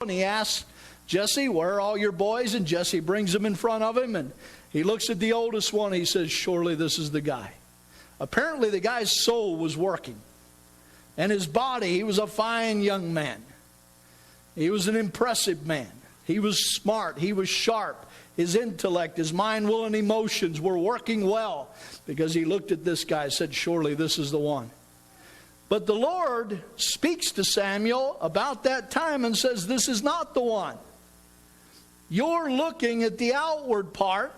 and he asks Jesse, where are all your boys? And Jesse brings them in front of him, and he looks at the oldest one, and he says, surely this is the guy. Apparently the guy's soul was working. And his body, he was a fine young man. He was an impressive man. He was smart. He was sharp. His intellect, his mind, will, and emotions were working well, because he looked at this guy and said, surely this is the one. But the Lord speaks to Samuel about that time and says, this is not the one. You're looking at the outward part.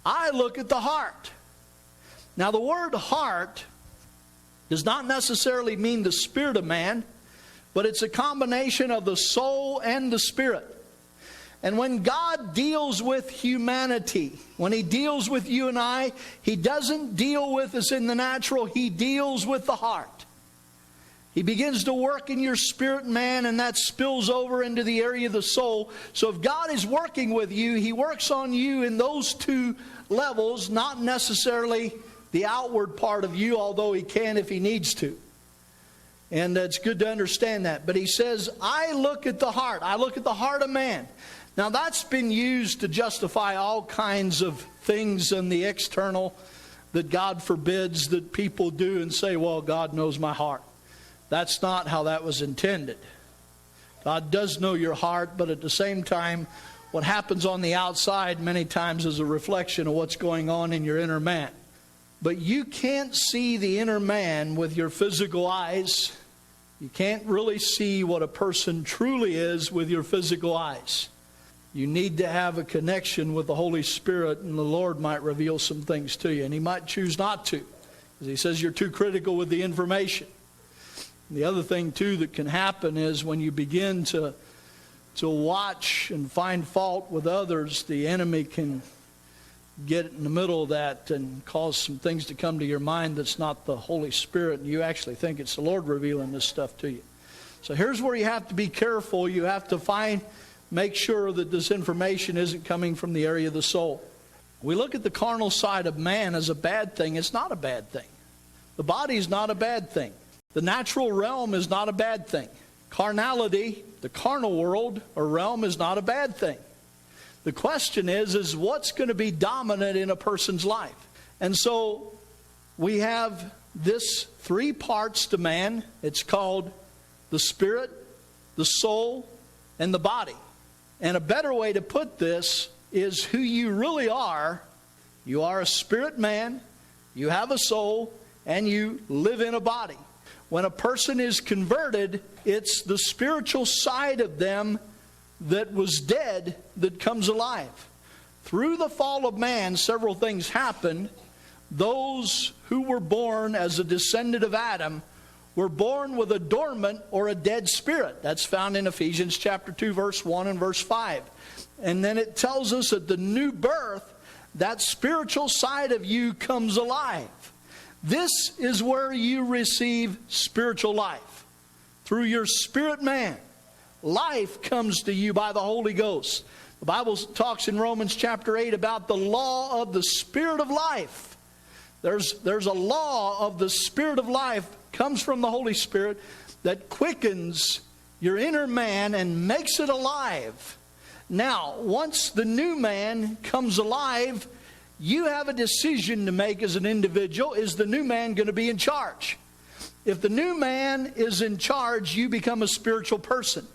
I look at the heart. Now the word heart does not necessarily mean the spirit of man, but it's a combination of the soul and the spirit. And when God deals with humanity, when He deals with you and I, He doesn't deal with us in the natural. He deals with the heart. He begins to work in your spirit, man, and that spills over into the area of the soul. So if God is working with you, He works on you in those two levels, not necessarily the outward part of you, although He can if He needs to. And it's good to understand that. But He says, I look at the heart. I look at the heart of man. Now that's been used to justify all kinds of things in the external that God forbids that people do and say, well, God knows my heart. That's not how that was intended. God does know your heart, but at the same time, what happens on the outside many times is a reflection of what's going on in your inner man. But you can't see the inner man with your physical eyes. You can't really see what a person truly is with your physical eyes. You need to have a connection with the Holy Spirit, and the Lord might reveal some things to you. And He might choose not to, because He says you're too critical with the information. The other thing, too, that can happen is when you begin to watch and find fault with others, the enemy can get in the middle of that and cause some things to come to your mind that's not the Holy Spirit, and you actually think it's the Lord revealing this stuff to you. So here's where you have to be careful. You have to make sure that this information isn't coming from the area of the soul. We look at the carnal side of man as a bad thing. It's not a bad thing. The body is not a bad thing. The natural realm is not a bad thing. Carnality, the carnal world or realm, is not a bad thing. The question is what's going to be dominant in a person's life? And so we have this three parts to man. It's called the spirit, the soul, and the body. And a better way to put this is who you really are. You are a spirit man, you have a soul, and you live in a body. When a person is converted, it's the spiritual side of them that was dead that comes alive. Through the fall of man, several things happened. Those who were born as a descendant of Adam were born with a dormant or a dead spirit. That's found in Ephesians chapter 2, verse 1 and verse 5. And then it tells us that the new birth, that spiritual side of you comes alive. This is where you receive spiritual life. Through your spirit man, life comes to you by the Holy Ghost. The Bible talks in Romans chapter 8 about the law of the Spirit of life. There's a law of the Spirit of life, comes from the Holy Spirit, that quickens your inner man and makes it alive. Now, once the new man comes alive, you have a decision to make as an individual. Is the new man going to be in charge? If the new man is in charge, you become a spiritual person.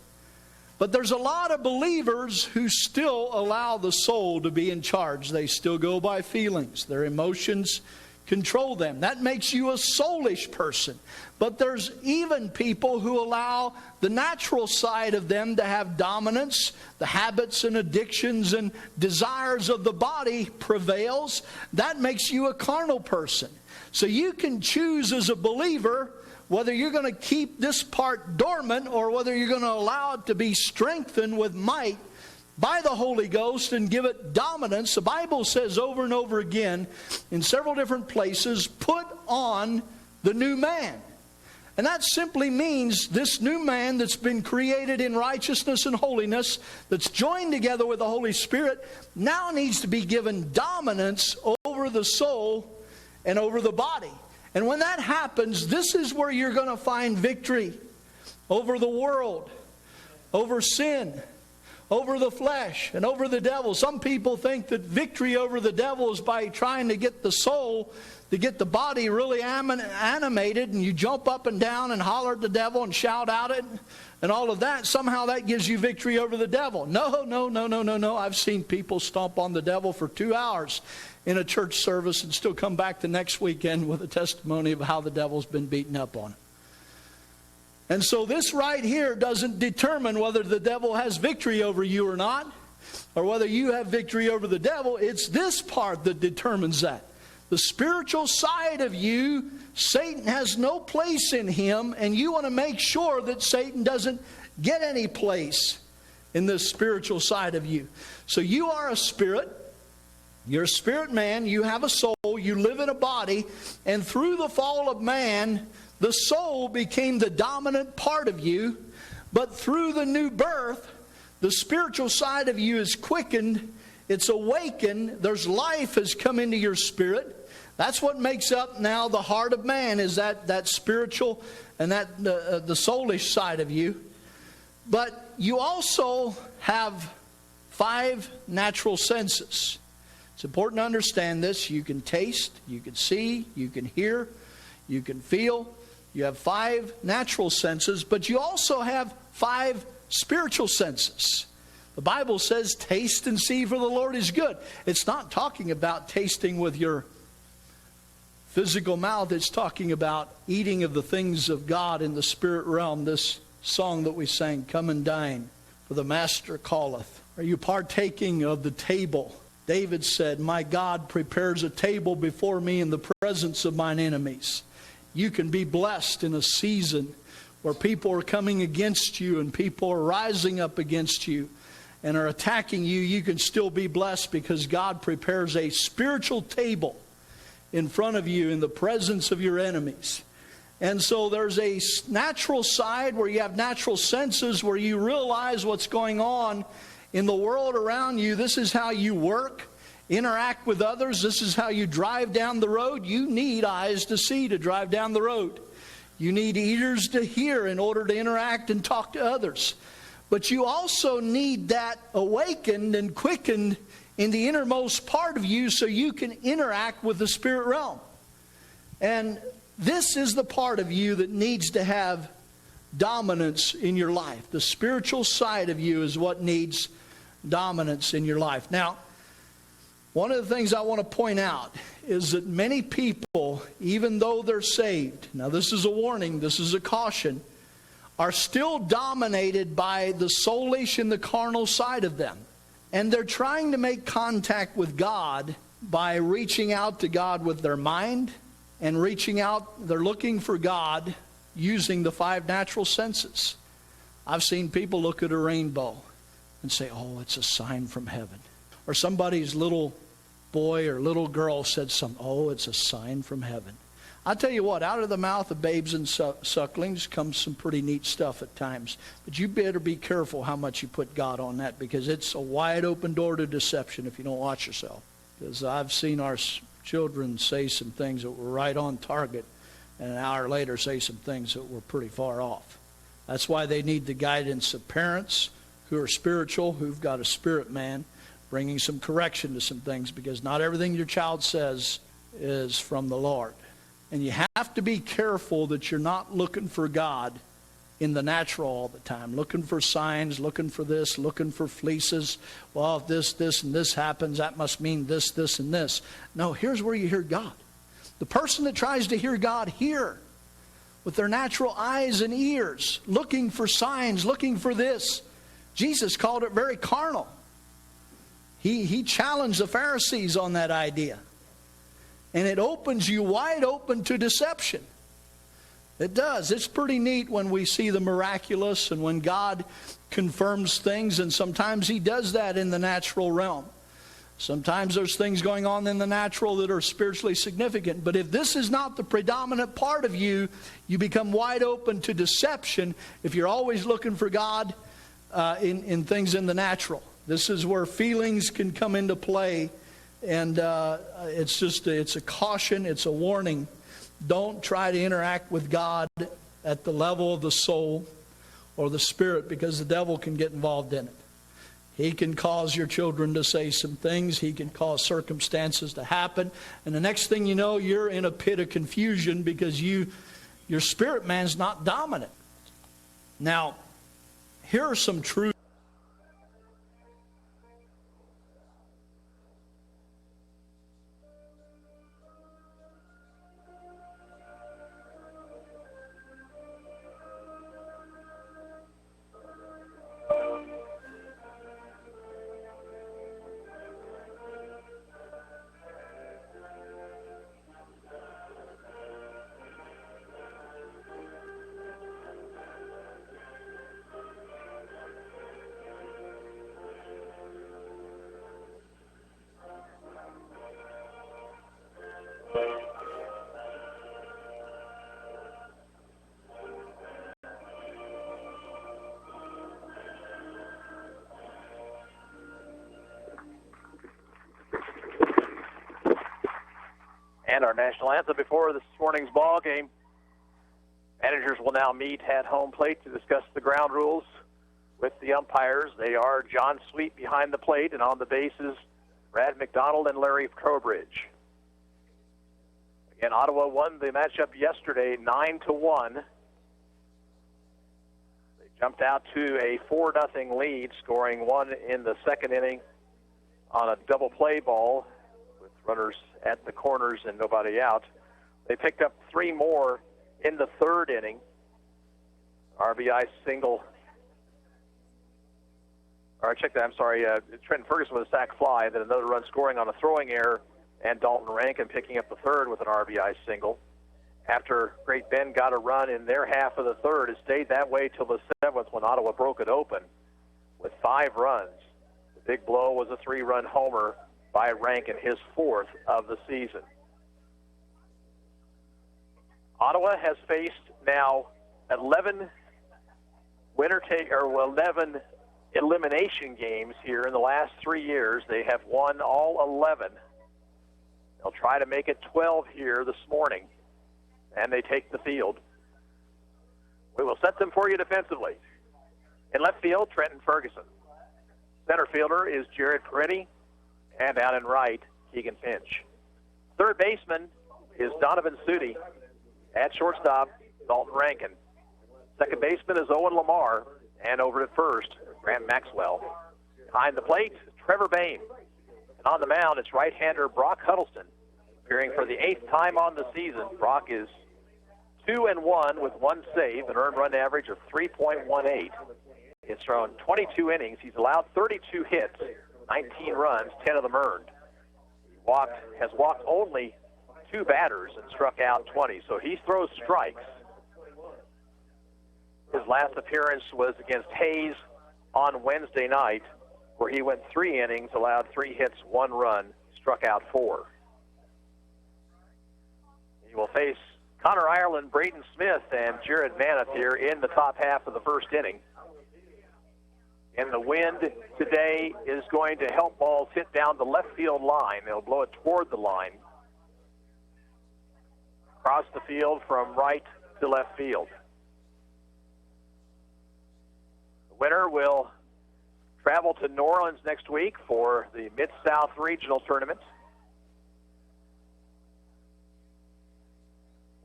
But there's a lot of believers who still allow the soul to be in charge. They still go by feelings. Their emotions control them. That makes you a soulish person. But there's even people who allow the natural side of them to have dominance. The habits and addictions and desires of the body prevails. That makes you a carnal person. So you can choose as a believer whether you're going to keep this part dormant or whether you're going to allow it to be strengthened with might by the Holy Ghost and give it dominance. The Bible says over and over again in several different places, put on the new man. And that simply means this new man that's been created in righteousness and holiness, that's joined together with the Holy Spirit, now needs to be given dominance over the soul and over the body. And when that happens, this is where you're going to find victory over the world, over sin, over the flesh, and over the devil. Some people think that victory over the devil is by trying to get the soul, to get the body really animated, and you jump up and down and holler at the devil and shout out it and all of that. Somehow that gives you victory over the devil. No. I've seen people stomp on the devil for 2 hours in a church service and still come back the next weekend with a testimony of how the devil's been beaten up on it. And so this right here doesn't determine whether the devil has victory over you or not, or whether you have victory over the devil. It's this part that determines that. The spiritual side of you, Satan has no place in him, and you want to make sure that Satan doesn't get any place in this spiritual side of you. So you are a spirit. You're a spirit man. You have a soul. You live in a body. And through the fall of man, the soul became the dominant part of you. But through the new birth, the spiritual side of you is quickened. It's awakened. There's life has come into your spirit. That's what makes up now the heart of man, is that spiritual and that the soulish side of you. But you also have 5 natural senses. It's important to understand this. You can taste, you can see, you can hear, you can feel. You have 5 natural senses, but you also have 5 spiritual senses. The Bible says, taste and see, for the Lord is good. It's not talking about tasting with your physical mouth. It's talking about eating of the things of God in the spirit realm. This song that we sang, come and dine, for the Master calleth. Are you partaking of the table? David said, my God prepares a table before me in the presence of mine enemies. You can be blessed in a season where people are coming against you and people are rising up against you and are attacking you. You can still be blessed because God prepares a spiritual table in front of you in the presence of your enemies. And so there's a natural side where you have natural senses, where you realize what's going on in the world around you. This is how you work, interact with others. This is how you drive down the road. You need eyes to see to drive down the road. You need ears to hear in order to interact and talk to others. But you also need that awakened and quickened in the innermost part of you so you can interact with the spirit realm. And this is the part of you that needs to have dominance in your life. The spiritual side of you is what needs dominance in your life. Now, one of the things I want to point out is that many people, even though they're saved, now this is a warning, this is a caution, are still dominated by the soulish and the carnal side of them. And they're trying to make contact with God by reaching out to God with their mind and reaching out. They're looking for God using the 5 natural senses. I've seen people look at a rainbow and say, oh, it's a sign from heaven. Or somebody's little boy or little girl said something, oh, it's a sign from heaven. I'll tell you what, out of the mouth of babes and sucklings comes some pretty neat stuff at times. But you better be careful how much you put God on that, because it's a wide open door to deception if you don't watch yourself. Because I've seen our children say some things that were right on target, and an hour later say some things that were pretty far off. That's why they need the guidance of parents who are spiritual, who've got a spirit man, bringing some correction to some things, because not everything your child says is from the Lord. And you have to be careful that you're not looking for God in the natural all the time, looking for signs, looking for this, looking for fleeces. Well, if this, and this happens, that must mean this, and this. No, here's where you hear God. The person that tries to hear God here with their natural eyes and ears, looking for signs, looking for this, Jesus called it very carnal. He challenged the Pharisees on that idea. And it opens you wide open to deception. It does. It's pretty neat when we see the miraculous and when God confirms things. And sometimes He does that in the natural realm. Sometimes there's things going on in the natural that are spiritually significant. But if this is not the predominant part of you, you become wide open to deception if you're always looking for God in things in the natural. This is where feelings can come into play. And it's a caution, it's a warning. Don't try to interact with God at the level of the soul or the spirit, because the devil can get involved in it. He can cause your children to say some things. He can cause circumstances to happen. And the next thing you know, you're in a pit of confusion because your spirit man's not dominant. Now, here are some truths. And our national anthem before this morning's ball game. Managers will now meet at home plate to discuss the ground rules with the umpires. They are John Sweet behind the plate, and on the bases, Brad McDonald and Larry Trowbridge. Again, Ottawa won the matchup yesterday 9-1. They jumped out to a 4-0 lead, scoring one in the second inning on a double play ball with runners at the corners and nobody out. They picked up three more in the third inning. RBI single. Or check that, I'm sorry. Trenton Ferguson with a sac fly, then another run scoring on a throwing error, and Dalton Rankin picking up the third with an RBI single. After Great Bend got a run in their half of the third, it stayed that way till the seventh when Ottawa broke it open with 5 runs. The big blow was a 3-run homer by Rankin, his 4th of the season. Ottawa has faced now 11 11 elimination games here in the last 3 years. They have won all 11. They'll try to make it 12 here this morning, and they take the field. We will set them for you defensively. In left field, Trenton Ferguson. Center fielder is Jared Peretti, and out in right, Keegan Finch. Third baseman is Donovan Sudi. At shortstop, Dalton Rankin. Second baseman is Owen Lamar, and over at first, Grant Maxwell. Behind the plate, Trevor Bain. And on the mound, it's right-hander Brock Huddleston. Appearing for the 8th time on the season, Brock is 2-1 with 1 save, an earned run average of 3.18. He's thrown 22 innings. He's allowed 32 hits, 19 runs, 10 of them earned. He has walked only 2 batters and struck out 20, so he throws strikes. His last appearance was against Hayes on Wednesday night, where he went 3 innings, allowed 3 hits, 1 run, struck out 4. He will face Connor Ireland, Braden Smith, and Jared Manath here in the top half of the first inning. And the wind today is going to help balls hit down the left field line. They'll blow it toward the line. Across the field from right to left field. The winner will travel to New Orleans next week for the Mid-South Regional Tournament.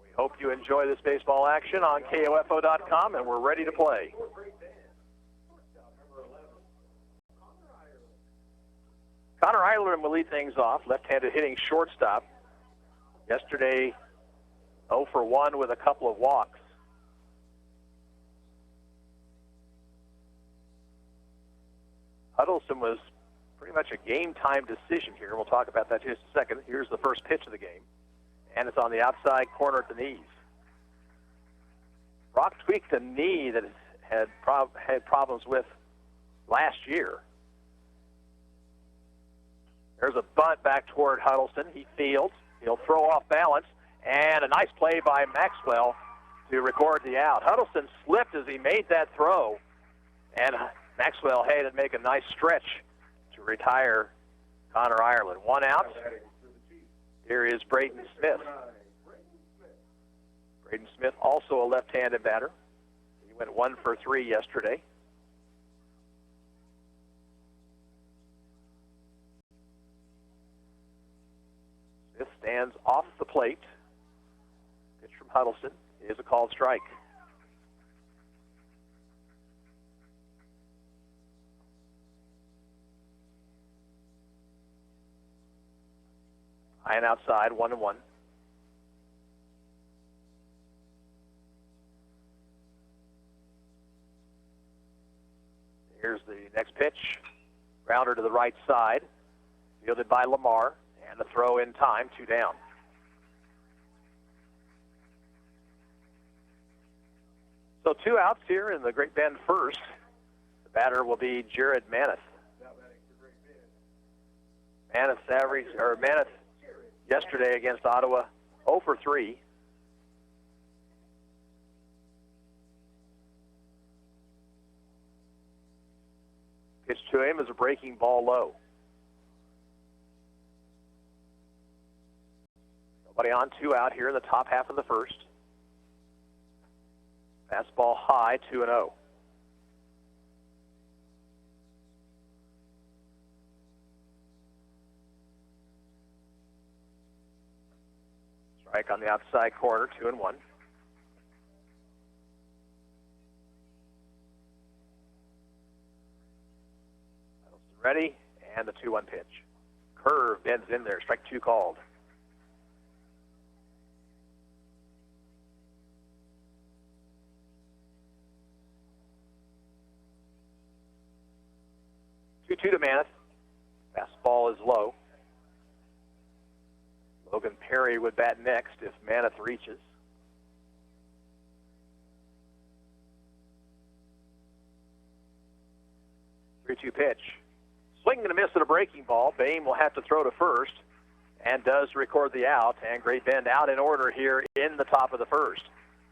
We hope you enjoy this baseball action on KOFO.com, and we're ready to play. Connor Ireland will lead things off, left-handed hitting shortstop. Yesterday, 0 for 1 with a couple of walks. Huddleston was pretty much a game-time decision here. We'll talk about that in just a second. Here's the first pitch of the game, and it's on the outside corner at the knees. Brock tweaked a knee that had problems with last year. There's a bunt back toward Huddleston. He fields. He'll throw off balance, and a nice play by Maxwell to record the out. Huddleston slipped as he made that throw, and Maxwell had to make a nice stretch to retire Connor Ireland. 1 out. Here is Braden Smith. Braden Smith, also a left-handed batter. He went 1 for 3 yesterday. Smith stands off the plate. Pitch from Huddleston is a called strike. High and outside, 1-1. Here's the next pitch. Grounder to the right side. Fielded by Lamar. And the throw in time, 2 down. So 2 outs here in the Great Bend first. The batter will be Jared Maneth. Maneth yesterday against Ottawa, 0 for 3. Pitch to him is a breaking ball low. Nobody on, 2 out here in the top half of the first. Fastball high, 2-0. Strike on the outside corner, 2-1. Ready, and the 2-1 pitch. Curve bends in there, strike 2 called. Two to Maneth. Fastball is low. Logan Perry would bat next if Maneth reaches. Three-two pitch. Swing and a miss at a breaking ball. Boehm will have to throw to first and does record the out. And Great Bend out in order here in the top of the first.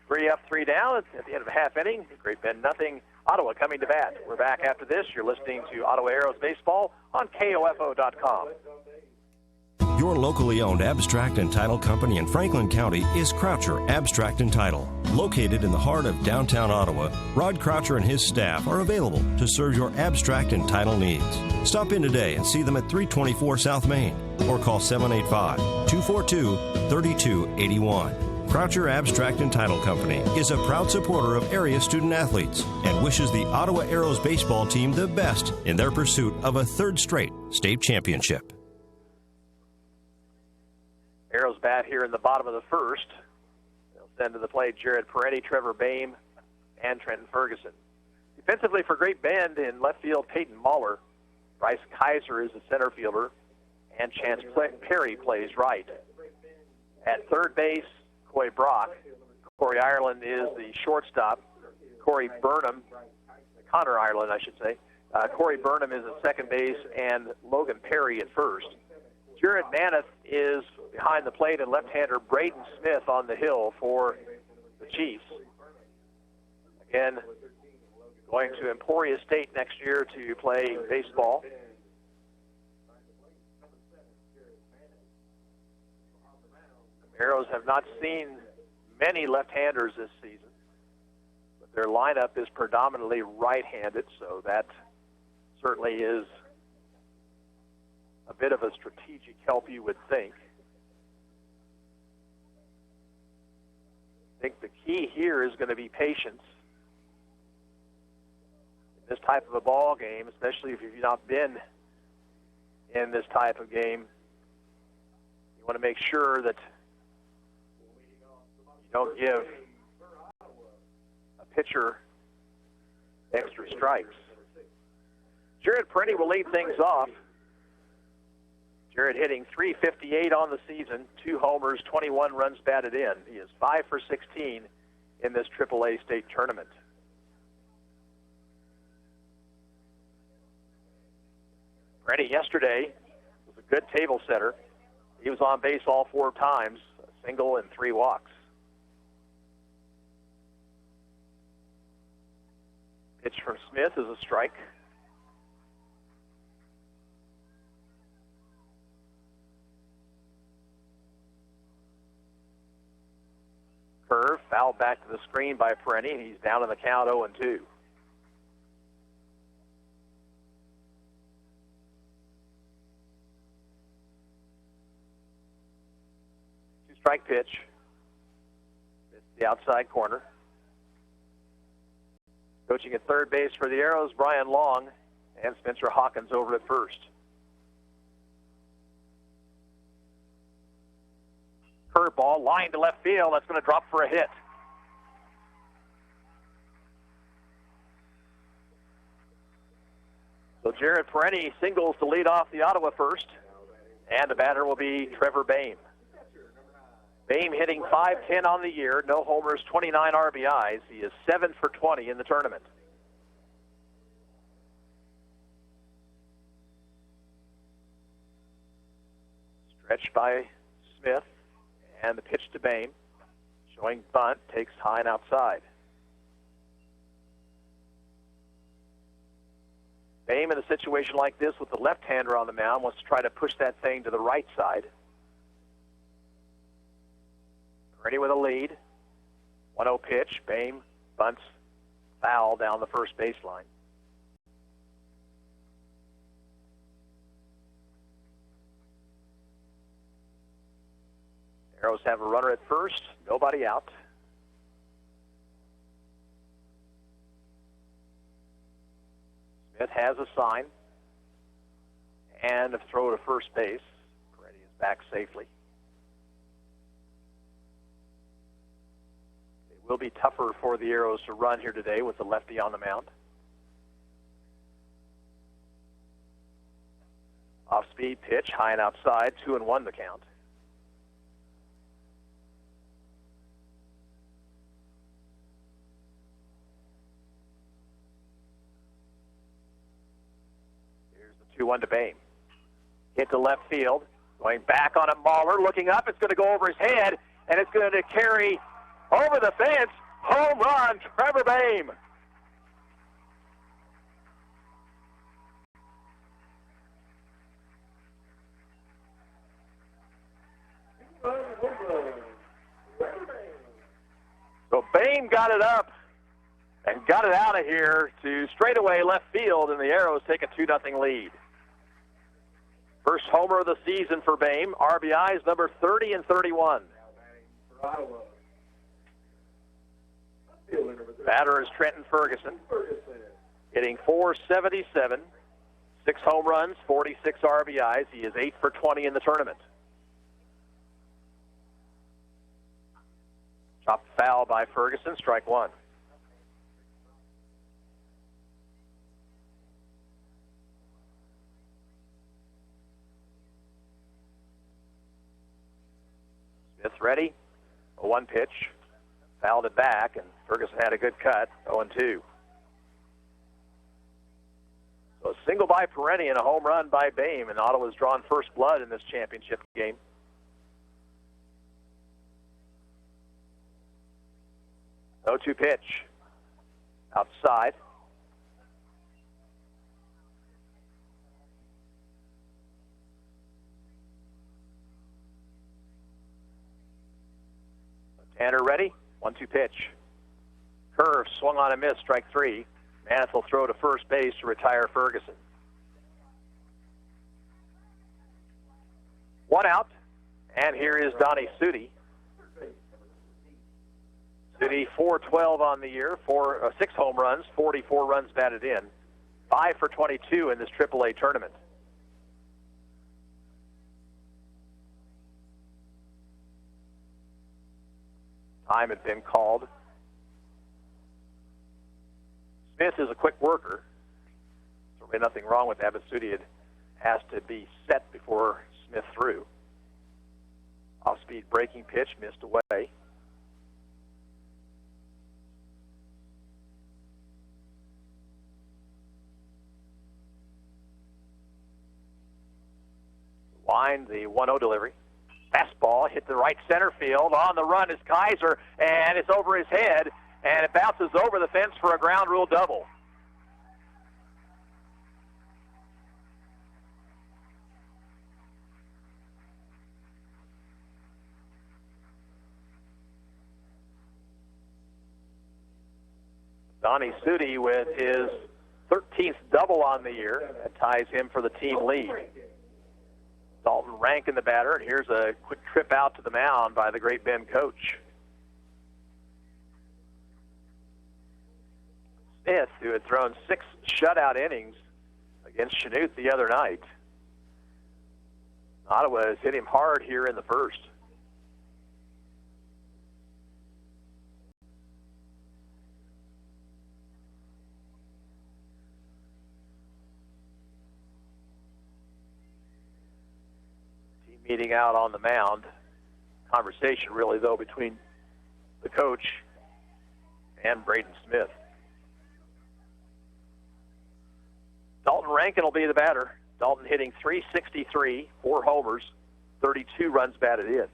3 up, 3 down at the end of a half inning. Great Bend nothing. Ottawa coming to bat. We're back after this. You're listening to Ottawa Arrows Baseball on KOFO.com. Your locally owned abstract and title company in Franklin County is Croucher Abstract and Title. Located in the heart of downtown Ottawa, Rod Croucher and his staff are available to serve your abstract and title needs. Stop in today and see them at 324 South Main or call 785-242-3281. Croucher Abstract and Title Company is a proud supporter of area student athletes and wishes the Ottawa Arrows baseball team the best in their pursuit of a 3rd straight state championship. Arrows bat here in the bottom of the first. They'll send to the plate Jared Peretti, Trevor Boehm, and Trenton Ferguson. Defensively for Great Bend in left field, Peyton Mahler. Bryce Kaiser is the center fielder, and Chance Perry plays right. At third base, Coy Brock. Corey Ireland is the shortstop. Connor Ireland, I should say. Corey Burnham is at second base, and Logan Perry at first. Jared Maneth is behind the plate, and left-hander Braden Smith on the hill for the Chiefs. Again, going to Emporia State next year to play baseball. Arrows have not seen many left-handers this season, but their lineup is predominantly right-handed, so that certainly is a bit of a strategic help, you would think. I think the key here is going to be patience. In this type of a ball game, especially if you've not been in this type of game, you want to make sure that you don't give a pitcher extra strikes. Jared Peretti will lead things off. Jared hitting .358 on the season, 2 homers, 21 runs batted in. He is 5 for 16 in this AAA state tournament. Peretti yesterday was a good table setter. He was on base all 4 times, a single and 3 walks. Pitch from Smith is a strike. Curve, fouled back to the screen by Perenni, and he's down in the count 0-2. Two-strike pitch. It's the outside corner. Coaching at third base for the Arrows, Brian Long, and Spencer Hawkins over at first. Curveball, line to left field. That's going to drop for a hit. So Jared Perenni singles to lead off the Ottawa first, and the batter will be Trevor Boehm. Boehm hitting .510 on the year, no homers, 29 RBIs. He is 7 for 20 in the tournament. Stretched by Smith, and the pitch to Boehm, showing bunt, takes high and outside. Boehm in a situation like this with the left-hander on the mound wants to try to push that thing to the right side. Ready with a lead. 1-0 pitch. Boehm bunts foul down the first baseline. Arrows have a runner at first. Nobody out. Smith has a sign. And a throw to first base. Perenni is back safely. It will be tougher for the Arrows to run here today with the lefty on the mound. Off-speed pitch, high and outside, 2-1 the count. Here's the 2-1 to Boehm. Hit to left field, going back on a Mahler, looking up, it's going to go over his head, and it's going to carry over the fence. Home run, Trevor Boehm. So Boehm got it up and got it out of here to straightaway left field, and the Arrows take a 2-0 lead. First homer of the season for Boehm. RBIs number 30 and 31. Batter is Trenton Ferguson, hitting .477, 6 home runs, 46 RBIs. He is 8 for 20 in the tournament. Chopped foul by Ferguson, strike one. Smith ready, a 1 pitch. Fouled it back, and Ferguson had a good cut, 0-2. So a single by Perenni and a home run by Boehm, and Ottawa's drawn first blood in this championship game. 0-2 pitch. Outside. Tanner ready. 1-2 pitch. Curve, swung on a miss, strike 3. Maneth will throw to first base to retire Ferguson. 1 out, and here is Donnie Sudi. Sudi, .412 on the year, 6 home runs, 44 runs batted in, 5 for 22 in this AAA tournament. Time had been called. Smith is a quick worker. Certainly nothing wrong with that, but Sudi has to be set before Smith threw. Off-speed breaking pitch, missed away. Wind, the 1-0 delivery. Fastball hit the right center field. On the run is Kaiser, and it's over his head, and it bounces over the fence for a ground rule double. Donnie Sudi with his 13th double on the year. That ties him for the team lead. Dalton Rankin, the batter, and here's a quick trip out to the mound by the great Ben Coach. Smith, who had thrown 6 shutout innings against Chanute the other night. Ottawa has hit him hard here in the first. Team meeting out on the mound. Conversation really, though, between the coach and Braden Smith. Dalton Rankin will be the batter. Dalton hitting .363, 4 homers, 32 runs batted in.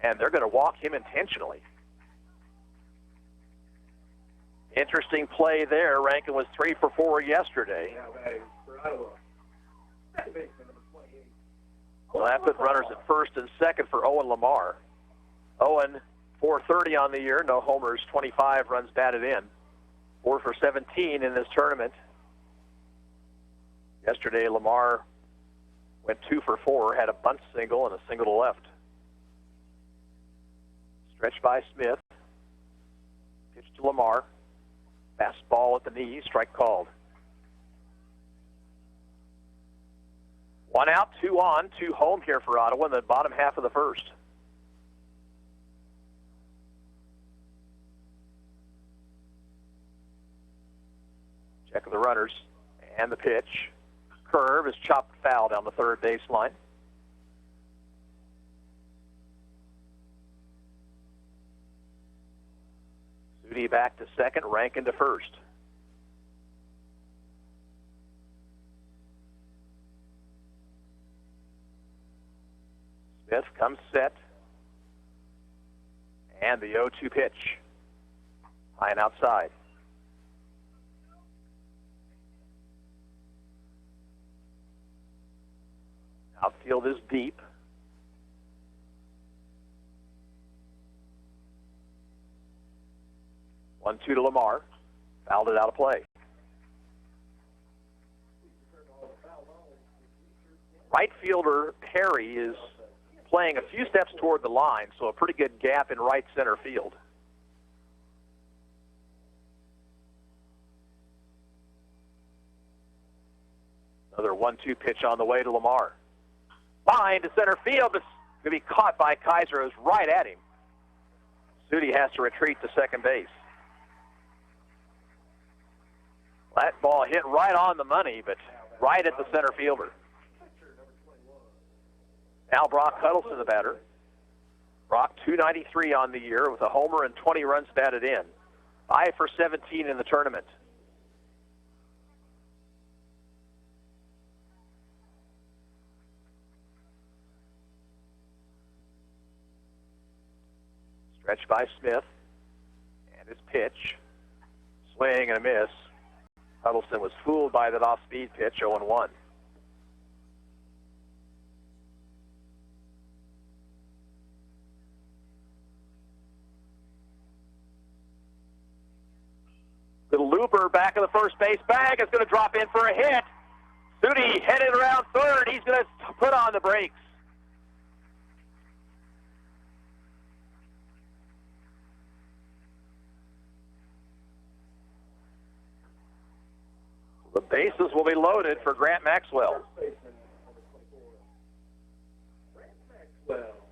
And they're going to walk him intentionally. Interesting play there. Rankin was 3 for 4 yesterday. Well, that put runners at first and second for Owen Lamar. Owen, .430 on the year, no homers, 25 runs batted in. 4 for 17 in this tournament. Yesterday, Lamar went 2 for 4, had a bunt single and a single to left. Stretch by Smith. Pitch to Lamar. Fastball at the knee, strike called. 1 out, 2 on, 2 home here for Ottawa in the bottom half of the first. Check of the runners and the pitch. Curve is chopped foul down the third baseline. Sudi back to second, Rankin to first. Smith comes set. And the 0-2 pitch. High and outside. Outfield is deep. One, 2 to Lamar. Fouled it out of play. Right fielder Perry is playing a few steps toward the line, so a pretty good gap in right center field. Another 1-2 pitch on the way to Lamar. Line to center field, but going to be caught by Kaiser, who's right at him. Sudi has to retreat to second base. That ball hit right on the money, but right at the center fielder. Now Brock Huddleston, the batter. Brock, .293 on the year with a homer and 20 runs batted in. 5 for 17 in the tournament. Stretch by Smith, and his pitch. Swing and a miss. Huddleston was fooled by that off-speed pitch, 0-1. Little looper back of the first base bag is going to drop in for a hit. Sudi headed around third. He's going to put on the brakes. The bases will be loaded for Grant Maxwell.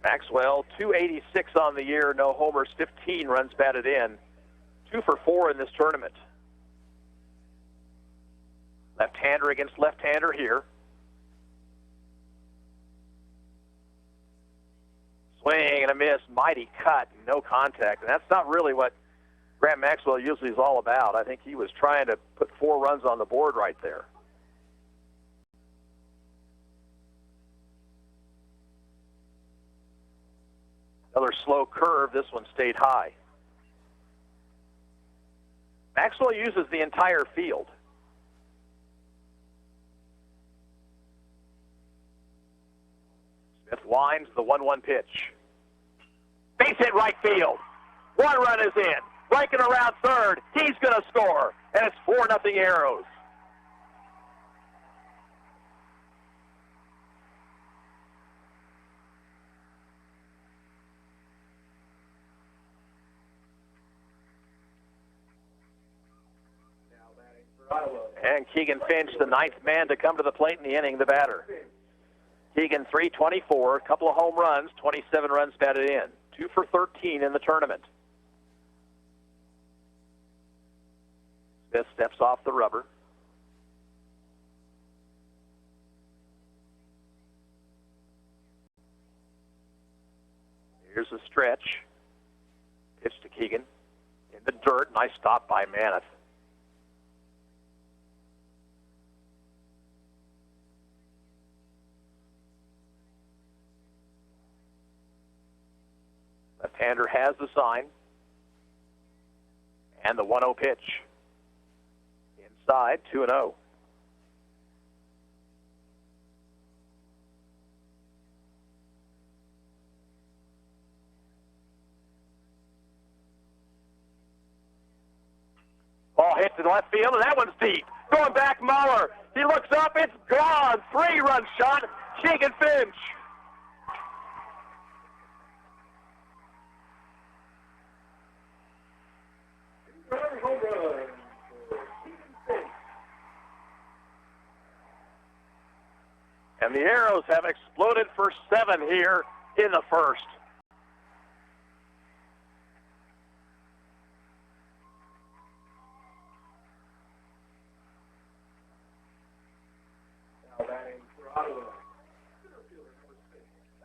Maxwell, .286 on the year, no homers, 15 runs batted in. 2 for 4 in this tournament. Left-hander against left-hander here. Swing and a miss, mighty cut, no contact. And that's not really what Grant Maxwell usually is all about. I think he was trying to put 4 runs on the board right there. Another slow curve. This one stayed high. Maxwell uses the entire field. Smith winds the 1-1 pitch. Base hit right field. 1 run is in. breaking around third. He's going to score, and it's 4-0 Arrows. And Keegan Finch, the ninth man to come to the plate in the inning, the batter. Keegan, 324, a couple of home runs, 27 runs batted in. 2 for 13 in the tournament. Smith steps off the rubber. Here's a stretch. Pitch to Keegan. In the dirt. Nice stop by Manath. Left-hander has the sign. And the 1-0 pitch. Inside, 2-0. Ball hits in left field, and that one's deep. Going back, Muller. He looks up, it's gone. 3-run shot, Keegan Finch. And the Arrows have exploded for 7 here in the first.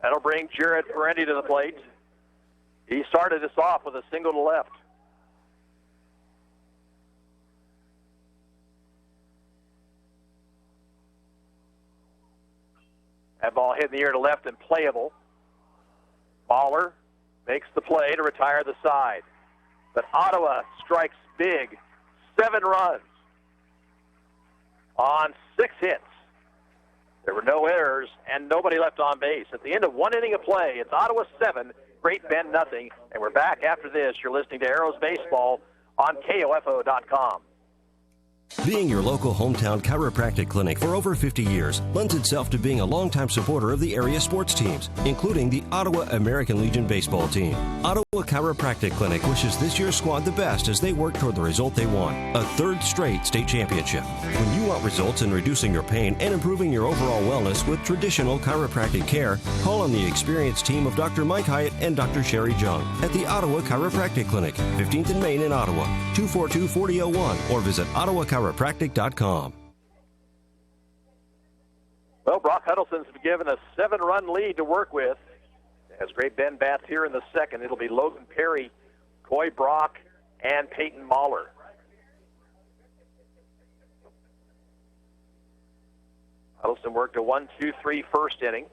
That'll bring Jared Parenti to the plate. He started us off with a single to left. That ball hit in the air to left and playable. Mahler makes the play to retire the side. But Ottawa strikes big. 7 runs on 6 hits. There were no errors and nobody left on base. At the end of 1 inning of play, it's Ottawa 7, Great Bend nothing. And we're back after this. You're listening to Arrows Baseball on KOFO.com. Being your local hometown chiropractic clinic for over 50 years lends itself to being a longtime supporter of the area sports teams, including the Ottawa American Legion baseball team. Ottawa Chiropractic Clinic wishes this year's squad the best as they work toward the result they want, a 3rd straight state championship. When you want results in reducing your pain and improving your overall wellness with traditional chiropractic care, call on the experienced team of Dr. Mike Hyatt and Dr. Sherry Jung at the Ottawa Chiropractic Clinic, 15th and Main in Ottawa, 242-4001, or visit ottawachiropractic.com. Well, Brock Huddleston's been given a 7-run lead to work with. As Great Bend bats here in the second, it'll be Logan Perry, Coy Brock, and Peyton Mahler. Huddleston worked a 1-2-3 first inning.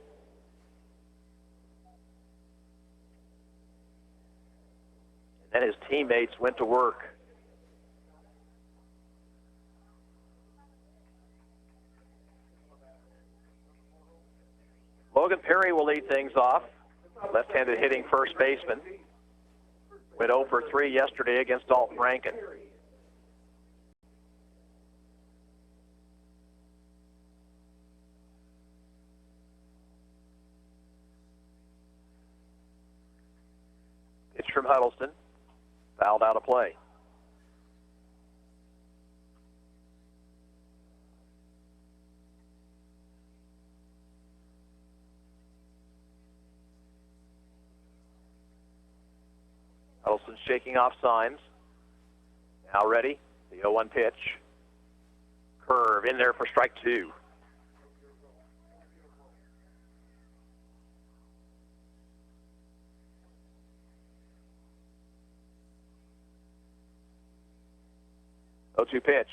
And then his teammates went to work. Logan Perry will lead things off. Left-handed hitting first baseman. Went 0 for 3 yesterday against Dalton Rankin. Pitch from Huddleston. Fouled out of play. Huddleston shaking off signs. Now ready. The 0-1 pitch. Curve in there for strike 2. Oh-2 pitch.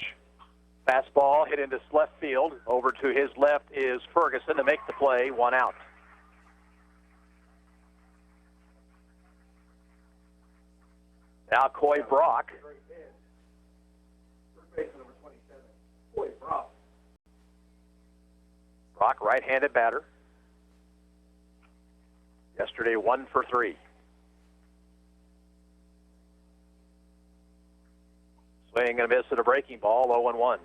Fastball hit into left field. Over to his left is Ferguson to make the play. 1 out. Now Coy Brock. Brock, right-handed batter. Yesterday, 1 for 3. Swing and a miss at a breaking ball, 0-1.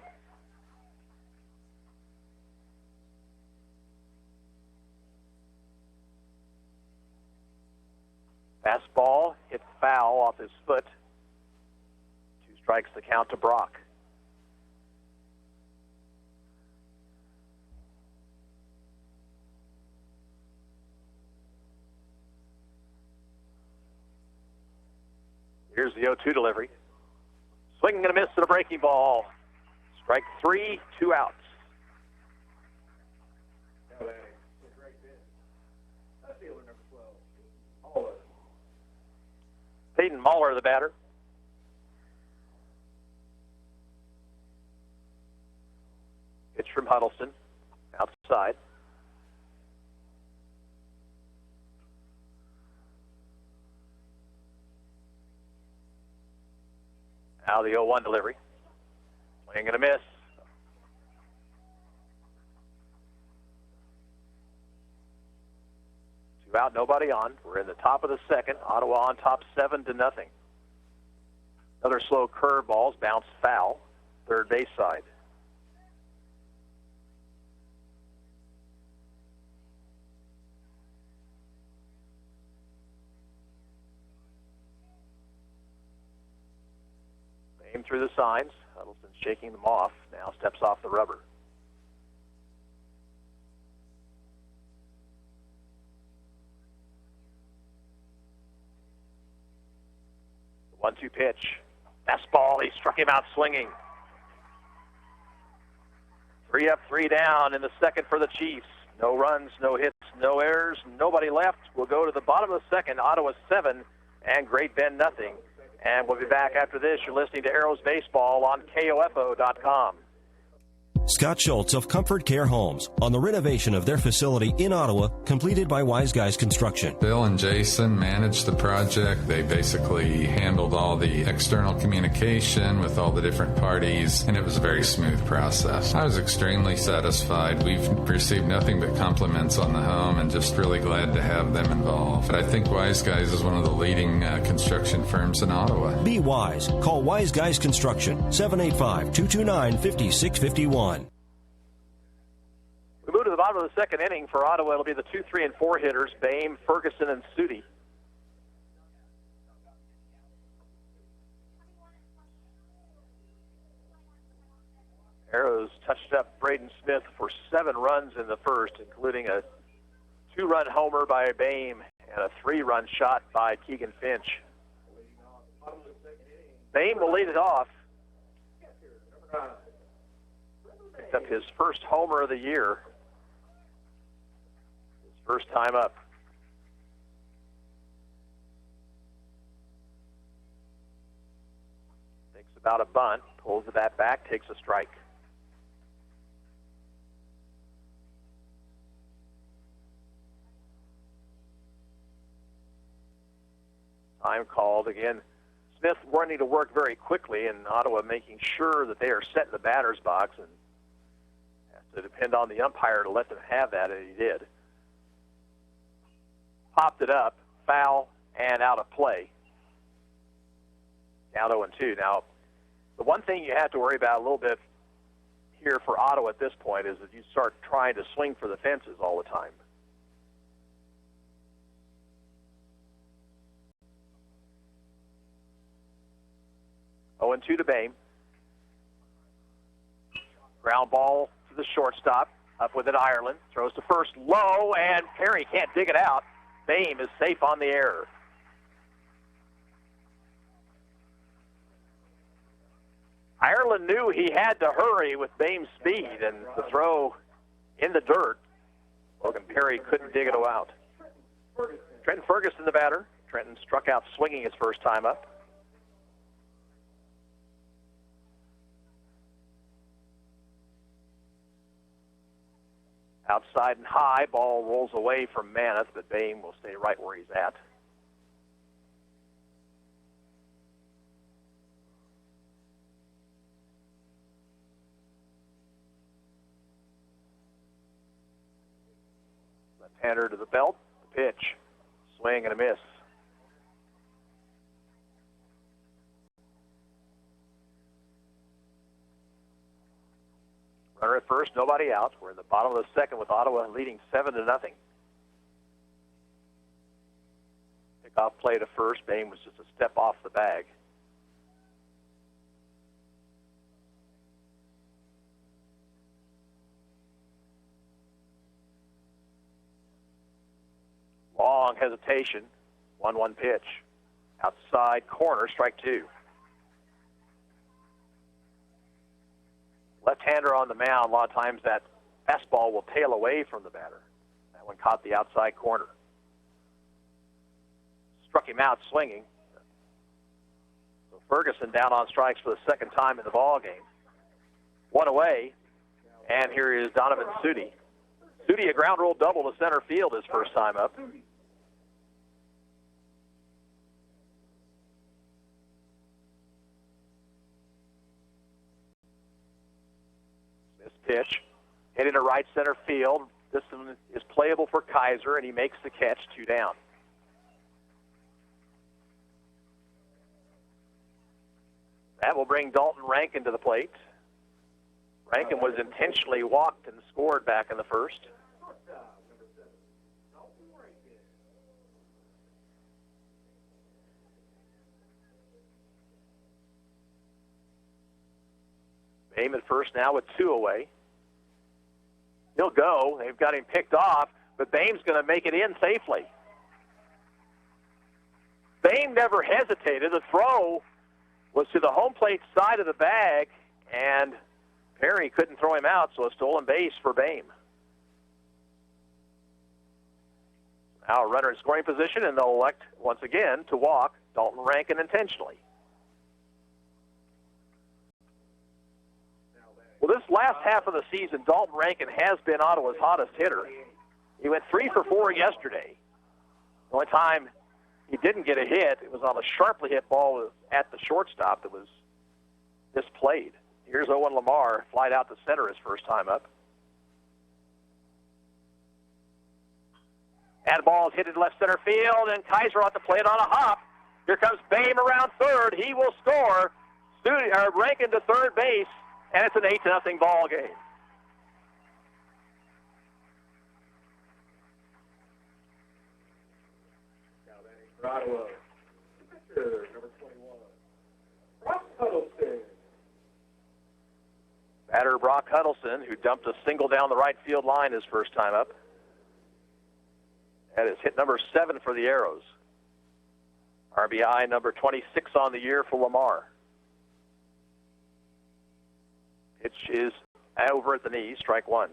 Fastball hit foul off his foot. 2 strikes the count to Brock. Here's the 0-2 delivery. Swinging and a miss at a breaking ball. Strike 3, 2 outs. Peyton Mahler, the batter. Pitch from Huddleston, outside. Now the 0-1 delivery. Swing and a miss. Two out, nobody on. We're in the top of the second. Ottawa on top 7-0. Another slow curveball, bounced foul, third base side. Aim through the signs. Huddleston's shaking them off. Now steps off the rubber. The 1-2 pitch. Fastball. He struck him out swinging. 3 up, 3 down in the second for the Chiefs. No runs, no hits, no errors, nobody left. We'll go to the bottom of the second. Ottawa 7 and Great Bend nothing. And we'll be back after this. You're listening to Arrows Baseball on KOFO.com. Scott Schultz of Comfort Care Homes on the renovation of their facility in Ottawa, completed by Wise Guys Construction. Bill and Jason managed the project. They basically handled all the external communication with all the different parties, and it was a very smooth process. I was extremely satisfied. We've received nothing but compliments on the home and just really glad to have them involved. But I think Wise Guys is one of the leading construction firms in Ottawa. Be wise. Call Wise Guys Construction, 785-229-5651. We move to the bottom of the second inning. For Ottawa, it'll be the 2, 3, and 4 hitters, Bame, Ferguson, and Sudi. Arrows touched up Braden Smith for 7 runs in the first, including a 2-run homer by Bame and a 3-run shot by Keegan Finch. Bame will lead it off. Picked up his first homer of the year. His first time up. Thinks about a bunt, pulls the bat back, takes a strike. Time called again. Smith wanting to work very quickly, and Ottawa making sure that they are set in the batter's box, and has to depend on the umpire to let them have that, and he did. Popped it up, foul, and out of play. Down 0-2. Now, the one thing you have to worry about a little bit here for Ottawa at this point is that you start trying to swing for the fences all the time. Oh, 0-2 to Bame. Ground ball to the shortstop. Up with it, Ireland. Throws to first, low, and Perry can't dig it out. Bame is safe on the error. Ireland knew he had to hurry with Bame's speed, and the throw in the dirt. Logan Perry couldn't dig it out. Trenton Ferguson, the batter. Trenton struck out swinging his first time up. Outside and high, ball rolls away from Manath, but Bame will stay right where he's at. Left-hander to the belt, the pitch, swing and a miss. Runner at first, nobody out. We're in the bottom of the second with Ottawa leading 7-0. Pickoff play to first. Bame was just a step off the bag. Long hesitation. 1-1 pitch. Outside corner, strike two. Left-hander on the mound, a lot of times that fastball will tail away from the batter. That one caught the outside corner. Struck him out swinging. So Ferguson down on strikes for the second time in the ball game. One away, and here is Donovan Sudi. Sudi, a ground rule double to center field his first time up. Pitch, hit into right center field. This one is playable for Kaiser, and he makes the catch, 2 down. That will bring Dalton Rankin to the plate. Rankin was intentionally walked and scored back in the first. Bame at first now with 2 away. He'll go. They've got him picked off, but Bame's going to make it in safely. Bame never hesitated. The throw was to the home plate side of the bag, and Perry couldn't throw him out, so a stolen base for Bame. Now a runner in scoring position, and they'll elect once again to walk Dalton Rankin intentionally. Well, this last half of the season, Dalton Rankin has been Ottawa's hottest hitter. He went 3 for 4 yesterday. The only time he didn't get a hit, it was on a sharply hit ball at the shortstop that was misplayed. Here's Owen Lamar, flied out to center his first time up. And the ball is hit in left center field, and Kaiser ought to play it on a hop. Here comes Bame around third. He will score. Rankin to third base. And it's an 8-0 ball game. Now batting for Ottawa, pitcher number 21, Brock Huddleston. Batter Brock Huddleston, who dumped a single down the right field line his first time up. That is hit number 7 for the Arrows. RBI number 26 on the year for Lamar. Pitch is over at the knee, strike one.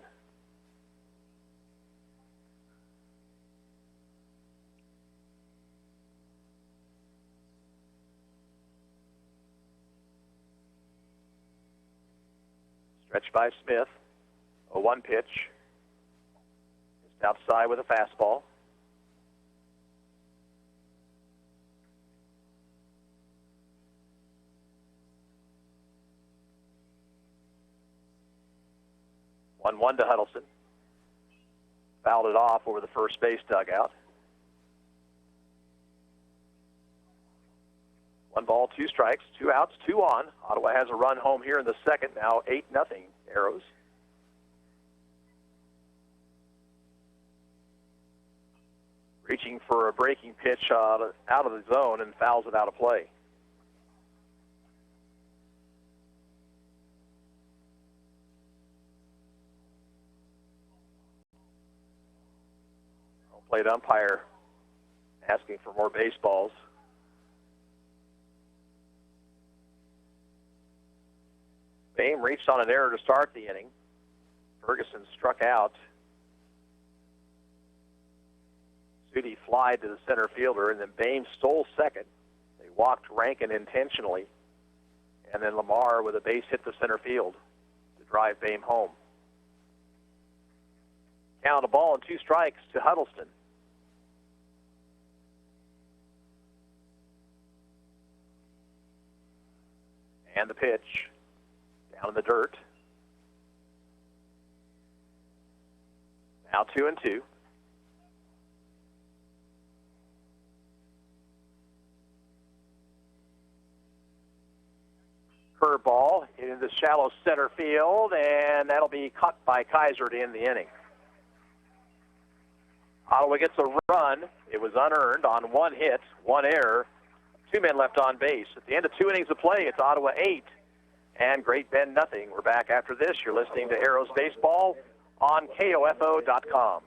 Stretched by Smith. A 1 pitch. Just outside with a fastball. One to Huddleston. Fouled it off over the first base dugout. 1 ball, 2 strikes, 2 outs, 2 on. Ottawa has a run home here in the second. Now 8-0 Arrows. Reaching for a breaking pitch out of the zone and fouls it out of play. Plate umpire asking for more baseballs. Bame reached on an error to start the inning. Ferguson struck out. Sudi flied to the center fielder, and then Bame stole second. They walked Rankin intentionally, and then Lamar with a base hit to center field to drive Bame home. Count, a ball and 2 strikes to Huddleston. And the pitch down in the dirt. Now 2-2. Curveball. It into shallow center field, and that'll be caught by Kaiser to end the inning. Ottawa gets a run. It was unearned on one hit, one error, 2 men left on base. At the end of 2 innings of play, it's Ottawa 8 and Great Bend nothing. We're back after this. You're listening to Arrows Baseball on KOFO.com.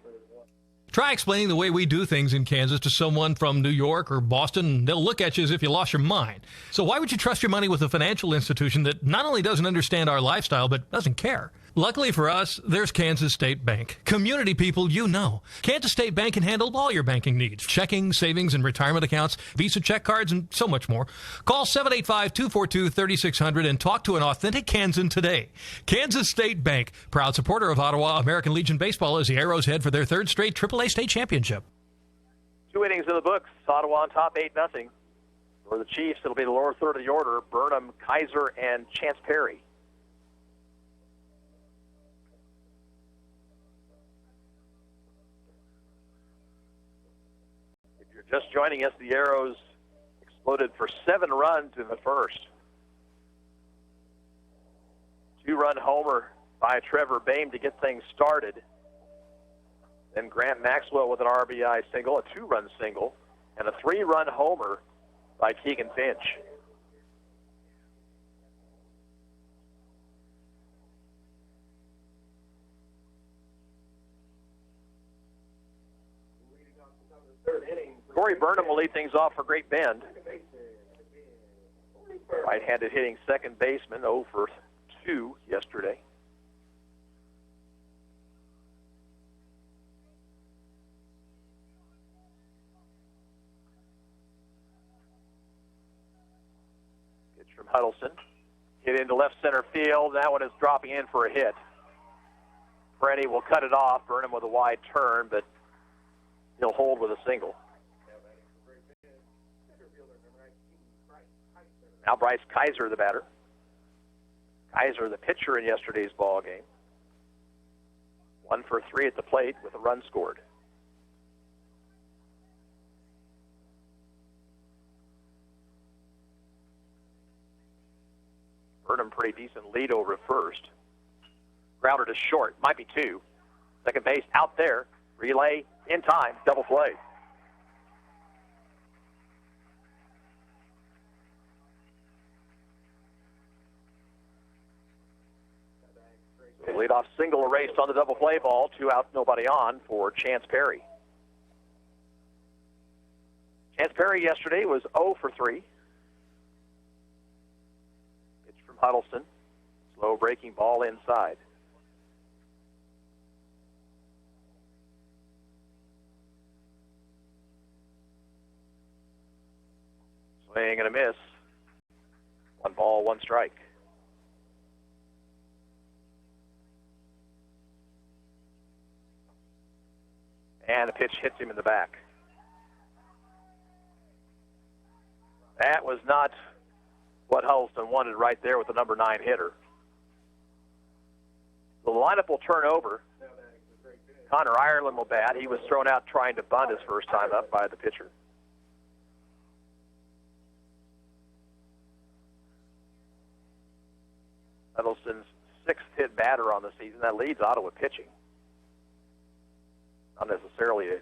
Try explaining the way we do things in Kansas to someone from New York or Boston, and they'll look at you as if you lost your mind. So why would you trust your money with a financial institution that not only doesn't understand our lifestyle, but doesn't care? Luckily for us, there's Kansas State Bank. Community people you know. Kansas State Bank can handle all your banking needs. Checking, savings, and retirement accounts, Visa check cards, and so much more. Call 785-242-3600 and talk to an authentic Kansan today. Kansas State Bank, proud supporter of Ottawa American Legion Baseball, as the Arrows head for their 3rd straight AAA state championship. 2 innings in the books. Ottawa on top 8-0. For the Chiefs, it'll be the lower third of the order. Burnham, Kaiser, and Chance Perry. Just joining us, the Arrows exploded for 7 runs in the first. 2-run homer by Trevor Bame to get things started. Then Grant Maxwell with an RBI single, a 2-run single, and a 3-run homer by Keegan Finch. Corey Burnham will lead things off for Great Bend. Right-handed hitting second baseman, 0 for 2 yesterday. Pitch from Huddleston. Hit into left center field. That one is dropping in for a hit. Brenny will cut it off. Burnham with a wide turn, but he'll hold with a single. Now Bryce Kaiser, the batter. Kaiser, the pitcher in yesterday's ball game. 1 for 3 at the plate with a run scored. Burnham pretty decent lead over at first. Grounder to short, might be 2. Second base out there. Relay in time, double play. Leadoff single erased on the double play ball. 2 outs, nobody on for Chance Perry. Chance Perry yesterday was 0 for 3. Pitch from Huddleston. Slow breaking ball inside. Swing and a miss. 1 ball, 1 strike. And a pitch hits him in the back. That was not what Huddleston wanted right there with the number 9 hitter. The lineup will turn over. Connor Ireland will bat. He was thrown out trying to bunt his first time up by the pitcher. Huddleston's 6th hit batter on the season. That leads Ottawa pitching. Not necessarily a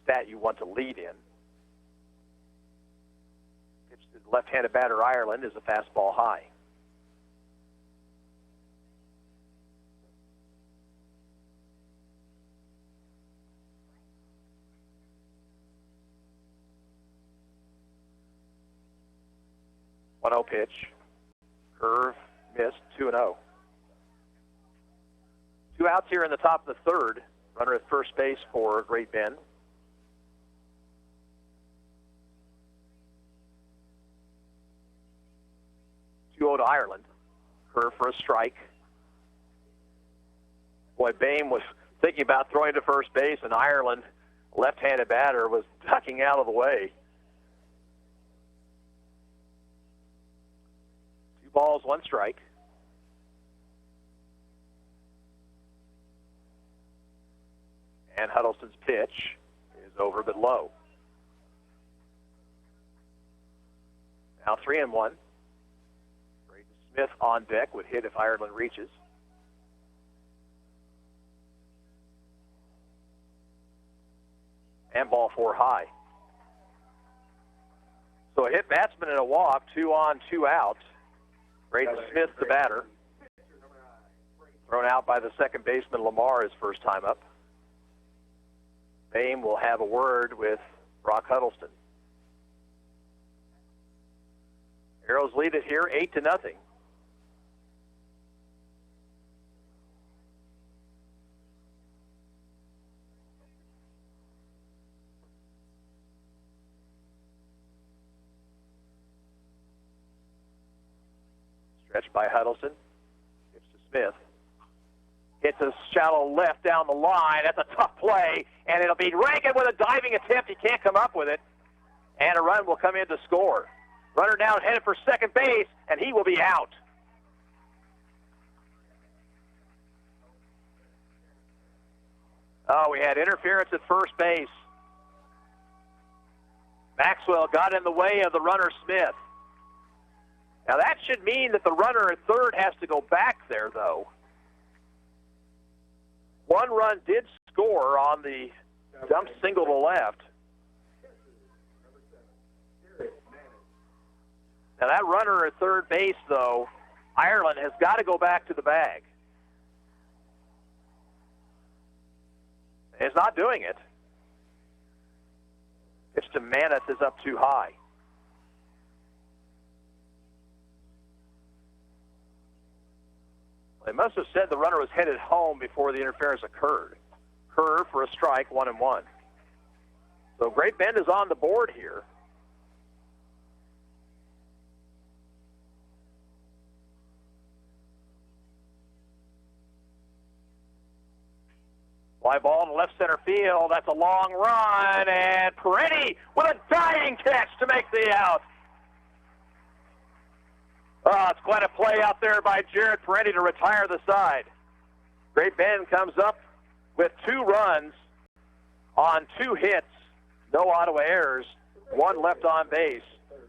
stat you want to lead in. Pitch to the left-handed batter Ireland is a fastball high. One 0 pitch. Curve, missed, 2-0. 2 outs here in the top of the 3rd. Runner at first base for Great Bend. To Ireland. Curve for a strike. Boy, Bame was thinking about throwing to first base, and Ireland, left-handed batter, was ducking out of the way. 2 balls, 1 strike. And Huddleston's pitch is over but low. Now 3-1. Braden Smith on deck would hit if Ireland reaches. And ball 4 high. So a hit batsman and a walk, 2 on, 2 out. Braden Smith, the batter. Thrown out by the second baseman, Lamar, his first time up. Boehm will have a word with Brock Huddleston. Arrows lead it here 8-0. Stretched by Huddleston. Gives to Smith. Hits a shallow left down the line. That's a tough play, and it'll be Rankin with a diving attempt. He can't come up with it, and a run will come in to score. Runner down, headed for second base, and he will be out. Oh, we had interference at first base. Maxwell got in the way of the runner, Smith. Now, that should mean that the runner at third has to go back there, though. One run did score on the dump single to left. Now, that runner at third base, though, Ireland has got to go back to the bag. He's not doing it. Pitch to Maneth is up too high. They must have said the runner was headed home before the interference occurred. Curve for a strike, 1-1. So Great Bend is on the board here. Fly ball to left center field. That's a long run, and Peretti with a diving catch to make the out. Oh, it's quite a play out there by Jared Peretti to retire the side. Great Bend comes up with 2 runs on 2 hits, no Ottawa errors, 1 left on base.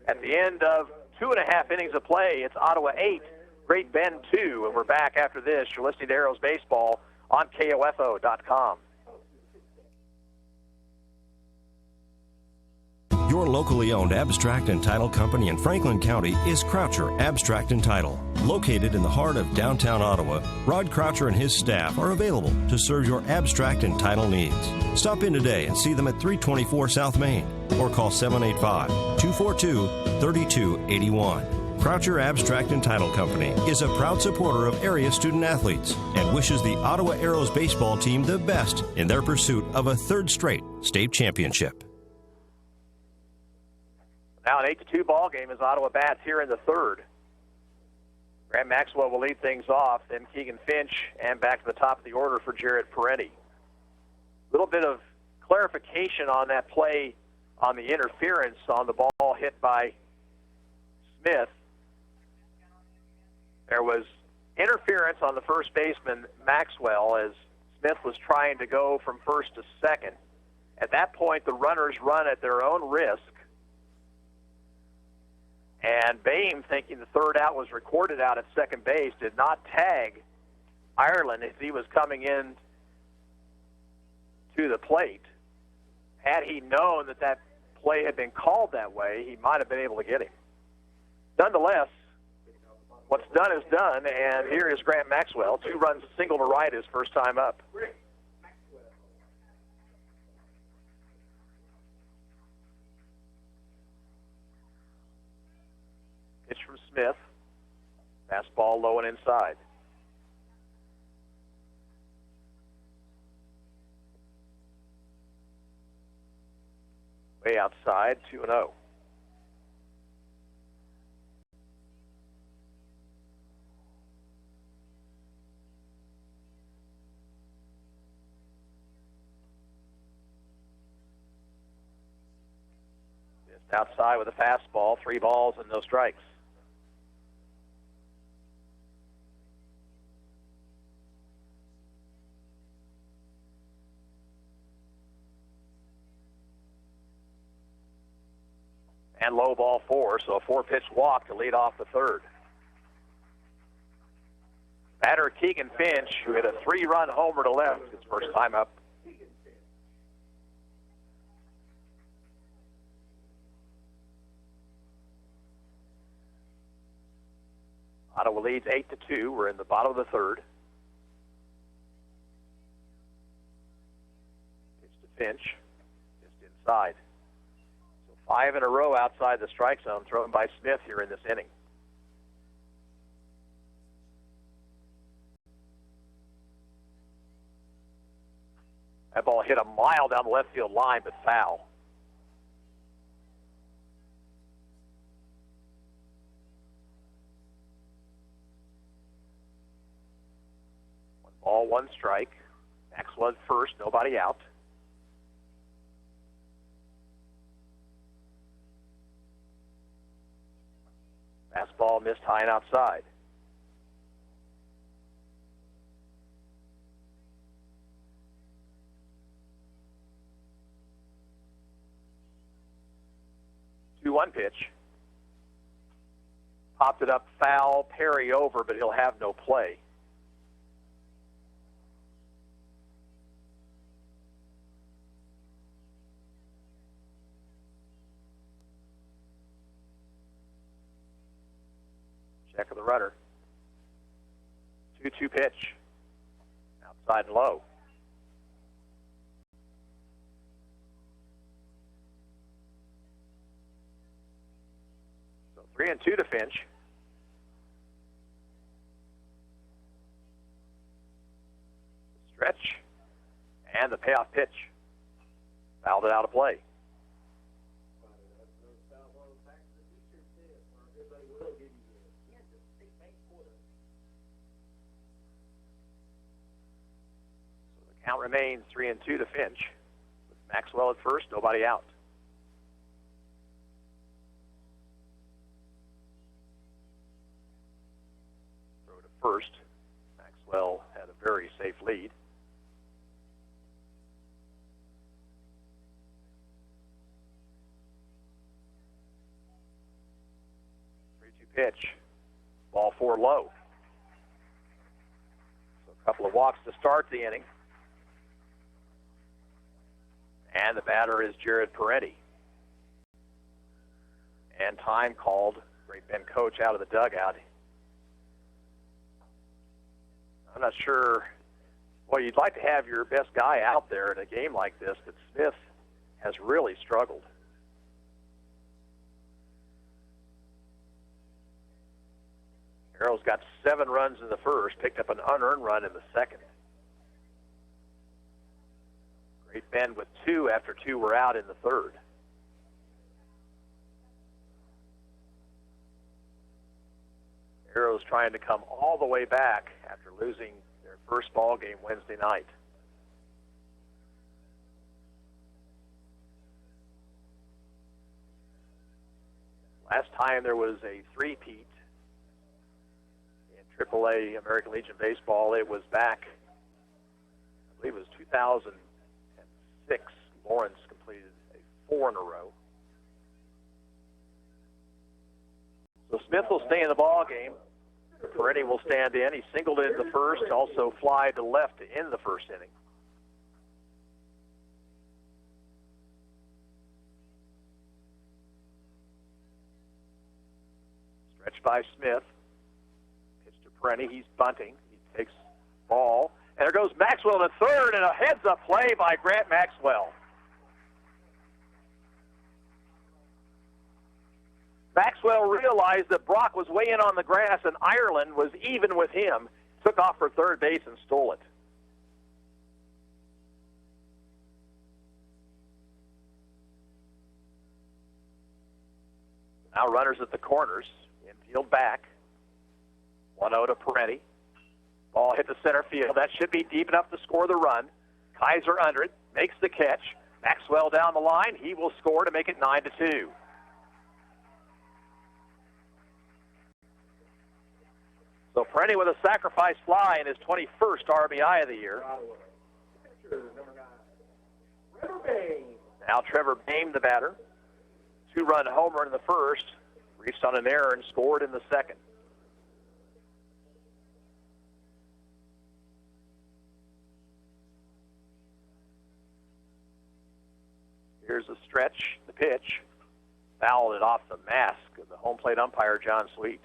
At the end of 2.5 innings of play, it's Ottawa 8, Great Bend 2, and we're back after this. You're listening to Arrows Baseball on KOFO.com. Your locally owned abstract and title company in Franklin County is Croucher Abstract and Title. Located in the heart of downtown Ottawa, Rod Croucher and his staff are available to serve your abstract and title needs. Stop in today and see them at 324 South Main or call 785-242-3281. Croucher Abstract and Title Company is a proud supporter of area student athletes and wishes the Ottawa Arrows baseball team the best in their pursuit of a 3rd straight state championship. Now an 8-2 ball game as Ottawa bats here in the 3rd. Grant Maxwell will lead things off, then Keegan Finch, and back to the top of the order for Jared Peretti. A little bit of clarification on that play on the interference on the ball hit by Smith. There was interference on the first baseman, Maxwell, as Smith was trying to go from first to second. At that point, the runners run at their own risk. And Boehm, thinking the 3rd out was recorded out at second base, did not tag Ireland as he was coming in to the plate. Had he known that that play had been called that way, he might have been able to get him. Nonetheless, what's done is done, and here is Grant Maxwell. 2 runs, single to right his first time up. Pitch from Smith. Fastball low and inside. Way outside, 2-0. Just outside with a fastball, 3 balls and no strikes. And low ball 4, so a 4-pitch walk to lead off the 3rd. Batter Keegan Finch, who hit a 3-run homer to left his first time up. Ottawa leads 8-2. We're in the bottom of the third. Pitch to Finch, just inside. So 5 in a row outside the strike zone thrown by Smith here in this inning. That ball hit a mile down the left field line, but foul. One ball, one strike. Maxwell at first, nobody out. Fastball missed high and outside. One pitch. Popped it up foul, Perry over, but he'll have no play. Check of the runner. 2-2 pitch. Outside and low. So 3-2 to Finch. Stretch. And the payoff pitch. Fouled it out of play. Count remains 3-2 to Finch. With Maxwell at first, nobody out. Throw to first. Maxwell had a very safe lead. Pitch. Ball 4 low. So a couple of walks to start the inning. And the batter is Jared Peretti. And time called. Great Ben coach out of the dugout. I'm not sure. Well, you'd like to have your best guy out there in a game like this, but Smith has really struggled. Arrow's got 7 runs in the first, picked up an unearned run in the second. Great Ben with 2 after 2 were out in the third. Arrow's trying to come all the way back after losing their first ball game Wednesday night. Last time there was a three-peat AAA American Legion Baseball, it was back, I believe it was 2006. Lawrence completed a 4 in a row. So Smith will stay in the ball game. Peretti will stand in. He singled in the first, also fly to left to end the first inning. Stretched by Smith. Peretti, he's bunting. He takes ball. And there goes Maxwell to third, and a heads-up play by Grant Maxwell. Maxwell realized that Brock was way in on the grass, and Ireland was even with him. Took off for third base and stole it. Now runners at the corners. Infield back. 1-0 to Peretti. Ball hit the center field. That should be deep enough to score the run. Kaiser under it. Makes the catch. Maxwell down the line. He will score to make it 9-2. So Peretti with a sacrifice fly in his 21st RBI of the year. Now Trevor Bain, the batter. 2-run homer in the first. Reached on an error and scored in the second. Here's a stretch, the pitch. Fouled it off the mask of the home plate umpire, John Sweet.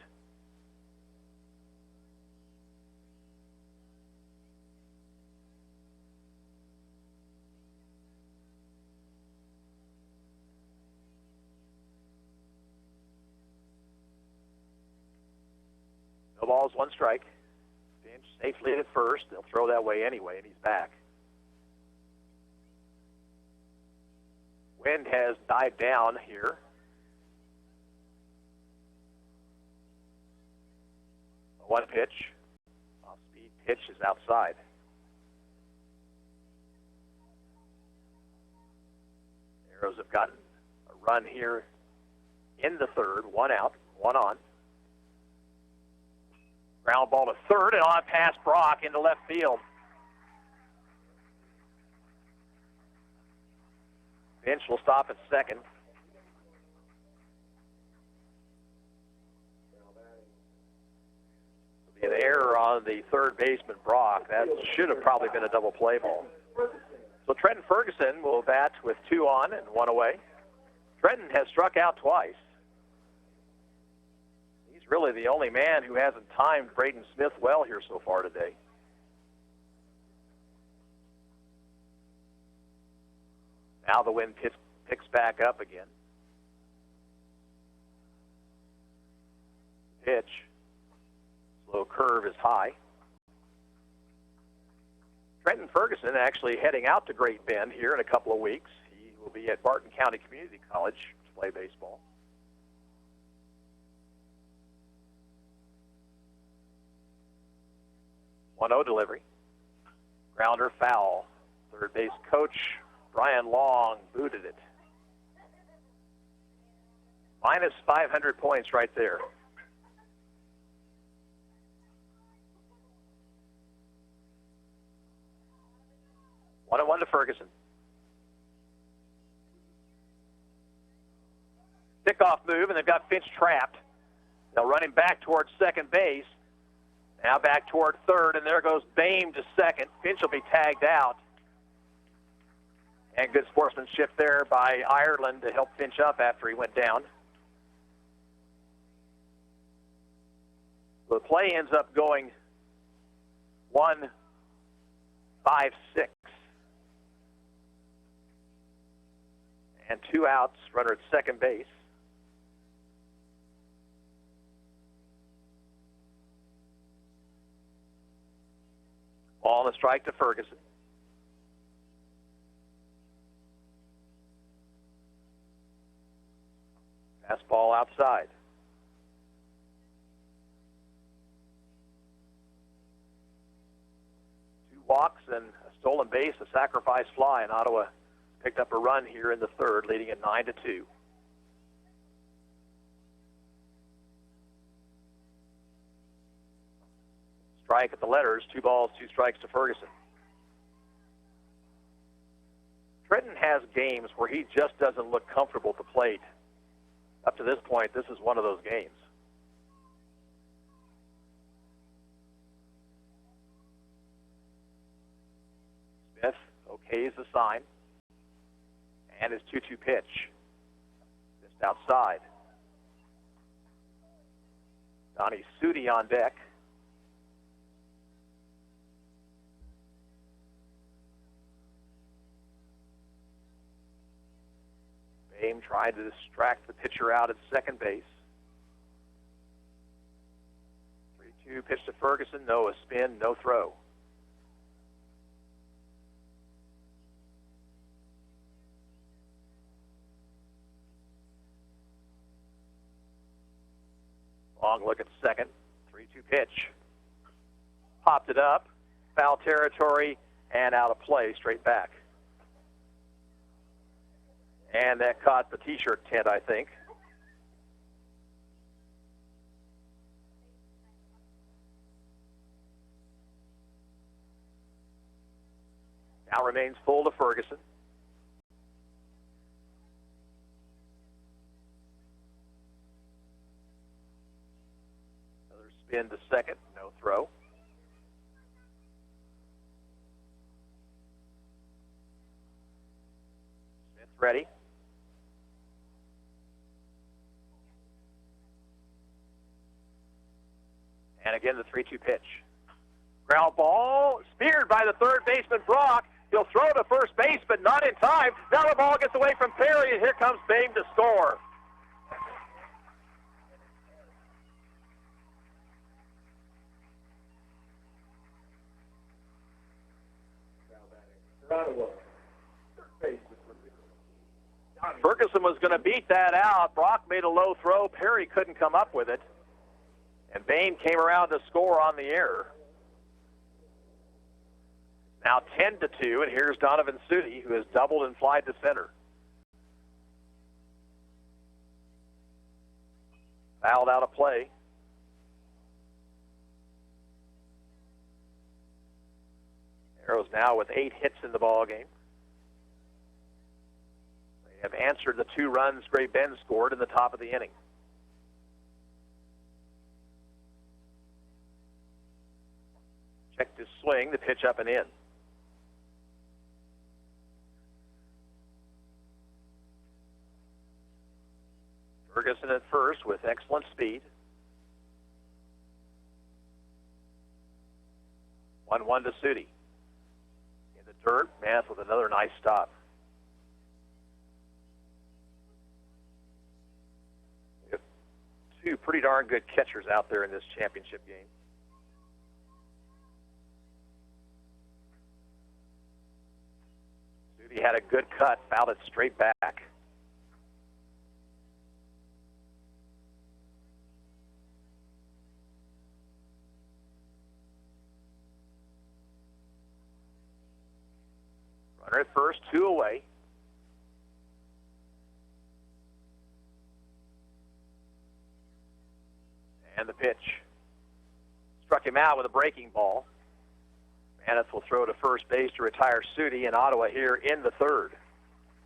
No balls, one strike. Finch safely at first. They'll throw that way anyway, and he's back. Wind has died down here. One pitch. Off-speed pitch is outside. Arrows have gotten a run here in the third. One out, one on. Ground ball to third, and on past Brock into left field. Finch will stop at second. An error on the third baseman, Brock. That should have probably been a double play ball. So Trenton Ferguson will bat with 2 on and 1 away. Trenton has struck out twice. He's really the only man who hasn't timed Braden Smith well here so far today. Now the wind picks back up again. Pitch. Slow curve is high. Trenton Ferguson actually heading out to Great Bend here in a couple of weeks. He will be at Barton County Community College to play baseball. One-0 delivery. Grounder foul. Third base coach Brian Long booted it. Minus 500 points right there. 1-1 to Ferguson. Pickoff move, and they've got Finch trapped. They'll run him back towards second base. Now back toward third, and there goes Boehm to second. Finch will be tagged out. And good sportsmanship there by Ireland to help Finch up after he went down. So the play ends up going 1-5-6. And 2 outs, runner at second base. Ball and a strike to Ferguson. Fastball outside. Two walks and a stolen base, a sacrifice fly, and Ottawa picked up a run here in the third, leading at 9-2. Strike at the letters, 2 balls, 2 strikes to Ferguson. Trenton has games where he just doesn't look comfortable at the plate. Up to this point, this is one of those games. Smith okays the sign. And his 2-2 pitch. Missed outside. Donnie Sudi on deck. Boehm tried to distract the pitcher out at second base. 3-2 pitch to Ferguson. No, a spin, no throw. Long look at second. 3-2 pitch. Popped it up. Foul territory and out of play, straight back. And that caught the T-shirt tent, I think. Now remains full to Ferguson. Another spin to second, no throw. ready. And again, the 3-2 pitch. Ground ball, speared by the third baseman, Brock. He'll throw to first base, but not in time. Now the ball gets away from Perry, and here comes Bain to score. Ferguson was going to beat that out. Brock made a low throw. Perry couldn't come up with it. And Bain came around to score on the error. Now 10-2, and here's Donovan Sudi, who has doubled and flied to center. Fouled out of play. Arrows now with 8 hits in the ball game. They have answered the 2 runs Great Bend scored in the top of the inning. Checked his swing, the pitch up and in. Ferguson at first with excellent speed. 1-1 to Sudi. In the dirt, Math with another nice stop. We have 2 pretty darn good catchers out there in this championship game. Sudi had a good cut, fouled it straight back. Runner at first, 2 away. And the pitch. Struck him out with a breaking ball. Maneth will throw to first base to retire Sudi in Ottawa here in the third.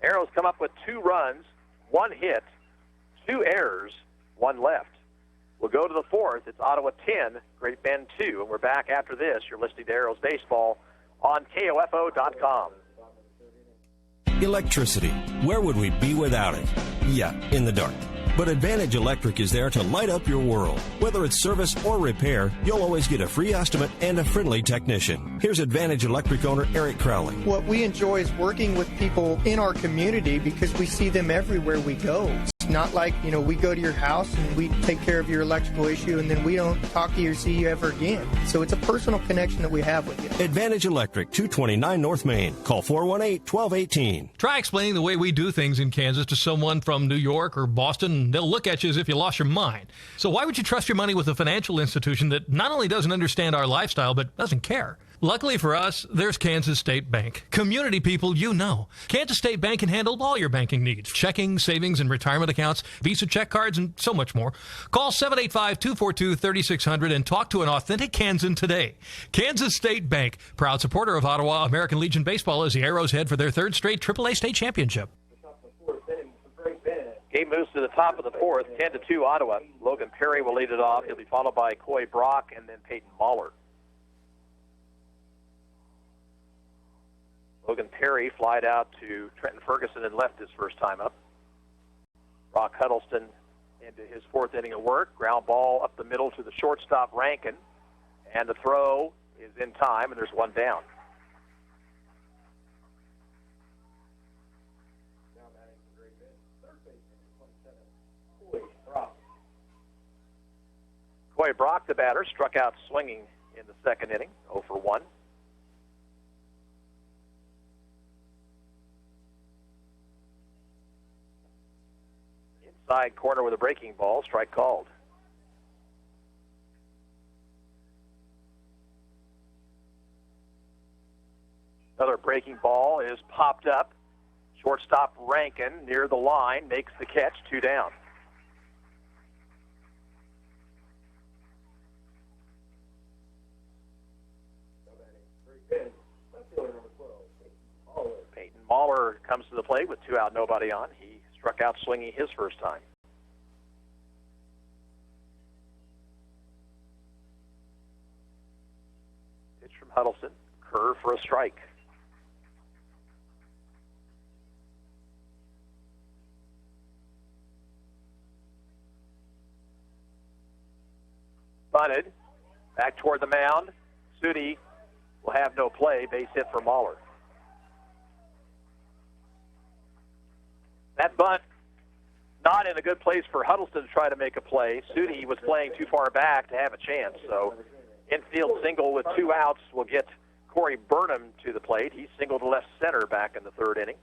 Arrows come up with 2 runs, 1 hit, 2 errors, 1 left. We'll go to the fourth. It's Ottawa 10, Great Bend 2. And we're back after this. You're listening to Arrows Baseball on KOFO.com. Electricity. Where would we be without it? Yeah, in the dark. But Advantage Electric is there to light up your world. Whether it's service or repair, you'll always get a free estimate and a friendly technician. Here's Advantage Electric owner Eric Crowley. What we enjoy is working with people in our community because we see them everywhere we go. It's not like, we go to your house and we take care of your electrical issue and then we don't talk to you or see you ever again. So it's a personal connection that we have with you. Advantage Electric, 229 North Main. Call 418-1218. Try explaining the way we do things in Kansas to someone from New York or Boston. They'll look at you as if you lost your mind. So why would you trust your money with a financial institution that not only doesn't understand our lifestyle, but doesn't care? Luckily for us, there's Kansas State Bank. Community people you know. Kansas State Bank can handle all your banking needs. Checking, savings, and retirement accounts, Visa check cards, and so much more. Call 785-242-3600 and talk to an authentic Kansan today. Kansas State Bank, proud supporter of Ottawa American Legion Baseball, as the Arrows head for their 3rd straight AAA state championship. Game moves to the top of the fourth, 10-2 Ottawa. Logan Perry will lead it off. He'll be followed by Coy Brock and then Peyton Mahler. Logan Perry flied out to Trenton Ferguson and left his first time up. Brock Huddleston into his 4th inning of work. Ground ball up the middle to the shortstop Rankin. And the throw is in time, and there's 1 down. Coy Brock, the batter, struck out swinging in the 2nd inning, 0 for 1. Inside corner with a breaking ball, strike called. Another breaking ball is popped up. Shortstop Rankin near the line makes the catch, 2 down. Peyton Mahler comes to the plate with 2 out, nobody on. He struck out swinging his first time. Pitch from Huddleston. Curve for a strike. Bunted. Back toward the mound. Sudi will have no play. Base hit for Mahler. That bunt not in a good place for Huddleston to try to make a play. Sudi was playing too far back to have a chance. So infield single with 2 outs will get Corey Burnham to the plate. He singled to left center back in the 3rd inning.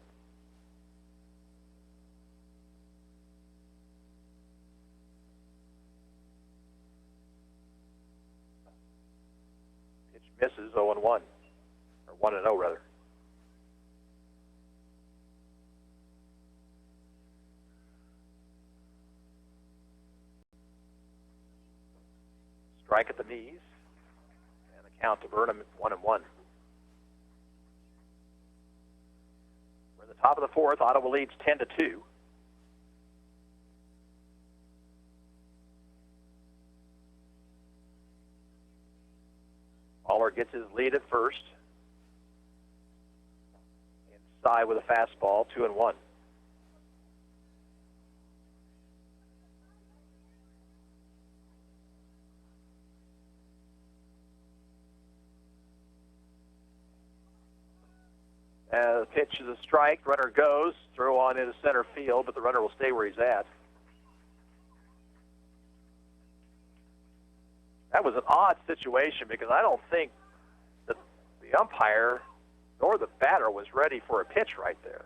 Pitch misses 0-1, or 1-0 rather. Strike at the knees, and the count to Burnham at 1-1. We're in the top of the 4th. Ottawa leads 10-2. Mahler gets his lead at first. Inside with a fastball, 2-1. The pitch is a strike. Runner goes. Throw on into center field, but the runner will stay where he's at. That was an odd situation because I don't think that the umpire nor the batter was ready for a pitch right there.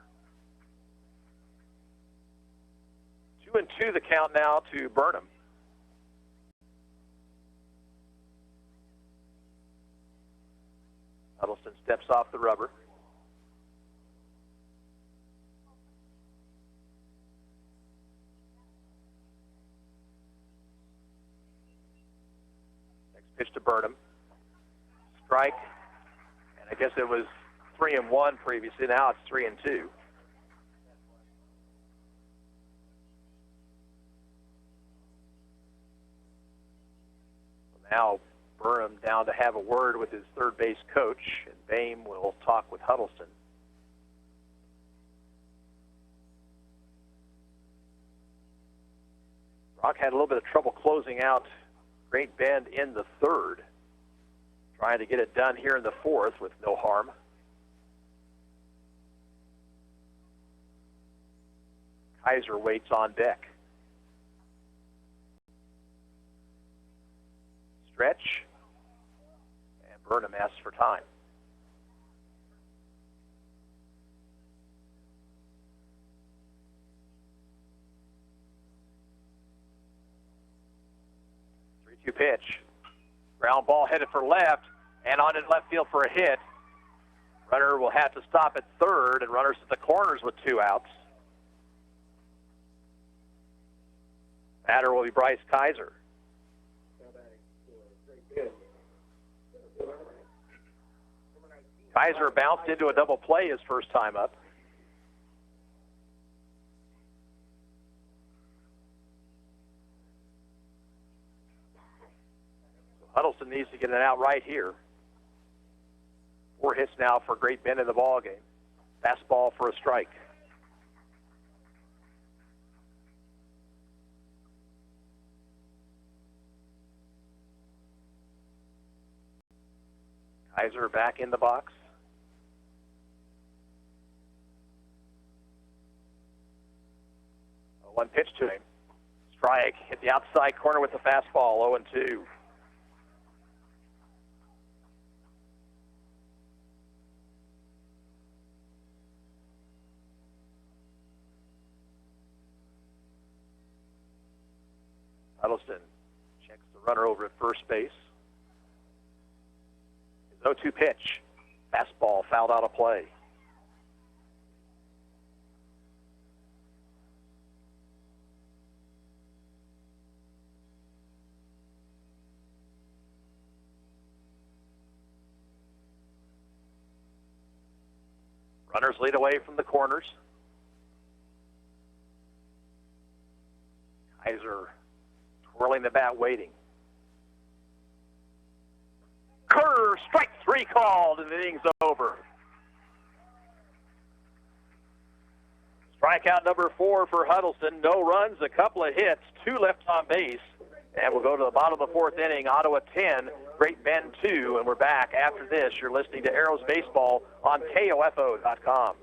2-2 the count now to Burnham. Huddleston steps off the rubber. Pitch to Burnham. Strike. And I guess it was 3-1 previously. Now it's 3-2. Now Burnham down to have a word with his third base coach, and Boehm will talk with Huddleston. Brock had a little bit of trouble closing out Great Bend in the 3rd. Trying to get it done here in the 4th with no harm. Kaiser waits on deck. Stretch. And Burnham asks for time. Pitch. Ground ball headed for left and on in left field for a hit. Runner will have to stop at 3rd, and runners at the corners with 2 outs. Batter will be Bryce Kaiser. Kaiser bounced into a double play his first time up. Huddleston needs to get an out right here. 4 hits now for Great Bend in the ball game. Fastball for a strike. Kaiser back in the box. One pitch to him. Strike. Hit the outside corner with the fastball. 0-2. Huddleston checks the runner over at first base. His 0-2 pitch. Fastball fouled out of play. Runners lead away from the corners. Kaiser twirling the bat, waiting. Curve, strike 3 called, and the inning's over. Strikeout number 4 for Huddleston. No runs, a couple of hits, 2 left on base. And we'll go to the bottom of the fourth inning. Ottawa 10, Great Bend 2, and we're back after this. You're listening to Arrows Baseball on KOFO.com.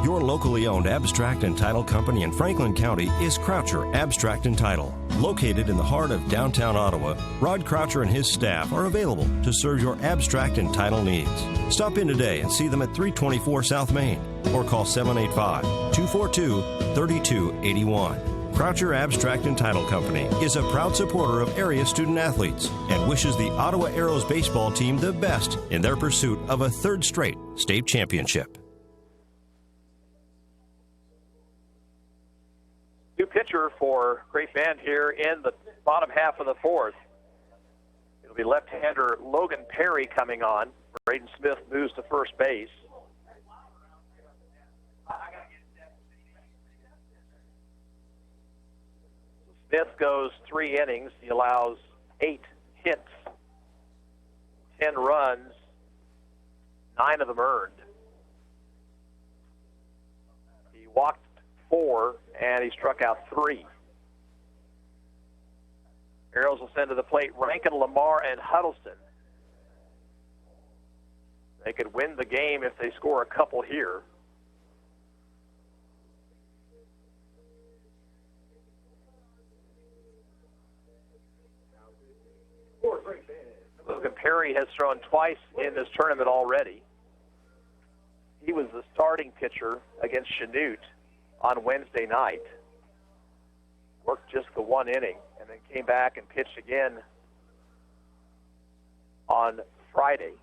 Your locally owned abstract and title company in Franklin County is Croucher Abstract and Title. Located in the heart of downtown Ottawa, Rod Croucher and his staff are available to serve your abstract and title needs. Stop in today and see them at 324 South Main or call 785-242-3281. Croucher Abstract and Title Company is a proud supporter of area student athletes and wishes the Ottawa Arrows baseball team the best in their pursuit of a third straight state championship. New pitcher for Great Bend here in the bottom half of the fourth. It'll be left-hander Logan Perry coming on. Braden Smith moves to first base. Smith goes 3 innings. He allows 8 hits, 10 runs, 9 of them earned. He walked 4, and he struck out 3. Arrows will send to the plate Rankin, Lamar, and Huddleston. They could win the game if they score a couple here. Logan Perry has thrown twice in this tournament already. He was the starting pitcher against Chanute on Wednesday night. Worked just the 1 inning and then came back and pitched again on Friday.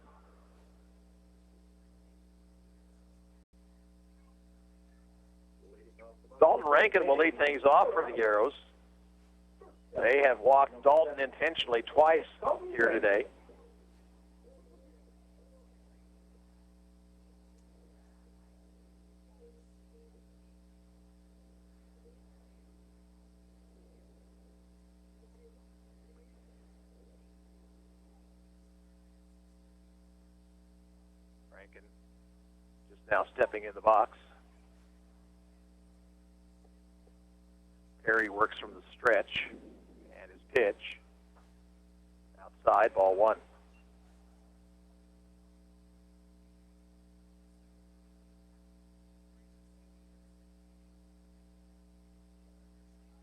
Dalton Rankin will lead things off for the Arrows. They have walked Dalton intentionally twice here today. Rankin just now stepping in the box. Perry works from the stretch. Pitch. Outside, ball 1.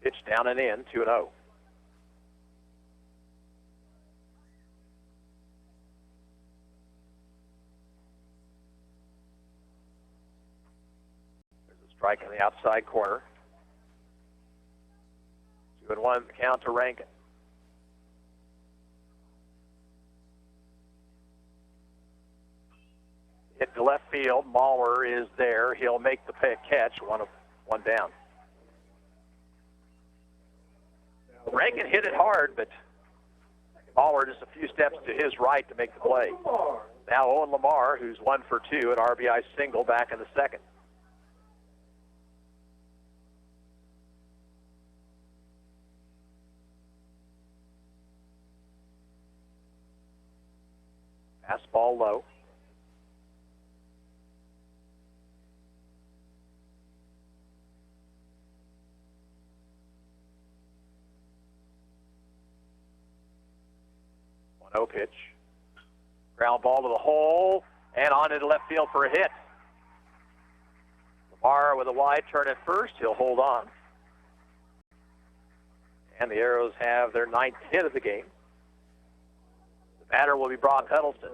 Pitch down and in, 2-0. There's a strike in the outside corner. 2-1 count to Rankin. Hit to left field. Mahler is there. He'll make the catch. One down. Rankin hit it hard, but Mahler just a few steps to his right to make the play. Now Owen Lamar, who's 1 for 2, an RBI single back in the second. Fastball low. No pitch. Ground ball to the hole and on into left field for a hit. Lamar with a wide turn at first. He'll hold on. And the Arrows have their 9th hit of the game. The batter will be Brock Huddleston.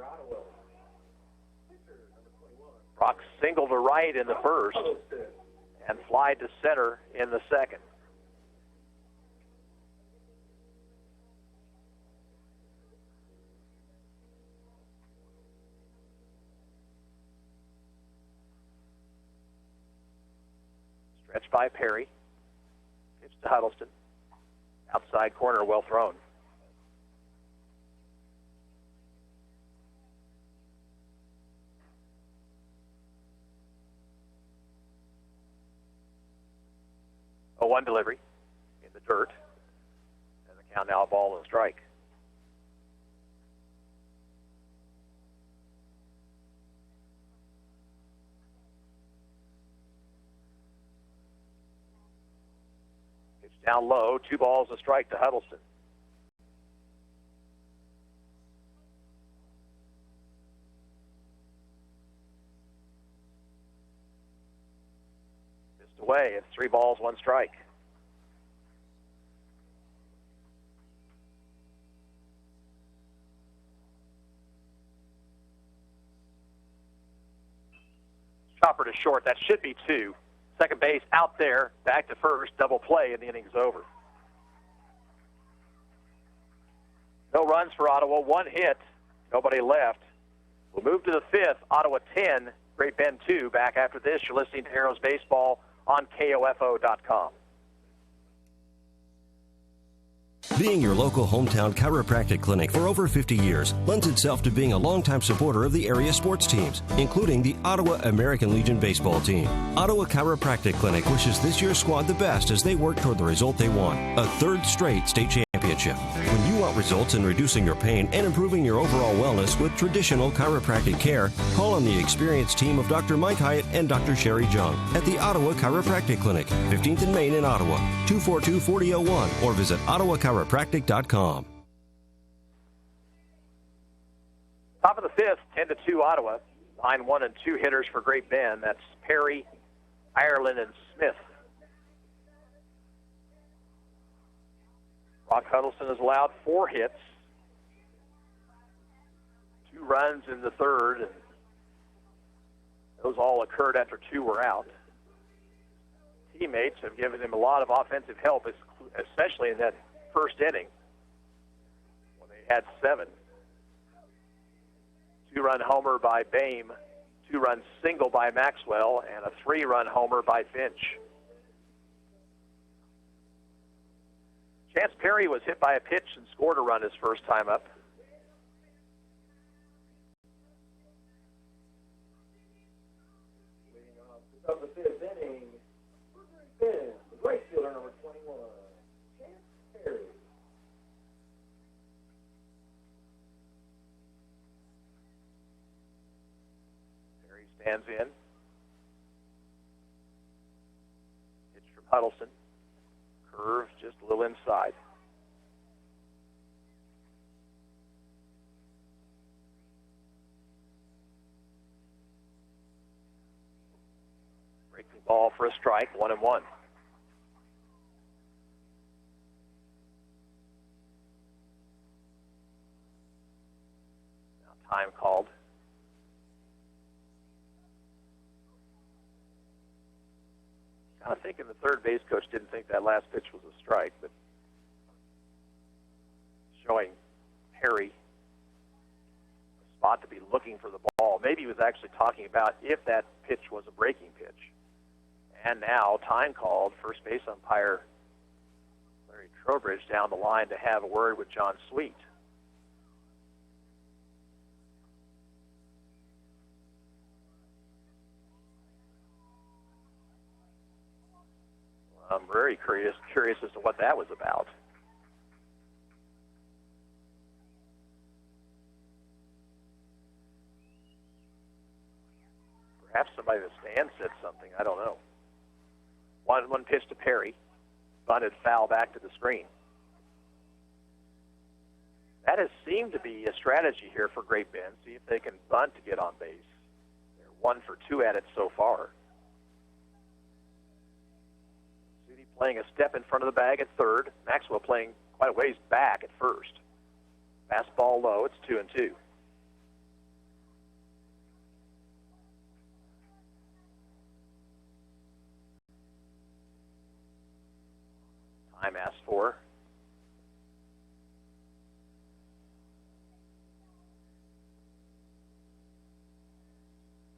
Brock singled to right in the first and flied to center in the second. Stretched by Perry. Pitch to Huddleston. Outside corner, well thrown. A 1 delivery in the dirt. And the count now, a ball and a strike. Down low, 2 balls, a strike to Huddleston. Missed away. It's 3 balls, 1 strike. Chopper to short. That should be 2. Second base out there, back to first, double play, and the inning's over. No runs for Ottawa, 1 hit, nobody left. We'll move to the 5th, Ottawa 10, Great Bend 2. Back after this, you're listening to Arrows Baseball on KOFO.com. Being your local hometown chiropractic clinic for over 50 years lends itself to being a longtime supporter of the area sports teams, including the Ottawa American Legion baseball team. Ottawa Chiropractic Clinic wishes this year's squad the best as they work toward the result they want, a 3rd straight state championship. When you want results in reducing your pain and improving your overall wellness with traditional chiropractic care, call on the experienced team of Dr. Mike Hyatt and Dr. Sherry Jung at the Ottawa Chiropractic Clinic, 15th and Main in Ottawa, 242-4001, or visit ottawachiropractic.com. Top of the 5th, 10-2 Ottawa. Line 1 and 2 hitters for Great Bend. That's Perry, Ireland, and Smith. Brock Huddleston has allowed 4 hits, 2 runs in the 3rd, and those all occurred after 2 were out. Teammates have given him a lot of offensive help, especially in that first inning when they had 7. 2-run homer by Boehm, 2-run single by Maxwell, and a 3-run homer by Finch. Chance Perry was hit by a pitch and scored a run his first time up. Leading off to start the 5th inning, for Great Bend, the right fielder, number 21, Chance Perry. Perry stands in. Pitch from Huddleston. Curve just a little inside. Breaking ball for a strike, 1-1. Now time called. Kind of thinking the third base coach didn't think that last pitch was a strike, but showing Perry a spot to be looking for the ball. Maybe he was actually talking about if that pitch was a breaking pitch. And now time called. First base umpire Larry Trowbridge down the line to have a word with John Sweet. I'm very curious as to what that was about. Perhaps somebody in the stand said something. I don't know. One pitch to Perry. Bunted foul back to the screen. That has seemed to be a strategy here for Great Bend. See if they can bunt to get on base. They're 1 for 2 at it so far. Playing a step in front of the bag at third. Maxwell playing quite a ways back at first. Fastball low. It's 2-2. Time asked for.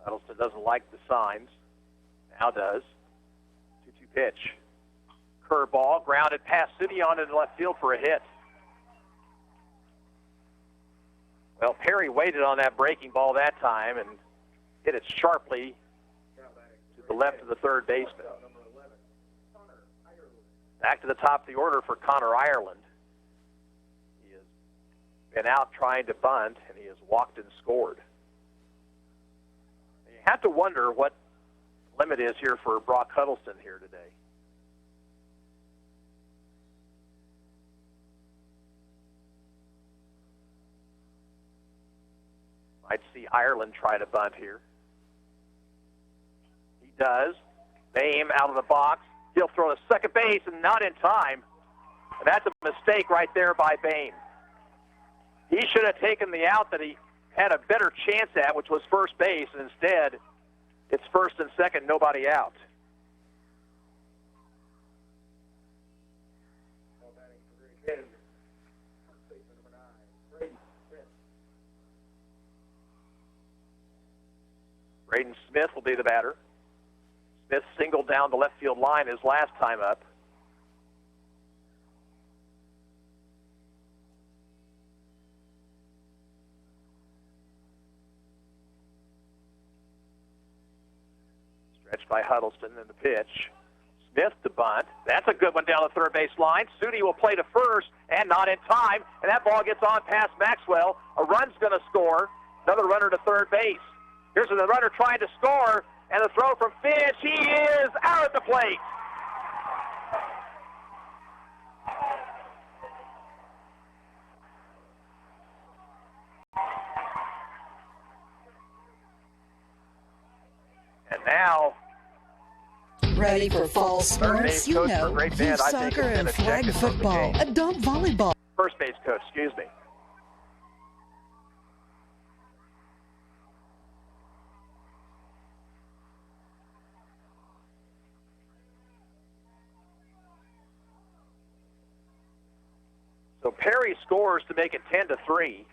Huddleston doesn't like the signs. Now does. 2-2 pitch. Curveball, grounded past Simeon in left field for a hit. Well, Perry waited on that breaking ball that time and hit it sharply to the left of the third baseman. Back to the top of the order for Connor Ireland. He has been out trying to bunt, and he has walked and scored. You have to wonder what limit is here for Brock Huddleston here today. Might see Ireland try to bunt here. He does. Boehm out of the box. He'll throw to second base and not in time. And that's a mistake right there by Boehm. He should have taken the out that he had a better chance at, which was first base, and instead it's first and second, nobody out. Braden Smith will be the batter. Smith singled down the left field line his last time up. Stretched by Huddleston in the pitch. Smith to bunt. That's a good one down the third base line. Sudi will play to first and not in time. And that ball gets on past Maxwell. A run's going to score. Another runner to third base. Here's the runner trying to score. And the throw from Finch. He is out at the plate. And now, ready for fall sports? You know, youth soccer and flag football, adult volleyball. First base coach, excuse me. So Perry scores to make it 10-3.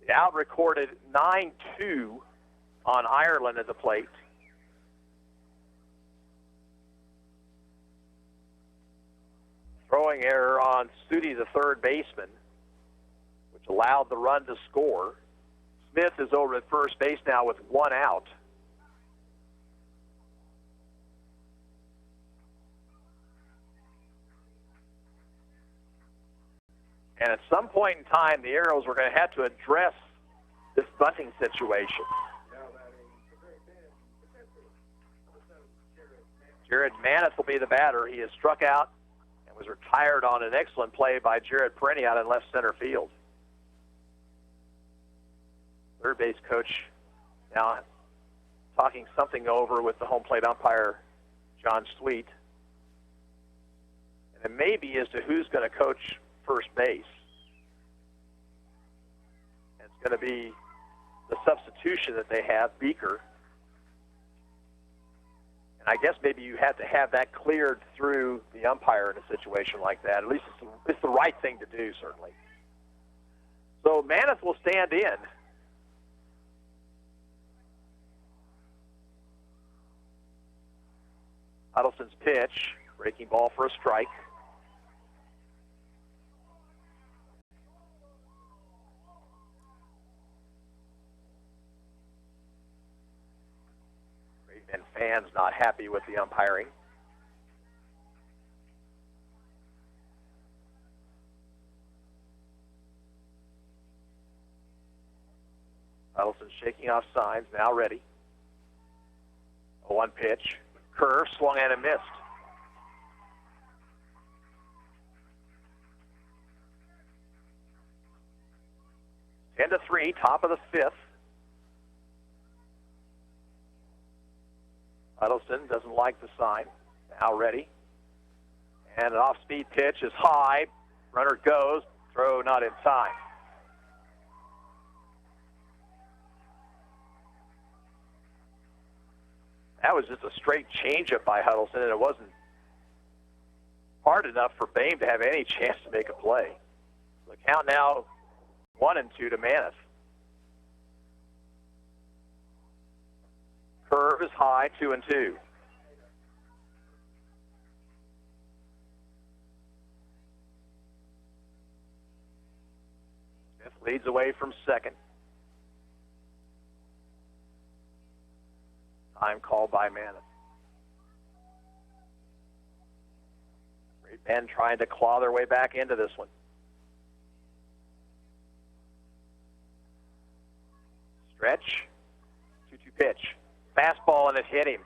The out recorded 9-2 on Ireland at the plate. Throwing error on Sudi, the third baseman, which allowed the run to score. Smith is over at first base now with one out. And at some point in time, the Arrows were going to have to address this bunting situation. Jared Maneth will be the batter. He has struck out and was retired on an excellent play by Jared Perenni out in left center field. Third base coach now talking something over with the home plate umpire, John Sweet. And it may be as to who's going to coach first base. And it's going to be the substitution that they have, Beaker. And I guess maybe you have to have that cleared through the umpire in a situation like that. At least it's the right thing to do, certainly. So Maneth will stand in. Huddleston's pitch, breaking ball for a strike. And fans not happy with the umpiring. Huddleston shaking off signs, now ready. A 1 pitch. Curve, swung and missed. Ten to 3, top of the fifth. Huddleston doesn't like the sign. Now ready. And an off-speed pitch is high. Runner goes. Throw not in time. That was just a straight changeup by Huddleston, and it wasn't hard enough for Boehm to have any chance to make a play. The count now 1-2 to Maneth. Curve is high, 2-2. Smith leads away from second. Time called by Maneth. Great men trying to claw their way back into this one. Stretch, 2-2 pitch. Fastball, and it hit him.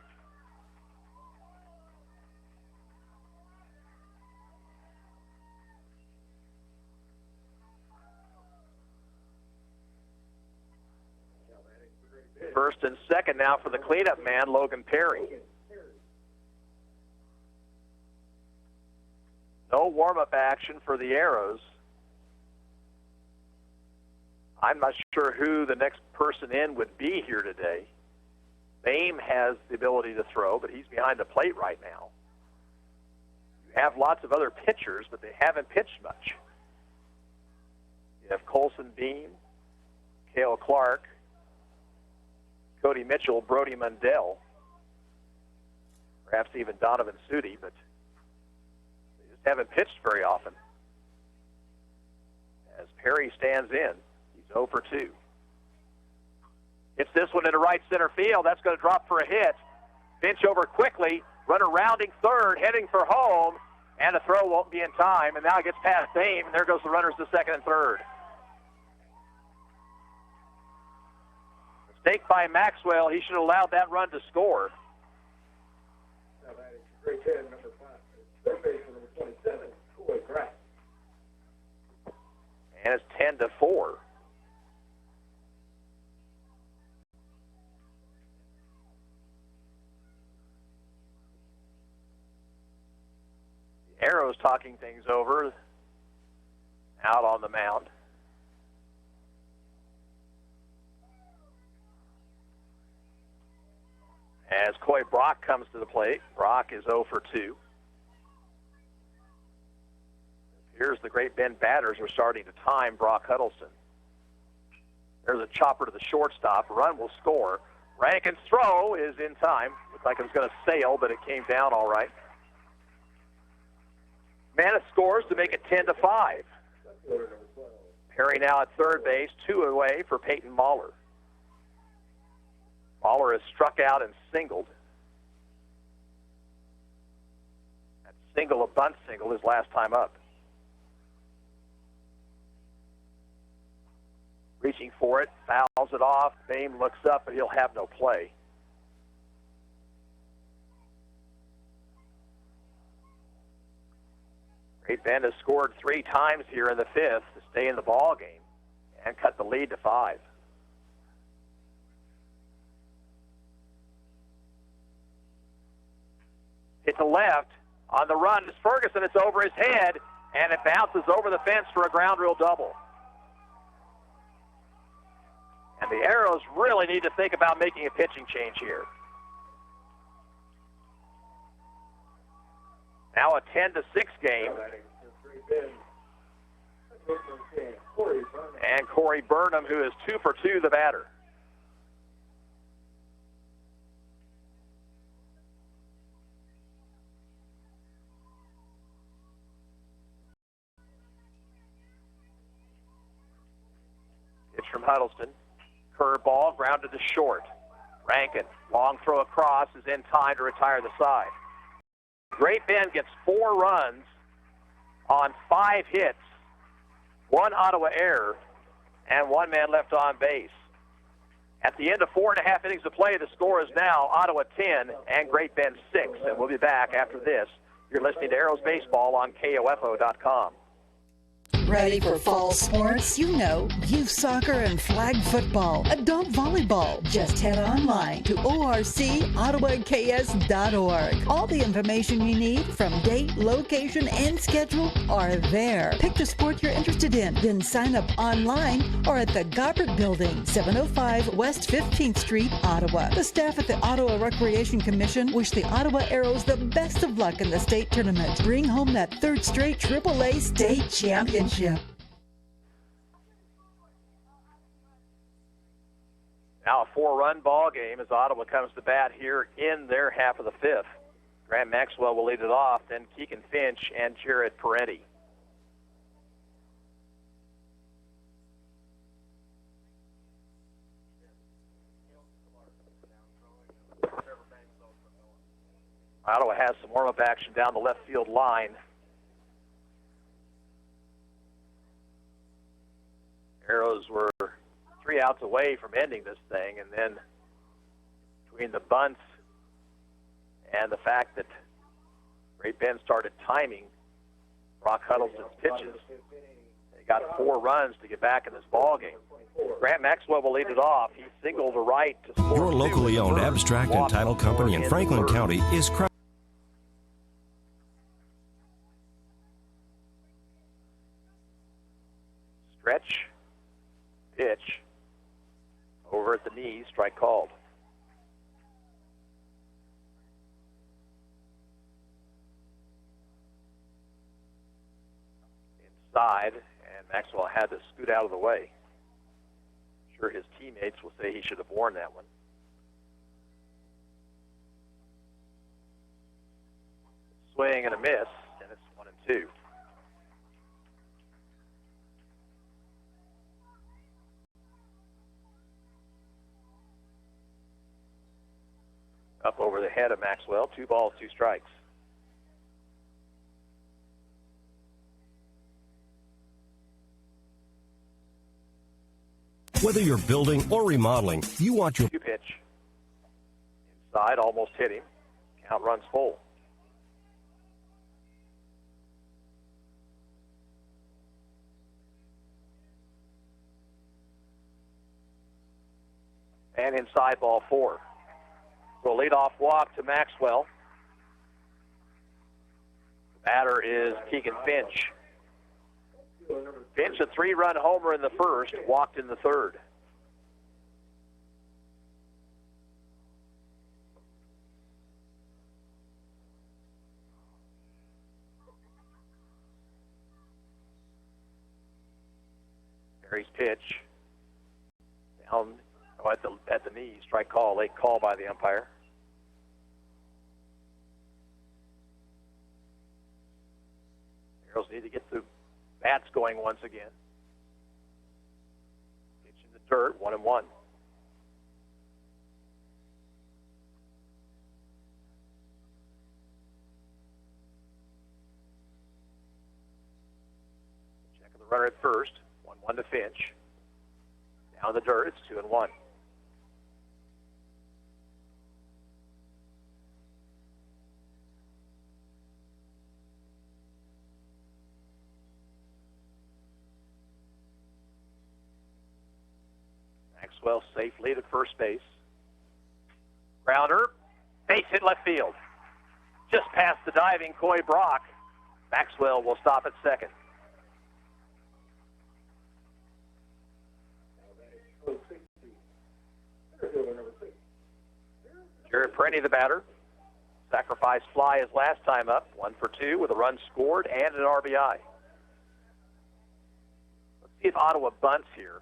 First and second now for the cleanup man, Logan Perry. No warm-up action for the Arrows. I'm not sure who the next person in would be here today. Boehm has the ability to throw, but he's behind the plate right now. You have lots of other pitchers, but they haven't pitched much. You have Colson Beam, Cale Clark, Cody Mitchell, Brody Mundell, perhaps even Donovan Sudi, but they just haven't pitched very often. As Perry stands in, he's 0 for 2. Hits this one into right center field. That's going to drop for a hit. Finch over quickly. Runner rounding third, heading for home, and the throw won't be in time. And now it gets past Boehm, and there goes the runners to second and third. Mistake by Maxwell. He should have allowed that run to score. Now batting for Great Bend, number 5. Third baseman, number 27, Coy Grass. And it's 10-4. The Arrows talking things over out on the mound. As Coy Brock comes to the plate, Brock is 0 for 2. Here's the Great Bend batters are starting to time Brock Huddleston. There's a chopper to the shortstop. Run will score. Rankin's throw is in time. Looked like it was going to sail, but it came down all right. Manis scores to make it 10-5. Perry now at third base, 2 away for Peyton Mahler. Mahler has struck out and singled. That single, a bunt single, his last time up. Reaching for it, fouls it off. Boehm looks up, but he'll have no play. Great Bend has scored 3 times here in the 5th to stay in the ball game and cut the lead to 5. Hit to left. On the run is Ferguson. It's over his head, and it bounces over the fence for a ground rule double. And the Arrows really need to think about making a pitching change here. Now a 10-6 game. And Corey Burnham, who is 2 for 2, the batter. Pitch from Huddleston. Curveball grounded to short. Rankin, long throw across, is in time to retire the side. Great Bend gets 4 runs on 5 hits, 1 Ottawa error, and 1 man left on base. At the end of 4.5 innings of play, the score is now Ottawa 10 and Great Bend 6. And we'll be back after this. You're listening to Arrows Baseball on KOFO.com. Ready for fall sports? You know, youth soccer and flag football, adult volleyball. Just head online to orcottawaks.org. All the information you need from date, location, and schedule are there. Pick the sport you're interested in, then sign up online or at the Gobbert Building, 705 West 15th Street, Ottawa. The staff at the Ottawa Recreation Commission wish the Ottawa Arrows the best of luck in the state tournament. Bring home that 3rd straight AAA state championship. Now a 4-run ball game as Ottawa comes to bat here in their half of the 5th. Grant Maxwell will lead it off, then Keegan Finch and Jared Peretti. Ottawa has some warm-up action down the left field line. Arrows were 3 outs away from ending this thing, and then between the bunts and the fact that Great Bend started timing Brock Huddleston's pitches, they got 4 runs to get back in this ball game. Grant Maxwell will lead it off. He single to right to score Your two locally in the owned third. abstract and Walk title company in the Franklin third. County is Stretch, pitch, over at the knee, strike called. Inside, and Maxwell had to scoot out of the way. Sure, his teammates will say he should have worn that one. Swing and a miss, and it's 1-2. Up over the head of Maxwell, 2 balls, 2 strikes. whether you're building or remodeling, you want your 2 pitch. Inside, almost hit him. Count runs full. And inside, ball 4. So leadoff walk to Maxwell. The batter is Keegan Finch. Finch, a 3-run homer in the first, walked in the third. Perry's pitch down at the knee, strike call, late call by the umpire. Arrows need to get the bats going once again. Pitch in the dirt, 1-1. Check of the runner at first, 1-1 to Finch. Down the dirt, it's 2-1. Maxwell safe lead at first base. Grounder, base hit left field. Just past the diving Coy Brock. Maxwell will stop at second. Jared Perenny, the batter. Sacrifice fly his last time up, 1 for 2 with a run scored and an RBI. Let's see if Ottawa bunts here.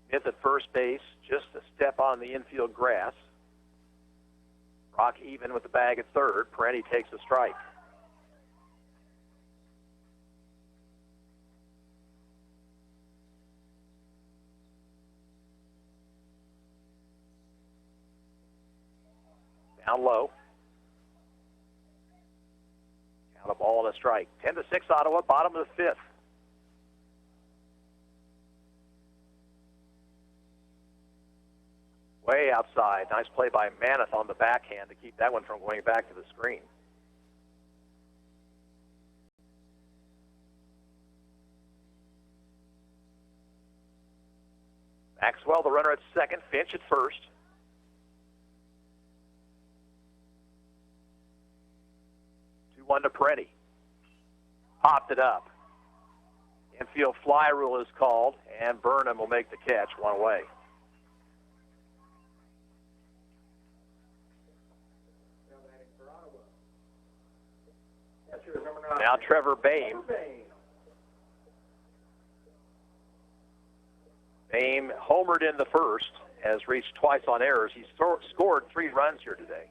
Smith at first base, just a step on the infield grass. Brock even with the bag at third. Perenny takes a strike. Down low. Count a ball and a strike. 10-6 Ottawa, bottom of the 5th. Way outside. Nice play by Manath on the backhand to keep that one from going back to the screen. Maxwell, the runner at second. Finch at first. One to Perenny. Popped it up. Infield fly rule is called, and Burnham will make the catch, 1 away. Now Trevor Boehm. Boehm homered in the first, has reached twice on errors. He's scored 3 runs here today.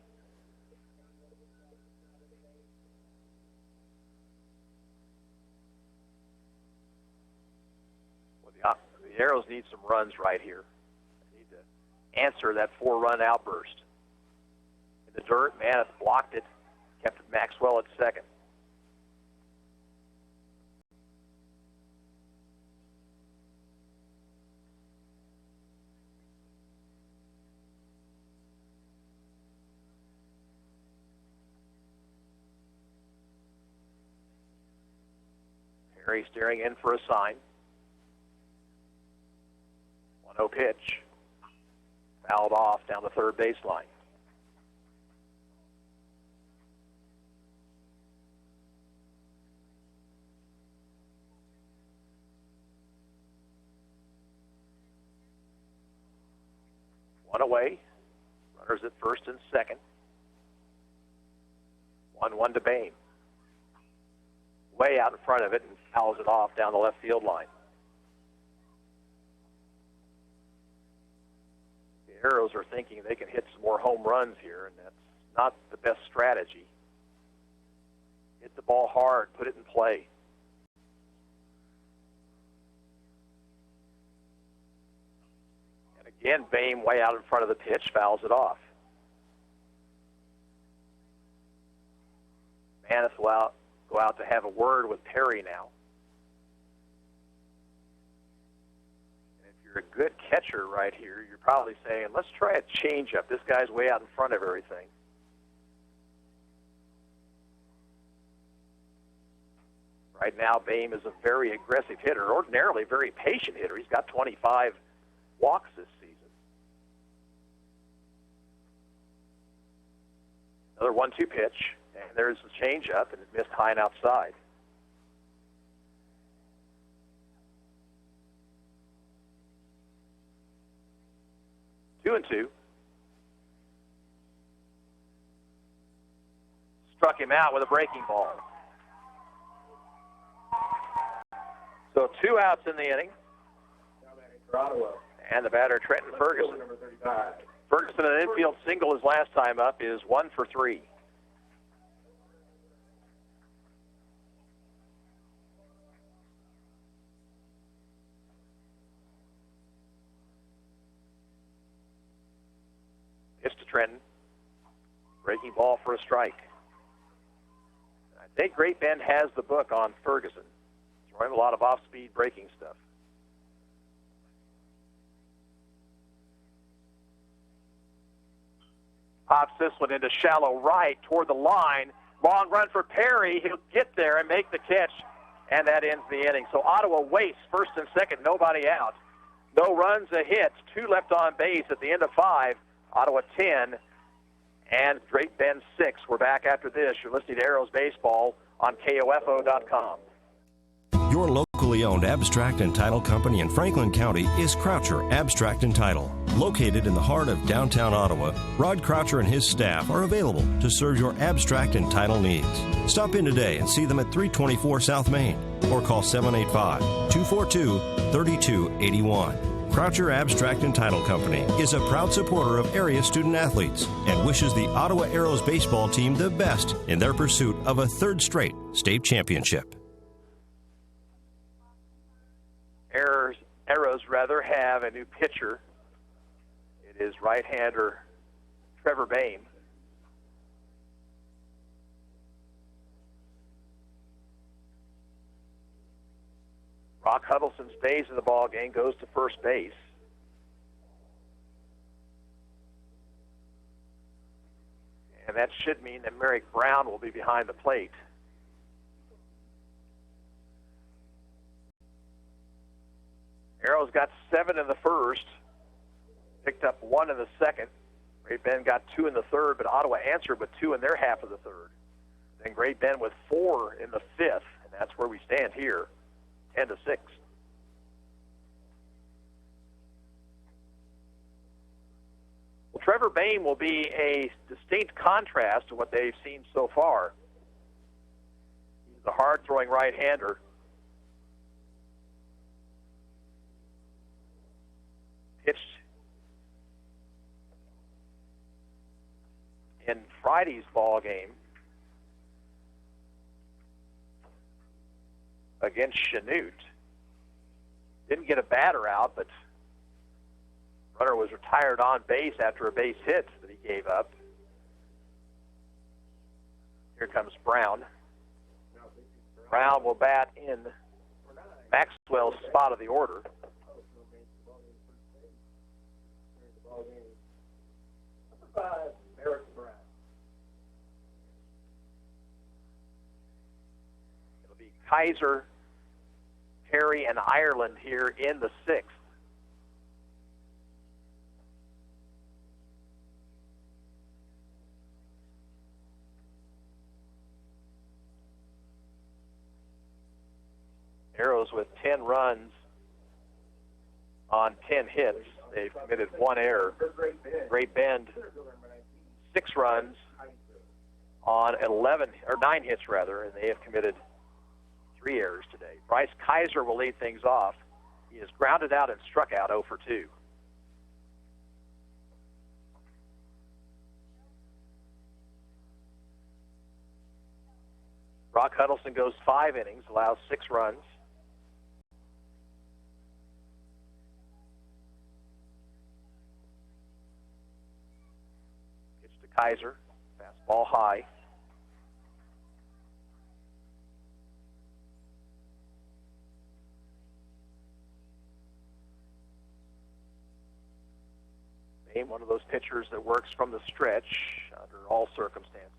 The Arrows need some runs right here. They need to answer that 4-run outburst. In the dirt, Manath blocked it, kept Maxwell at second. Mary staring in for a sign. 1-0 pitch. Fouled off down the third baseline. One away. Runners at first and second. 1-1 to Bain. Way out in front of it and fouls it off down the left field line. The Arrows are thinking they can hit some more home runs here, and that's not the best strategy. Hit the ball hard, put it in play. And again, Bain way out in front of the pitch, fouls it off. Maneth will go out to have a word with Perry now. And if you're a good catcher right here, you're probably saying, let's try a changeup. This guy's way out in front of everything. Right now, Bain is a very aggressive hitter, ordinarily a very patient hitter. He's got 25 walks this season. Another 1-2 pitch. And there's the changeup, and it missed high and outside. Two and two. Struck him out with a breaking ball. So 2 outs in the inning. For Ottawa. And the batter, Trenton Ferguson. Number 35. Ferguson, an infield single his last time up, is 1 for 3. Pitch to Trenton. Breaking ball for a strike. I think Great Bend has the book on Ferguson. Throwing a lot of off-speed breaking stuff. Pops this one into shallow right toward the line. Long run for Perry. He'll get there and make the catch, and that ends the inning. So Ottawa waits first and second, nobody out. No runs, a hit, 2 left on base at the end of 5. Ottawa 10 and Great Bend 6. We're back after this. You're listening to Arrows Baseball on KOFO.com. Your locally owned abstract and title company in Franklin County is Croucher Abstract and Title. Located in the heart of downtown Ottawa, Rod Croucher and his staff are available to serve your abstract and title needs. Stop in today and see them at 324 South Main or call 785-242-3281. Croucher Abstract and Title Company is a proud supporter of area student athletes and wishes the Ottawa Arrows baseball team the best in their pursuit of a third straight state championship. Arrows have a new pitcher. It is right-hander Trevor Bain. Brock Huddleston stays in the ball game, goes to first base. And that should mean that Merrick Brown will be behind the plate. Arrows got 7 in the first, picked up 1 in the second. Great Bend got 2 in the third, but Ottawa answered with 2 in their half of the third. Then Great Bend with 4 in the fifth, and that's where we stand here, 10-6. Well, Trevor Bain will be a distinct contrast to what they've seen so far. He's a hard-throwing right-hander. Pitched in Friday's ball game against Chanute. Didn't get a batter out, but runner was retired on base after a base hit that he gave up. Here comes Brown. Brown will bat in Maxwell's spot of the order. It'll be Kaiser Perry, and Ireland here in the sixth. Arrows with 10 runs on 10 hits. They've committed one error. Great Bend, 6 runs on 9 hits rather, and they have committed 3 errors today. Bryce Kaiser will lead things off. He is grounded out and struck out 0 for 2. Brock Huddleston goes 5 innings, allows 6 runs. Pitch to Kaiser, fastball high. Bain, one of those pitchers that works from the stretch under all circumstances.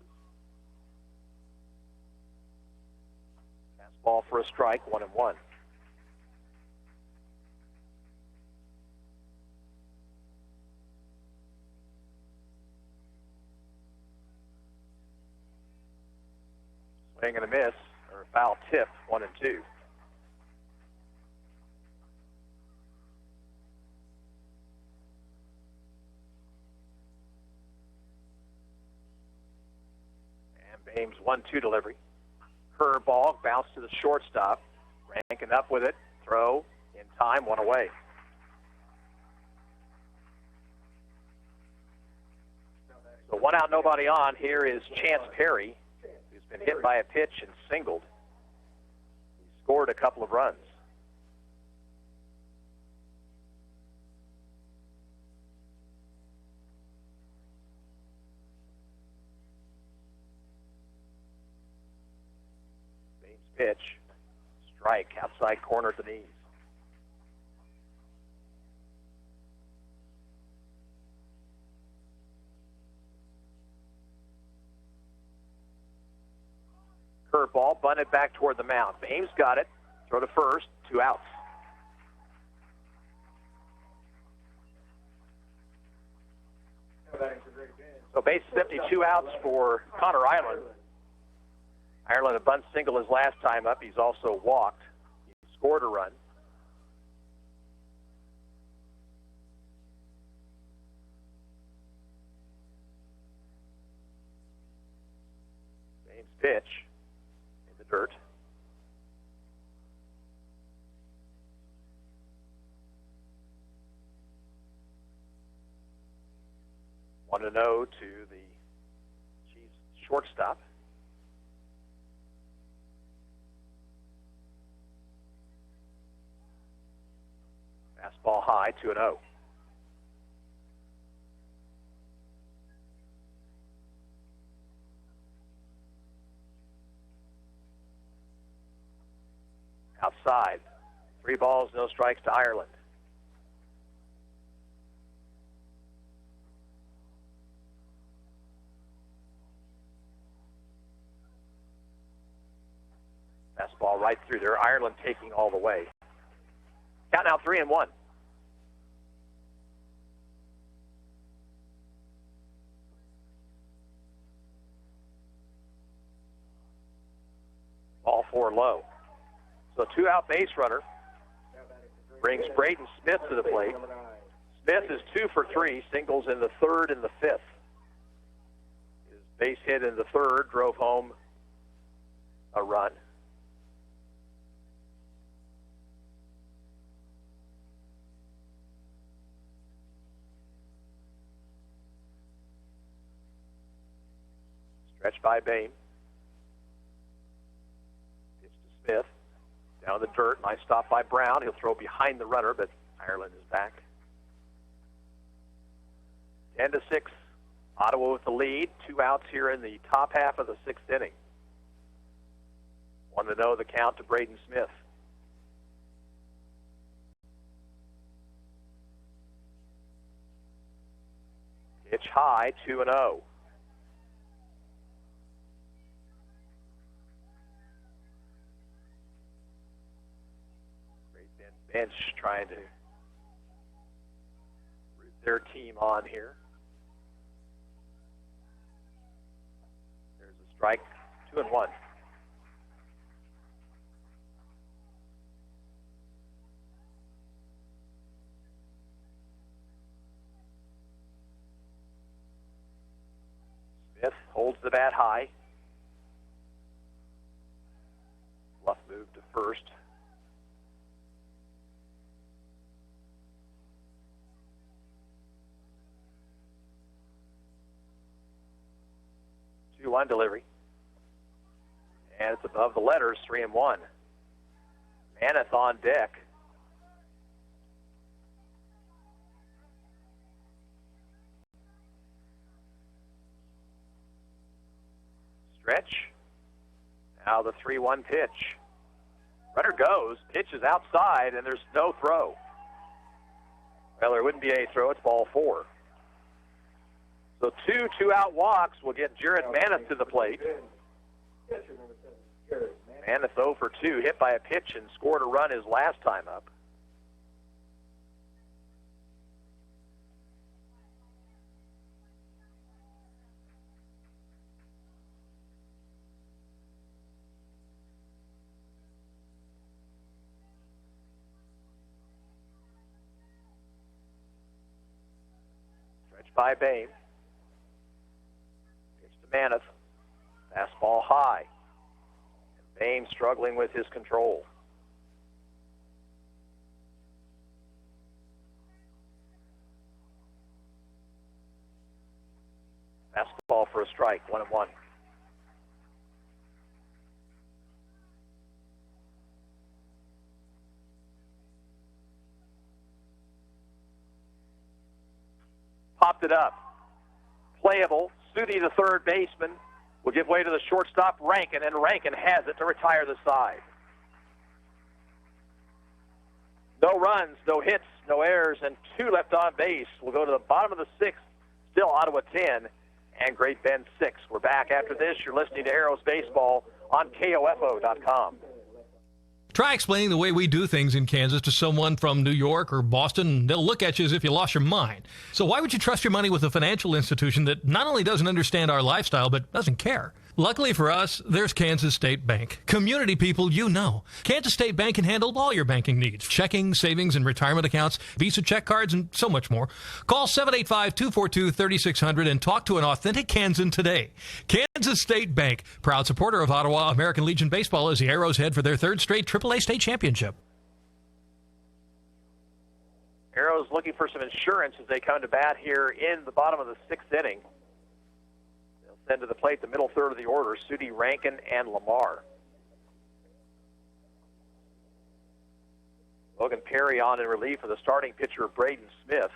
Ball for a strike, 1-1. Swing and a miss, or a foul tip, 1-2. And Bames 1-2 delivery. Curveball, bounce to the shortstop. Rankin up with it. Throw in time, 1 away. So 1 out, nobody on. Here is Chance Perry, who's been hit by a pitch and singled. He scored a couple of runs. Pitch, strike, outside corner at the knees. Curveball, bunted back toward the mound. Bames got it, throw to first, 2 outs. So base 52 outs for Connor Ireland. Ireland a bunt single his last time up. He's also walked. He scored a run. Bames pitch in the dirt. One to know to the Chiefs shortstop. Fastball high, 2-0. Outside. 3 balls, no strikes to Ireland. Fastball right through there. Ireland taking all the way. Count now 3-1. Ball 4 low. So 2 out base runner brings Braden Smith to the plate. Smith is 2 for 3, singles in the 3rd and the 5th. His base hit in the 3rd drove home a run. Stretched by Bain. Pitch to Smith. Down the dirt. Nice stop by Brown. He'll throw behind the runner, but Ireland is back. 10-6. Ottawa with the lead. 2 outs here in the top half of the 6th inning. 1 to know the count to Braden Smith. Pitch high, 2-0. bench trying to root their team on here. There's a strike, 2-1. Smith holds the bat high. Bluff move to first. One delivery. And it's above the letters, 3-1. Maneth on deck. Stretch. Now the 3-1 pitch. Runner goes, pitch is outside, and there's no throw. Well, there wouldn't be any throw, it's ball 4. So 2-out walks will get Jared Maneth to the plate. Maneth 0 for 2, hit by a pitch and scored a run his last time up. Stretch by Bain. Maneth, fastball high. And Bain struggling with his control. Fastball for a strike, 1-1. Popped it up. Playable. Sudi, the third baseman, will give way to the shortstop, Rankin, and Rankin has it to retire the side. No runs, no hits, no errors, and 2 left on base. We'll go to the bottom of the 6th, still Ottawa 10, and Great Bend 6. We're back after this. You're listening to Arrows Baseball on KOFO.com. Try explaining the way we do things in Kansas to someone from New York or Boston. They'll look at you as if you lost your mind. So why would you trust your money with a financial institution that not only doesn't understand our lifestyle, but doesn't care? Luckily for us, there's Kansas State Bank. Community people you know. Kansas State Bank can handle all your banking needs. Checking, savings, and retirement accounts, Visa check cards, and so much more. Call 785-242-3600 and talk to an authentic Kansan today. Kansas State Bank, proud supporter of Ottawa American Legion Baseball as the Arrows head for their 3rd straight AAA state championship. Arrows looking for some insurance as they come to bat here in the bottom of the 6th inning. Send to the plate the middle third of the order, Sudi, Rankin, and Lamar. Logan Perry on in relief for the starting pitcher, Braden Smith.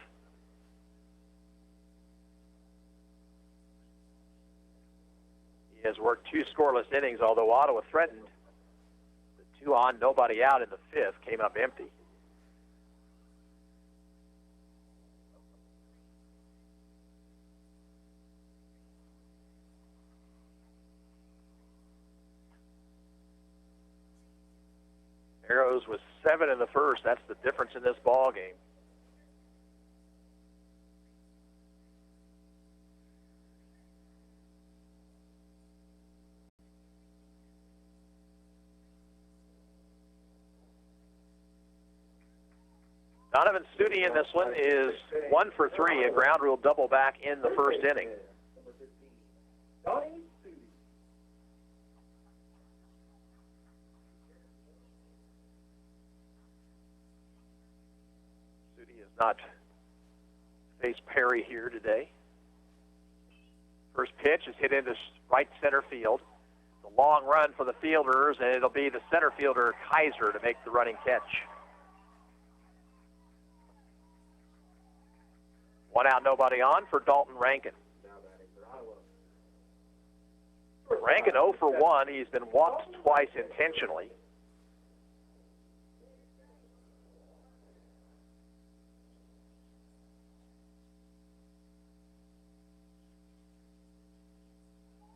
He has worked 2 scoreless innings, although Ottawa threatened. The 2 on, nobody out in the 5th, came up empty. Arrows with 7 in the 1st. That's the difference in this ball game. Donovan Sudi in this one is 1 for 3, a ground rule double back in the 1st inning. Not face Perry here today. First pitch is hit into right center field. The long run for the fielders, and it'll be the center fielder Kaiser to make the running catch. 1 out, nobody on for Dalton Rankin. Rankin 0 for 1. He's been walked twice intentionally.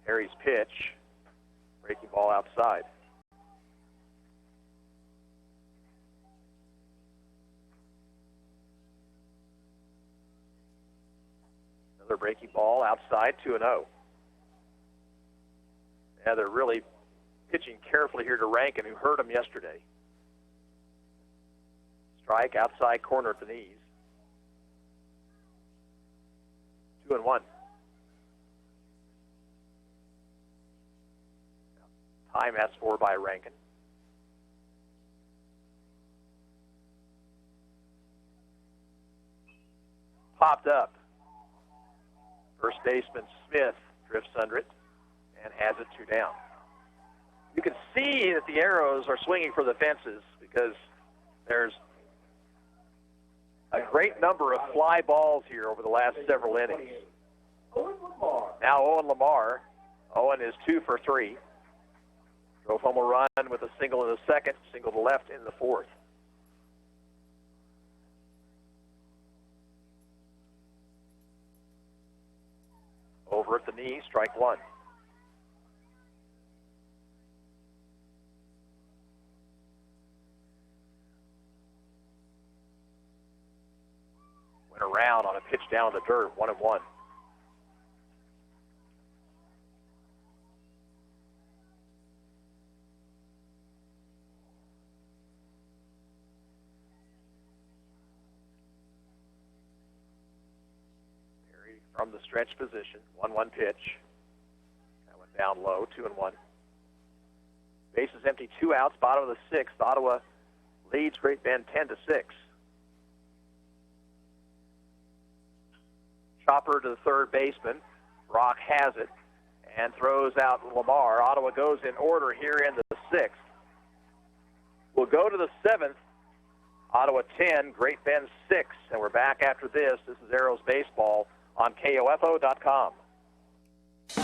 Harry's pitch, breaking ball outside. Another breaking ball outside, 2-0. Yeah, they're really pitching carefully here to Rankin, who hurt him yesterday. Strike outside corner at the knees. 2-1. Time asked for by Rankin. Popped up. First baseman Smith drifts under it and has it 2 down. You can see that the arrows are swinging for the fences because there's a great number of fly balls here over the last several innings. Now Owen Lamar. Owen is 2 for 3. Drove home a run with a single in the second, single to left in the fourth. Over at the knee, strike one. Went around on a pitch down in the dirt, 1-1. From the stretch position, 1-1 pitch. That went down low, 2-1. Bases empty, 2 outs, bottom of the sixth. Ottawa leads Great Bend 10-6. Chopper to the third baseman. Brock has it and throws out Lamar. Ottawa goes in order here in the sixth. We'll go to the seventh. Ottawa 10, Great Bend 6, and we're back after this. This is Arrows Baseball on KOFO.com.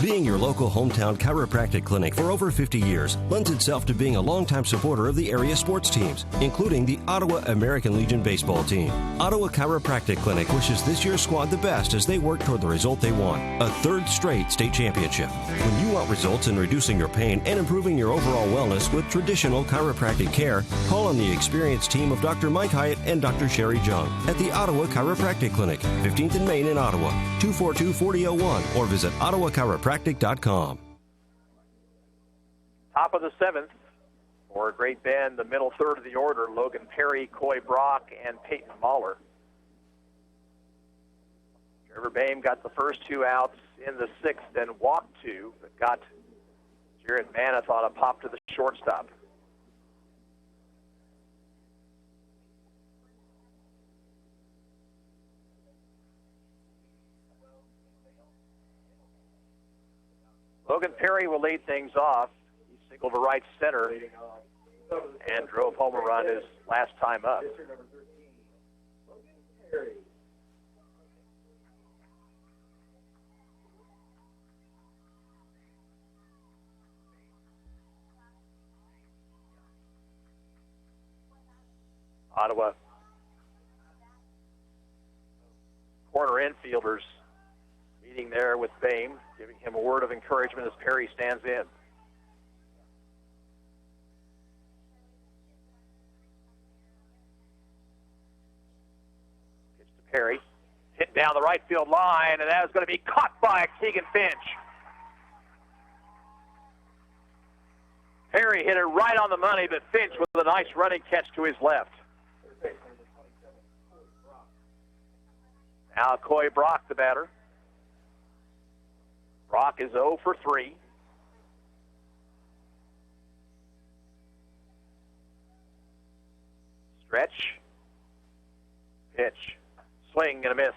Being your local hometown chiropractic clinic for over 50 years lends itself to being a longtime supporter of the area sports teams, including the Ottawa American Legion baseball team. Ottawa Chiropractic Clinic wishes this year's squad the best as they work toward the result they want, a third straight state championship. When you want results in reducing your pain and improving your overall wellness with traditional chiropractic care, call on the experienced team of Dr. Mike Hyatt and Dr. Sherry Jung at the Ottawa Chiropractic Clinic, 15th and Main in Ottawa, 242-4001, or visit ottawachiropractic.com. Top of the seventh for Great Bend, the middle third of the order, Logan Perry, Coy Brock, and Peyton Mahler. Trevor Boehm got the first 2 outs in the sixth, then walked 2, but got Jared Maneth on a pop to the shortstop. Logan Perry will lead things off. He singled to right center and drove home a run his last time up. Ottawa corner infielders meeting there with Boehm, giving him a word of encouragement as Perry stands in. Pitch to Perry, hit down the right field line, and that is going to be caught by Keegan Finch. Perry hit it right on the money, but Finch with a nice running catch to his left. Now Coy Brock, the batter. Brock is 0 for 3. Stretch. Pitch. Swing and a miss.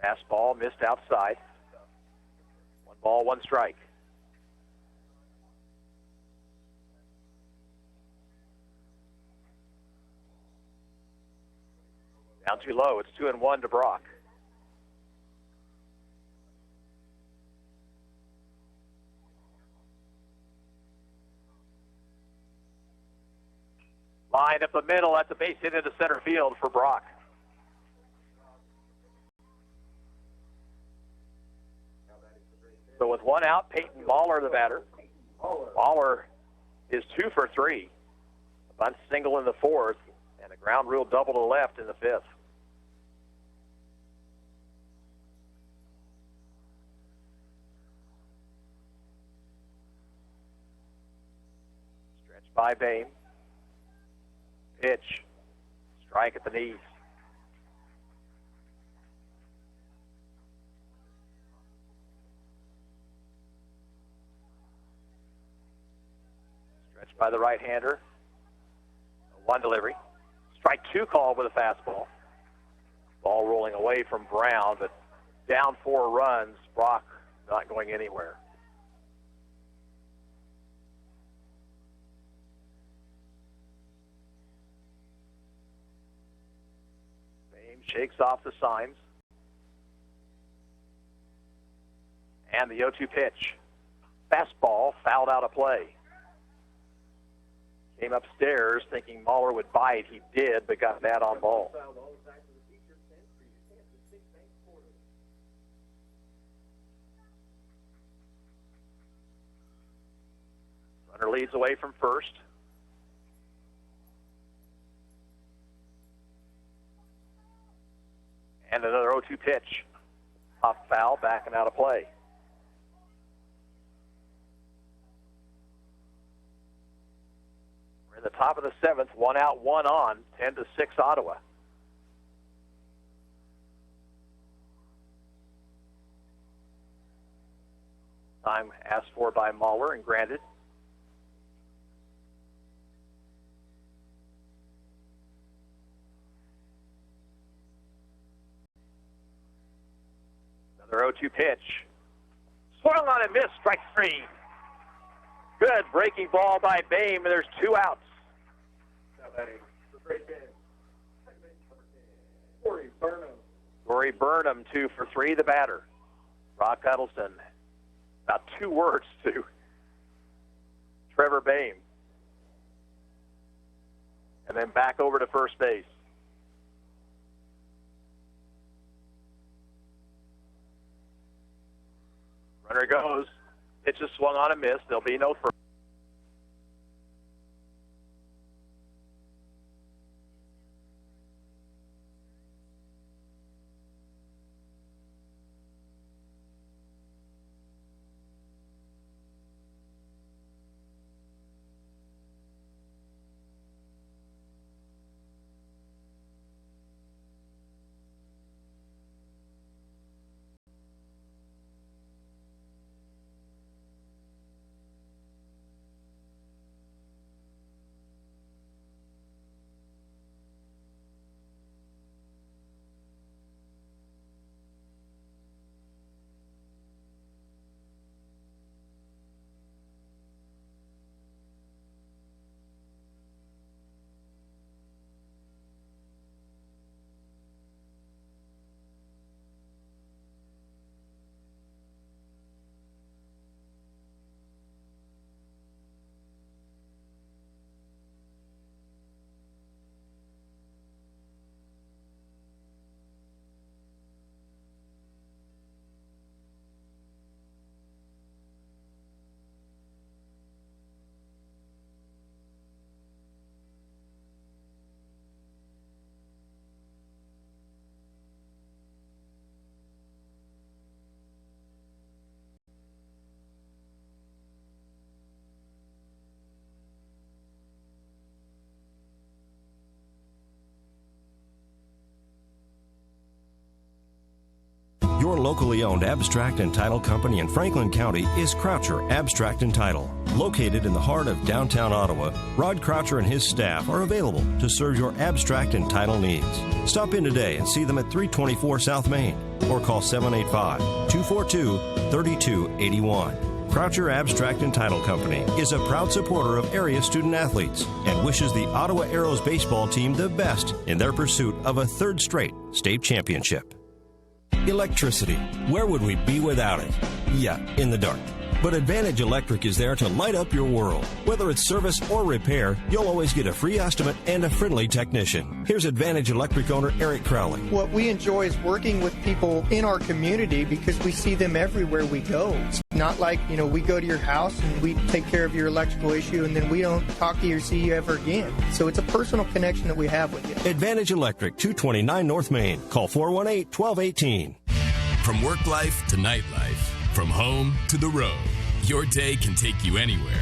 Fastball missed outside. 1 ball, 1 strike. Down too low. It's 2-1 to Brock. Line up the middle at the base hit into center field for Brock. So with 1 out, Peyton Mahler, the batter. Mahler is 2 for 3. A bunt single in the fourth, and a ground rule double to left in the fifth. Stretch by Bame. Pitch. Strike at the knees. Stretch by the right-hander. One delivery. Strike two call with a fastball. Ball rolling away from Brown, but down 4 runs. Brock not going anywhere. Bame shakes off the signs. And the 0-2 pitch. Fastball fouled out of play. Came upstairs thinking Mahler would bite. He did, but got that on ball. Runner leads away from first. And another 0-2 pitch. Pop foul, backing out of play. We're in the top of the 7th, 1 out, 1 on, 10-6 Ottawa. Time asked for by Mahler and granted. Another 0-2 pitch. Swung on and missed, strike 3. Good breaking ball by Bame, and there's 2 outs. Corey Burnham, 2 for 3, the batter. Brock Huddleston, about 2 words to Trevor Bame. And then back over to first base. Runner goes. Pitch is swung on and missed. There'll be no further. Your locally owned abstract and title company in Franklin County is Croucher Abstract and Title. Located in the heart of downtown Ottawa, Rod Croucher and his staff are available to serve your abstract and title needs. Stop in today and see them at 324 South Main or call 785-242-3281. Croucher Abstract and Title Company is a proud supporter of area student athletes and wishes the Ottawa Arrows baseball team the best in their pursuit of a 3rd straight state championship. Electricity. Where would we be without it? Yeah, in the dark. But Advantage Electric is there to light up your world. Whether it's service or repair, you'll always get a free estimate and a friendly technician. Here's Advantage Electric owner Eric Crowley. What we enjoy is working with people in our community because we see them everywhere we go. It's Not like, we go to your house and we take care of your electrical issue and then we don't talk to you or see you ever again. So it's a personal connection that we have with you. Advantage Electric, 229 North Main. Call 418-1218. From work life to nightlife, from home to the road, your day can take you anywhere.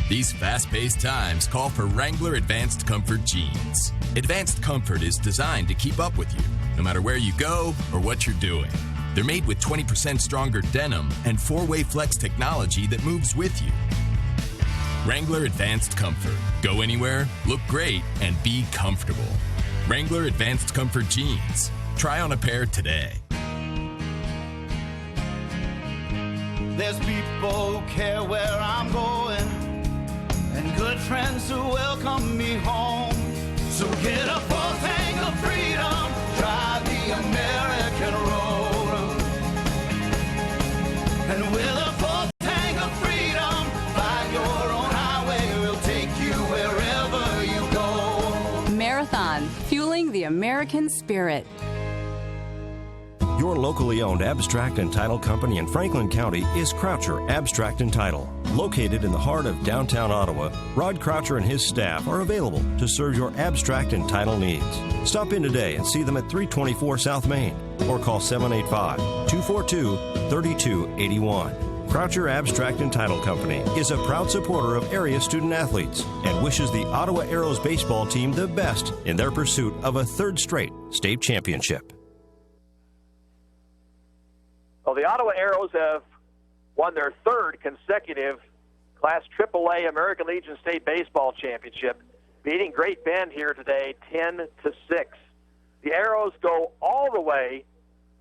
These fast-paced times call for Wrangler Advanced Comfort jeans. Advanced Comfort is designed to keep up with you, no matter where you go or what you're doing. They're made with 20% stronger denim and 4-way flex technology that moves with you. Wrangler Advanced Comfort. Go anywhere, look great, and be comfortable. Wrangler Advanced Comfort jeans. Try on a pair today. There's people who care where I'm going, and good friends who welcome me home. So get a full tank of freedom, drive the American road. And with a full tank of freedom, find your own highway, we'll take you wherever you go. Marathon, fueling the American spirit. Your locally owned abstract and title company in Franklin County is Croucher Abstract and Title. Located in the heart of downtown Ottawa, Rod Croucher and his staff are available to serve your abstract and title needs. Stop in today and see them at 324 South Main or call 785-242-3281. Croucher Abstract and Title Company is a proud supporter of area student athletes and wishes the Ottawa Arrows baseball team the best in their pursuit of a third straight state championship. Well, the Ottawa Arrows have won their third consecutive Class AAA American Legion State Baseball Championship, beating Great Bend here today 10-6. The Arrows go all the way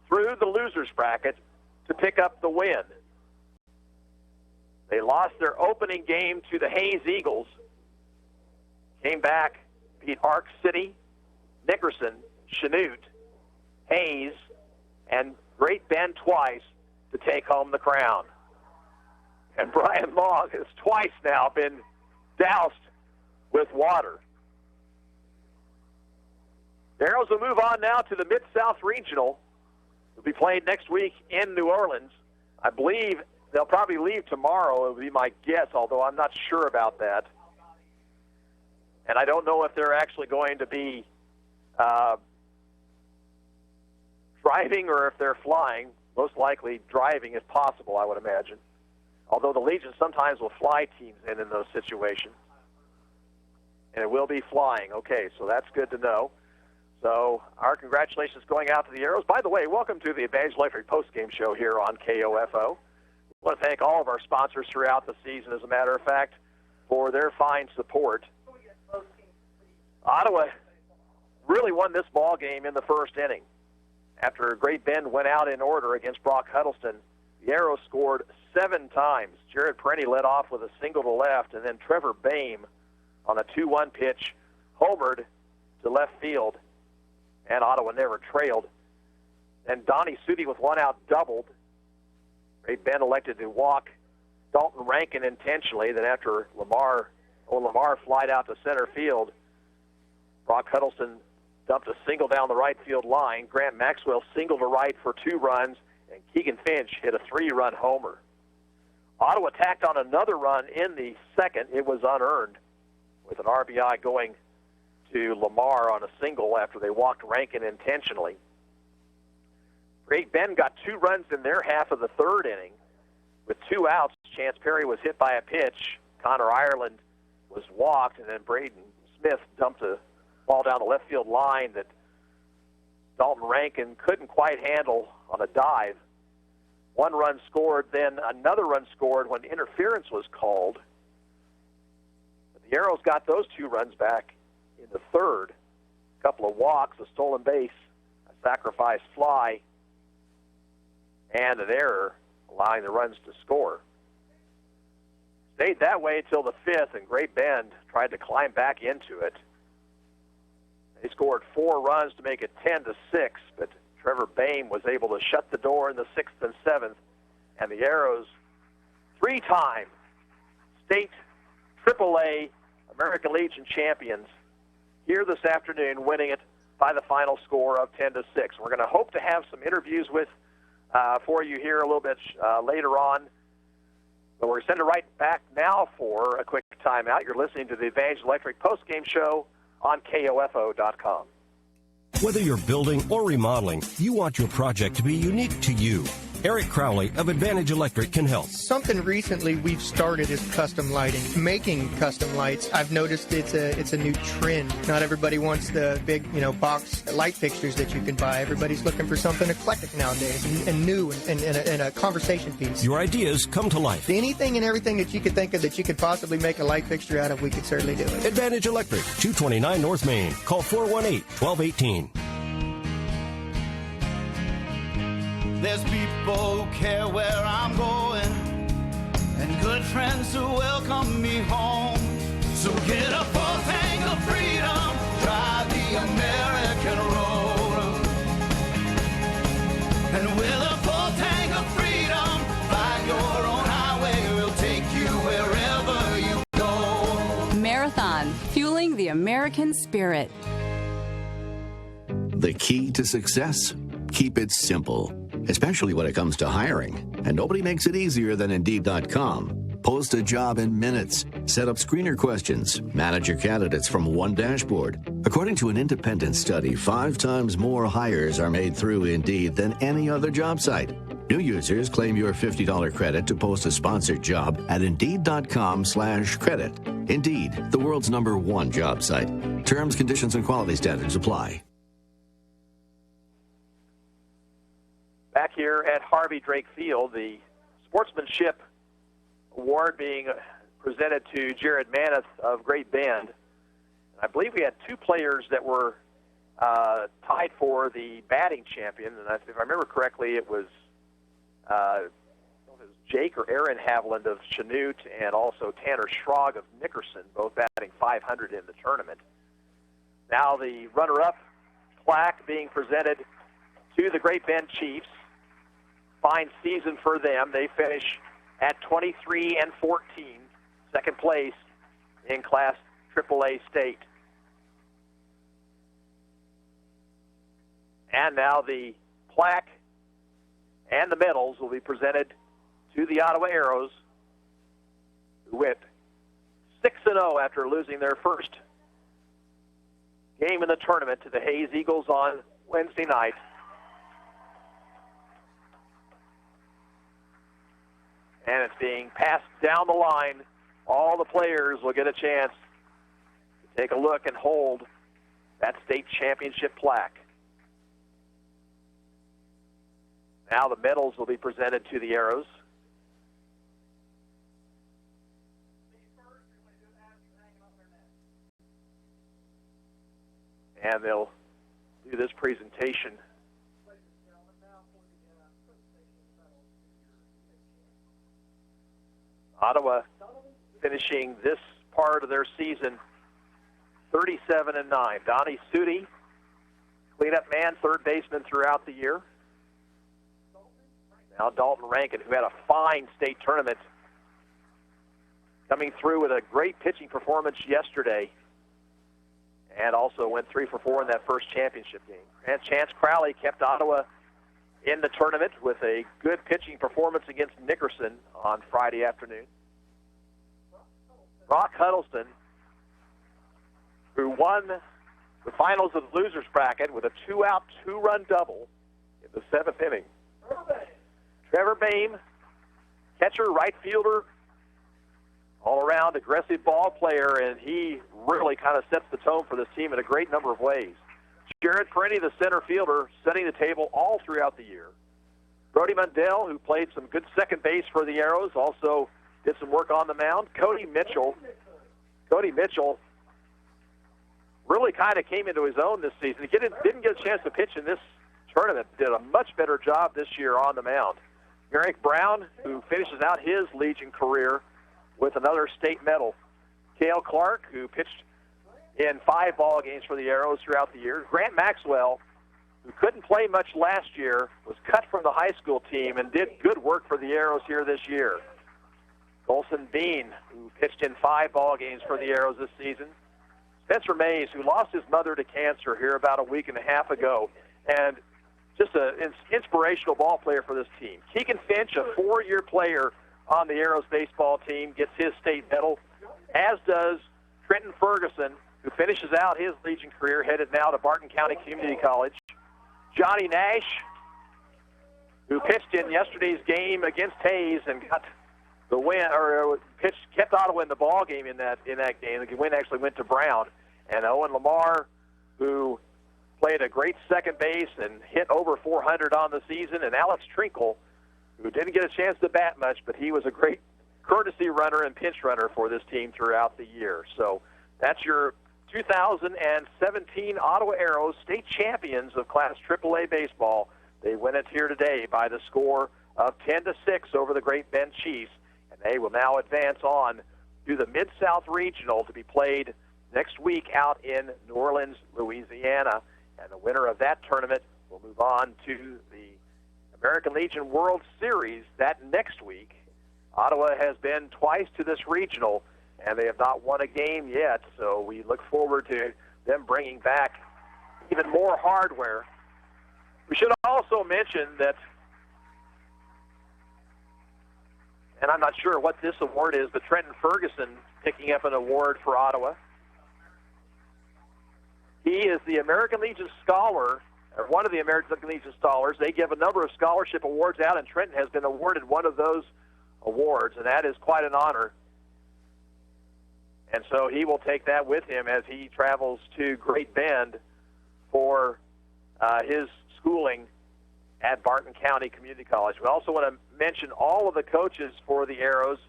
through the losers bracket to pick up the win. They lost their opening game to the Hayes Eagles, came back, beat Arc City, Nickerson, Chanute, Hayes, and Great Bend twice to take home the crown. And Brian Long has twice now been doused with water. The Arrows will move on now to the Mid-South Regional. It'll be played next week in New Orleans. I believe they'll probably leave tomorrow, it would be my guess, although I'm not sure about that. And I don't know if they're actually going to be driving or if they're flying. Most likely driving is possible, I would imagine. Although the Legion sometimes will fly teams in those situations. And it will be flying. Okay, so that's good to know. So our congratulations going out to the Arrows. By the way, welcome to the Advantage Electric postgame show here on KOFO. I want to thank all of our sponsors throughout the season, as a matter of fact, for their fine support. Ottawa really won this ball game in the first inning. After Great Bend went out in order against Brock Huddleston, the Arrows scored 7 times. Jared Perenni led off with a single to left, and then Trevor Boehm on a 2-1 pitch homered to left field, and Ottawa never trailed. Then Donnie Sudi with 1 out doubled. Great Bend elected to walk Dalton Rankin intentionally. Then after Lamar flied out to center field, Brock Huddleston dumped a single down the right field line. Grant Maxwell singled to right for 2 runs, and Keegan Finch hit a 3-run homer. Ottawa tacked on another run in the second. It was unearned, with an RBI going to Lamar on a single after they walked Rankin intentionally. Great Bend got 2 runs in their half of the third inning. With 2 outs, Chance Perry was hit by a pitch. Connor Ireland was walked, and then Braden Smith dumped a ball down the left field line that Dalton Rankin couldn't quite handle on a dive. 1 run scored, then another run scored when interference was called. But the Arrows got those 2 runs back in the third. A couple of walks, a stolen base, a sacrifice fly, and an error, allowing the runs to score. Stayed that way until the 5th, and Great Bend tried to climb back into it. They scored 4 runs to make it 10-6, but Trevor Boehm was able to shut the door in the 6th and 7th, and the Arrows, 3-time state AAA American Legion champions, here this afternoon, winning it by the final score of 10-6. We're going to hope to have some interviews for you here a little bit later on But we're sending right back now for a quick timeout. You're listening to the Advantage Electric postgame show on KOFO.com. Whether you're building or remodeling, you want your project to be unique to you. Eric Crowley of Advantage Electric can help. Something recently we've started is custom lighting. Making custom lights, I've noticed it's a new trend. Not everybody wants the big, box light fixtures that you can buy. Everybody's looking for something eclectic nowadays and new and a conversation piece. Your ideas come to life. Anything and everything that you could think of that you could possibly make a light fixture out of, we could certainly do it. Advantage Electric, 229 North Main. Call 418-1218. There's people who care where I'm going, and good friends who welcome me home. So get a full tank of freedom, drive the American road. And with a full tank of freedom, find your own highway, we'll take you wherever you go. Marathon, fueling the American spirit. The key to success? Keep it simple, especially when it comes to hiring. And nobody makes it easier than Indeed.com. Post a job in minutes. Set up screener questions. Manage your candidates from one dashboard. According to an independent study, 5 times more hires are made through Indeed than any other job site. New users claim your $50 credit to post a sponsored job at Indeed.com/credit. Indeed, the world's #1 job site. Terms, conditions, and quality standards apply. Back here at Harvey Drake Field, the Sportsmanship Award being presented to Jared Maneth of Great Bend. I believe we had 2 players that were tied for the batting champion, and if I remember correctly, it was Jake or Aaron Haviland of Chanute and also Tanner Schrog of Nickerson, both batting .500 in the tournament. Now the runner-up plaque being presented to the Great Bend Chiefs. Fine season for them. They finish at 23-14, second place in Class AAA State. And now the plaque and the medals will be presented to the Ottawa Arrows, who went 6-0 after losing their first game in the tournament to the Hayes Eagles on Wednesday night. And it's being passed down the line. All the players will get a chance to take a look and hold that state championship plaque. Now the medals will be presented to the Arrows. And they'll do this presentation. Ottawa finishing this part of their season 37-9. Donnie Sudi, cleanup man, third baseman throughout the year. Now Dalton Rankin, who had a fine state tournament, coming through with a great pitching performance yesterday, and also went 3 for 4 in that first championship game. And Chance Crowley kept Ottawa in the tournament with a good pitching performance against Nickerson on Friday afternoon. Brock Huddleston, who won the finals of the losers bracket with a 2-out, 2-run double in the 7th inning. Trevor Boehm, catcher, right fielder, all-around aggressive ball player, and he really kind of sets the tone for this team in a great number of ways. Jared Perenni, the center fielder, setting the table all throughout the year. Brody Mundell, who played some good second base for the Arrows, also did some work on the mound. Cody Mitchell really kind of came into his own this season. He didn't get a chance to pitch in this tournament. Did a much better job this year on the mound. Merrick Brown, who finishes out his Legion career with another state medal. Cale Clark, who pitched in 5 ball games for the Arrows throughout the year. Grant Maxwell, who couldn't play much last year, was cut from the high school team and did good work for the Arrows here this year. Colson Bean, who pitched in 5 ball games for the Arrows this season. Spencer Mays, who lost his mother to cancer here about a week and a half ago, and just an inspirational ball player for this team. Keegan Finch, a 4-year player on the Arrows baseball team gets his state medal, as does Trenton Ferguson, who finishes out his Legion career, headed now to Barton County Community College. Johnny Nash, who pitched in yesterday's game against Hayes and got the win, or kept Ottawa in the ball game in that game. The win actually went to Brown. And Owen Lamar, who played a great second base and hit over 400 on the season, and Alex Trinkle, who didn't get a chance to bat much, but he was a great courtesy runner and pinch runner for this team throughout the year. So that's your 2017 Ottawa Arrows state champions of Class AAA baseball. They win it here today by the score of 10-6 over the Great Bend Chiefs, and they will now advance on to the Mid-South Regional to be played next week out in New Orleans, Louisiana. And the winner of that tournament will move on to the American Legion World Series that next week. Ottawa has been twice to this regional, and they have not won a game yet, so we look forward to them bringing back even more hardware. We should also mention that, and I'm not sure what this award is, but Trenton Ferguson picking up an award for Ottawa. He is the American Legion Scholar, or one of the American Legion Scholars. They give a number of scholarship awards out, and Trenton has been awarded one of those awards, and that is quite an honor. And so he will take that with him as he travels to Great Bend for his schooling at Barton County Community College. We also want to mention all of the coaches for the Arrows,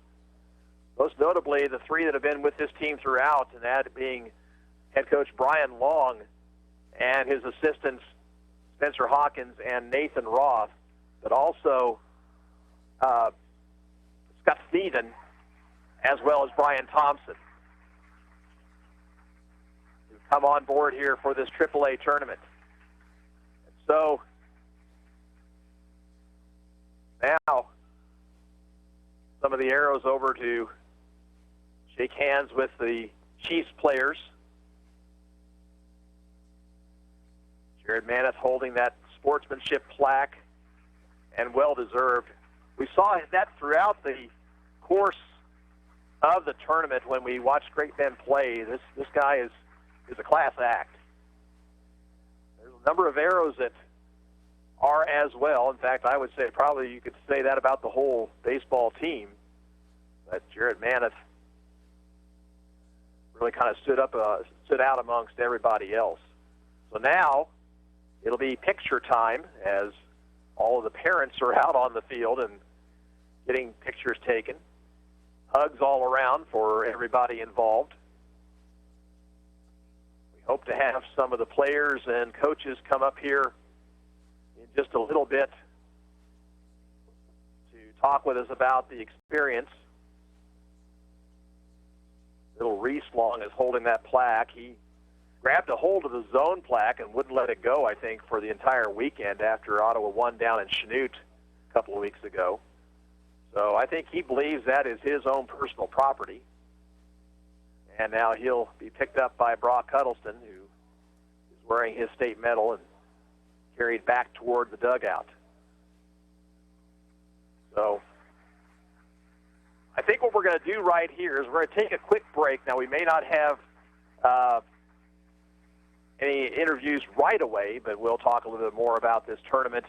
most notably the three that have been with this team throughout, and that being head coach Brian Long and his assistants Spencer Hawkins and Nathan Roth, but also Scott Steven, as well as Brian Thompson, who come on board here for this AAA tournament. And so now some of the Arrows over to shake hands with the Chiefs players. Jared Maneth holding that sportsmanship plaque, and well-deserved. We saw that throughout the course of the tournament when we watched Great Bend play. This guy is a class act. There's a number of Arrows that are as well. In fact, I would say probably you could say that about the whole baseball team. But Jared Maneth really kind of stood out amongst everybody else. So now it'll be picture time as all of the parents are out on the field and getting pictures taken. Hugs all around for everybody involved. We hope to have some of the players and coaches come up here in just a little bit to talk with us about the experience. Little Reese Long is holding that plaque. He grabbed a hold of the zone plaque and wouldn't let it go, I think, for the entire weekend after Ottawa won down in Chanute a couple of weeks ago. So I think he believes that is his own personal property. And now he'll be picked up by Brock Huddleston, who is wearing his state medal and carried back toward the dugout. So I think what we're going to do right here is we're going to take a quick break. Now, we may not have any interviews right away, but we'll talk a little bit more about this tournament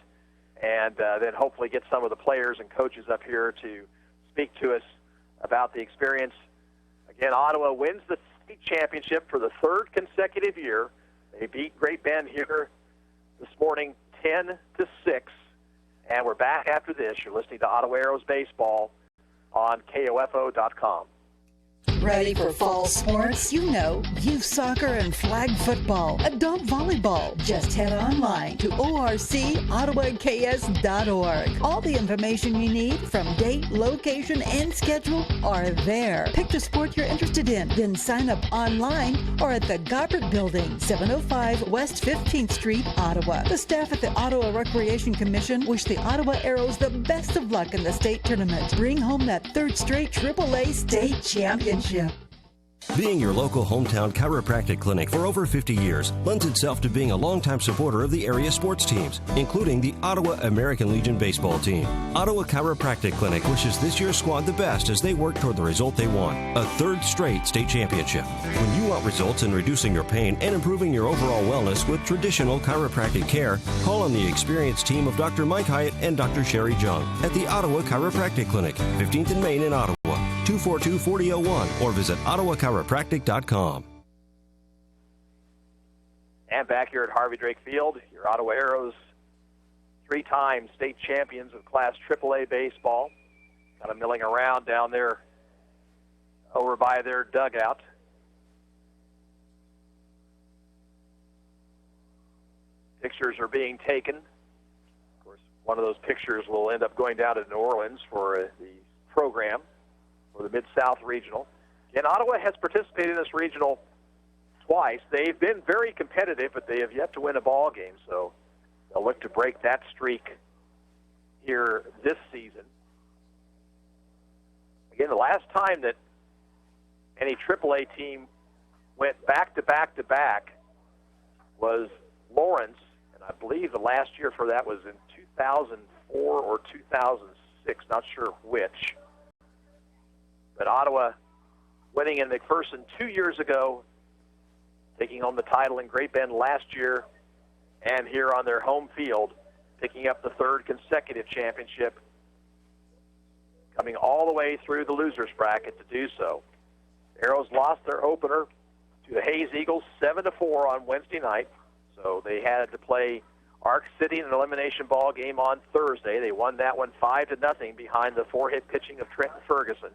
and then hopefully get some of the players and coaches up here to speak to us about the experience. Again, Ottawa wins the state championship for the third consecutive year. They beat Great Bend here this morning 10-6, and we're back after this. You're listening to Ottawa Arrows Baseball on KOFO.com. Ready for fall sports? You know, youth soccer and flag football, adult volleyball. Just head online to orcottawaks.org. All the information you need from date, location, and schedule are there. Pick the sport you're interested in, then sign up online or at the Gobbert Building, 705 West 15th Street, Ottawa. The staff at the Ottawa Recreation Commission wish the Ottawa Arrows the best of luck in the state tournament. Bring home that third straight AAA state championship. Being your local hometown chiropractic clinic for over 50 years lends itself to being a longtime supporter of the area sports teams, including the Ottawa American Legion baseball team. Ottawa Chiropractic Clinic wishes this year's squad the best as they work toward the result they want, a third straight state championship. When you want results in reducing your pain and improving your overall wellness with traditional chiropractic care, call on the experienced team of Dr. Mike Hyatt and Dr. Sherry Jung at the Ottawa Chiropractic Clinic, 15th and Main in Ottawa. 242-4001 or visit ottawachiropractic.com. And back here at Harvey Drake Field, your Ottawa Arrows, 3-time state champions of Class AAA baseball, kind of milling around down there over by their dugout. Pictures are being taken. Of course, one of those pictures will end up going down to New Orleans for the program for the Mid-South Regional. And Ottawa has participated in this regional twice. They've been very competitive, but they have yet to win a ball game, so they'll look to break that streak here this season. Again, the last time that any AAA team went back-to-back-to-back was Lawrence, and I believe the last year for that was in 2004 or 2006, not sure which. But Ottawa winning in McPherson 2 years ago, taking home the title in Great Bend last year, and here on their home field, picking up the third consecutive championship, coming all the way through the losers bracket to do so. Arrows lost their opener to the Hayes Eagles 7-4 on Wednesday night, so they had to play Arc City in an elimination ball game on Thursday. They won that one 5-0 behind the 4-hit pitching of Trenton Ferguson.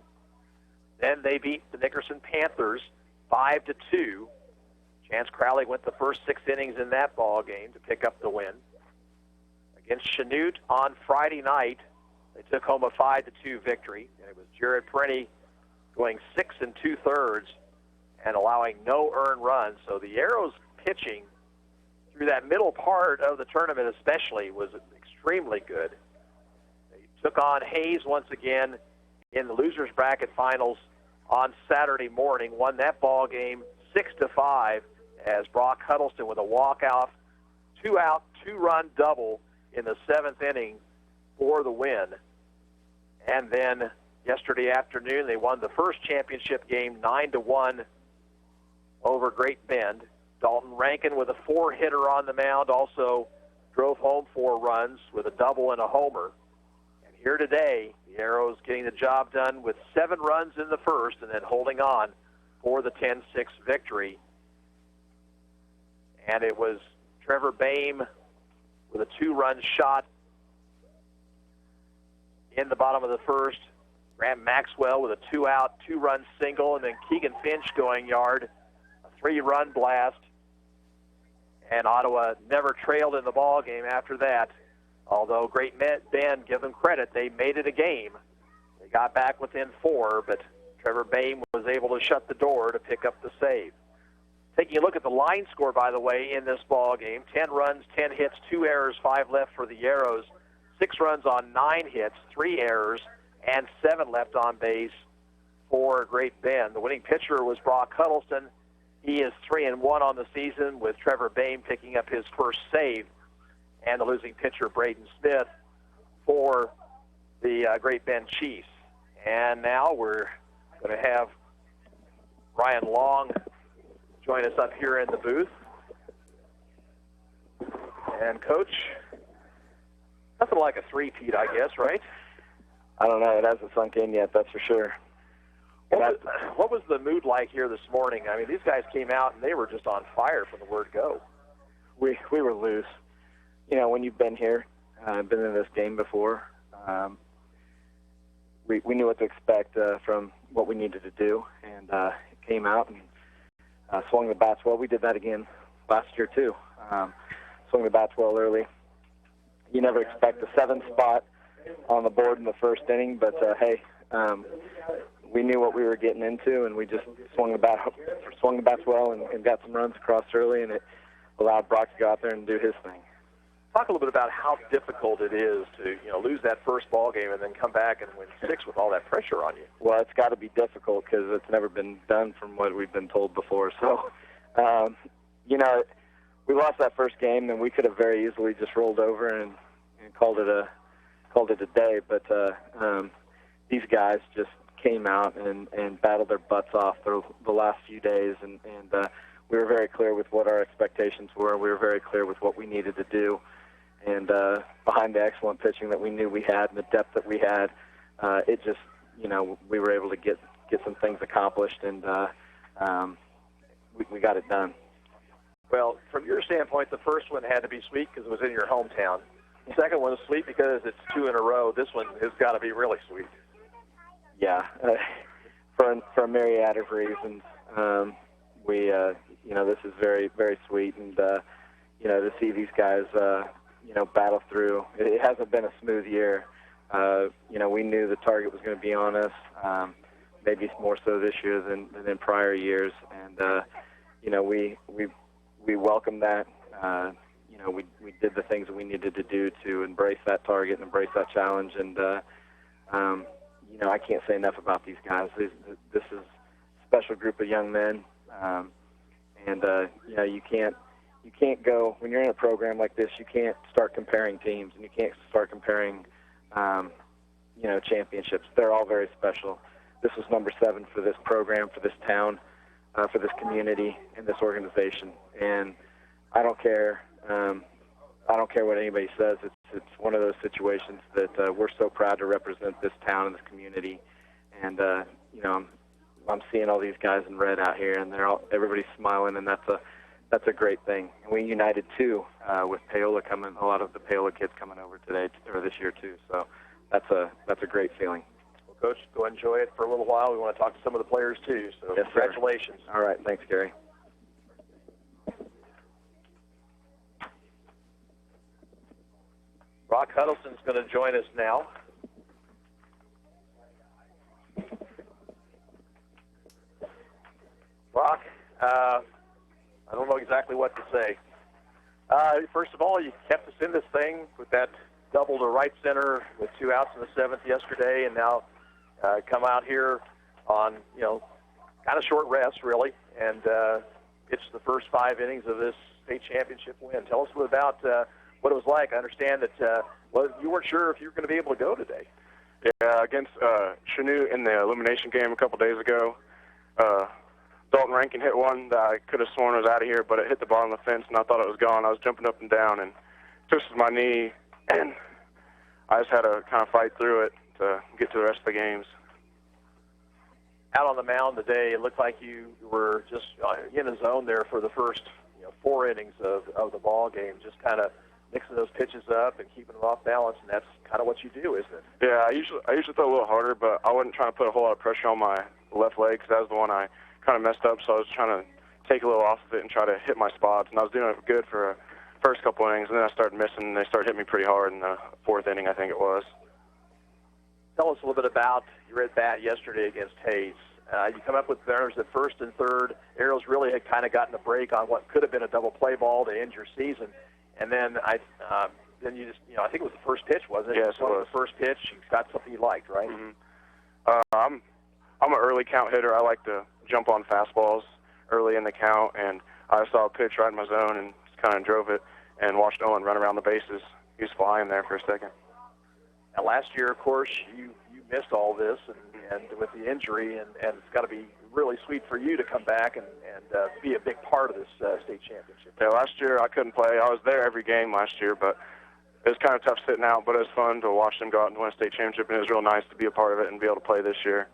Then they beat the Nickerson Panthers 5-2. Chance Crowley went the first 6 innings in that ball game to pick up the win. Against Chanute on Friday night, they took home a 5-2 victory, and it was Jared Perenni going 6 2/3 and allowing no earned runs. So the Arrows pitching through that middle part of the tournament especially was extremely good. They took on Hayes once again in the losers bracket finals on Saturday morning, won that ball game 6-5 as Brock Huddleston with a walk-off, 2-out, 2-run double in the 7th inning for the win. And then yesterday afternoon, they won the first championship game 9-1 over Great Bend. Dalton Rankin with a 4-hitter on the mound also drove home 4 runs with a double and a homer. And here today, the Arrows getting the job done with 7 runs in the first and then holding on for the 10-6 victory. And it was Trevor Boehm with a 2-run shot in the bottom of the first. Graham Maxwell with a 2-out, 2-run single, and then Keegan Finch going yard, a 3-run blast. And Ottawa never trailed in the ball game after that. Although Great Bend, give them credit, they made it a game. They got back within 4, but Trevor Boehm was able to shut the door to pick up the save. Taking a look at the line score, by the way, in this ball game, 10 runs, 10 hits, 2 errors, 5 left for the Arrows, 6 runs on 9 hits, 3 errors, and 7 left on base for Great Bend. The winning pitcher was Brock Huddleston. He is 3-1 on the season, with Trevor Boehm picking up his first save, and the losing pitcher, Braden Smith, for the Great Bend Chiefs. And now we're going to have Ryan Long join us up here in the booth. And, Coach, nothing like a three-peat, I guess, right? I don't know. It hasn't sunk in yet, that's for sure. What was the mood like here this morning? I mean, these guys came out, and they were just on fire from the word go. We were loose. You know, when you've been here, been in this game before, we knew what to expect from what we needed to do, and it came out and swung the bats well. We did that again last year, too. Swung the bats well early. You never expect a 7th spot on the board in the first inning, but, hey, we knew what we were getting into, and we just swung the bats well and got some runs across early, and it allowed Brock to go out there and do his thing. Talk a little bit about how difficult it is to, lose that first ball game and then come back and win 6 with all that pressure on you. Well, it's got to be difficult because it's never been done from what we've been told before. So, we lost that first game, and we could have very easily just rolled over and called it a day. But these guys just came out and battled their butts off the last few days, and we were very clear with what our expectations were. We were very clear with what we needed to do. And behind the excellent pitching that we knew we had and the depth that we had, it just, we were able to get some things accomplished, and we got it done. Well, from your standpoint, the first one had to be sweet because it was in your hometown. The second one was sweet because it's 2 in a row. This one has got to be really sweet. Yeah, for a myriad of reasons. This is very, very sweet, and to see these guys, battle through. It hasn't been a smooth year. We knew the target was going to be on us, maybe more so this year than in prior years, and we welcomed that. We did the things that we needed to do to embrace that target and embrace that challenge, and I can't say enough about these guys. This is a special group of young men, and you can't go, when you're in a program like this, you can't start comparing teams, and you can't start comparing, championships. They're all very special. This was number 7 for this program, for this town, for this community, and this organization. And I don't care. I don't care what anybody says. It's one of those situations that we're so proud to represent this town and this community. And I'm seeing all these guys in red out here, and everybody's smiling, and that's a great thing. And we united too with Paola coming. A lot of the Paola kids coming over today or this year too. So that's a great feeling. Well, Coach, go enjoy it for a little while. We want to talk to some of the players too. So yes, congratulations. Sir. All right, thanks, Gary. Brock Huddleston's going to join us now. Brock, I don't know exactly what to say. First of all, you kept us in this thing with that double to right center with 2 outs in the 7th yesterday, and now come out here on, kind of short rest, really, and pitched the first 5 innings of this state championship win. Tell us a little about what it was like. I understand that you weren't sure if you were going to be able to go today. Yeah, against Chanute in the elimination game a couple days ago, Dalton Rankin hit one that I could have sworn was out of here, but it hit the bottom of the fence, and I thought it was gone. I was jumping up and down and twisted my knee, and I just had to kind of fight through it to get to the rest of the games. Out on the mound today, it looked like you were just in a zone there for the first 4 innings of the ball game, just kind of mixing those pitches up and keeping them off balance, and that's kind of what you do, isn't it? Yeah, I usually throw a little harder, but I wasn't trying to put a whole lot of pressure on my left leg because that was the one I kind of messed up, so I was trying to take a little off of it and try to hit my spots, and I was doing it good for the first couple innings, and then I started missing, and they started hitting me pretty hard in the 4th inning, I think it was. Tell us a little bit about your at-bat yesterday against Hayes. You come up with runners at 1st and 3rd. Arrows really had kind of gotten a break on what could have been a double play ball to end your season, and then then you just, I think it was the first pitch, wasn't it? Yes, it was. The first pitch, you got something you liked, right? Mm-hmm. I'm an early count hitter. I like to jump on fastballs early in the count, and I saw a pitch right in my zone and just kind of drove it and watched Owen run around the bases. He was flying there for a second. Now, last year, of course, you missed all this and with the injury, and it's got to be really sweet for you to come back and be a big part of this state championship. Yeah, last year I couldn't play. I was there every game last year, but it was kind of tough sitting out, but it was fun to watch them go out and win a state championship, and it was real nice to be a part of it and be able to play this year.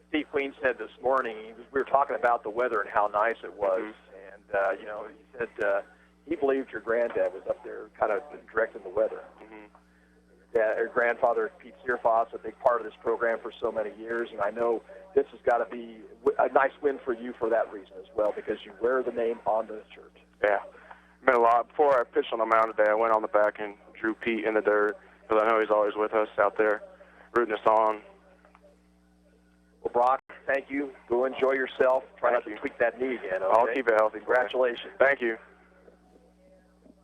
Steve Queen said this morning, we were talking about the weather and how nice it was, and, he said he believed your granddad was up there kind of directing the weather. Her grandfather, Pete Searfoss, a big part of this program for so many years, and I know this has got to be a nice win for you for that reason as well, because you wear the name on the shirt. Yeah, it meant a lot. Before I pitched on the mound today, I went on the back and drew Pete in the dirt, because I know he's always with us out there, rooting us on. Well, Brock, thank you. Go enjoy yourself. Try not to tweak that knee again, okay? I'll keep it healthy. Congratulations. Thank you.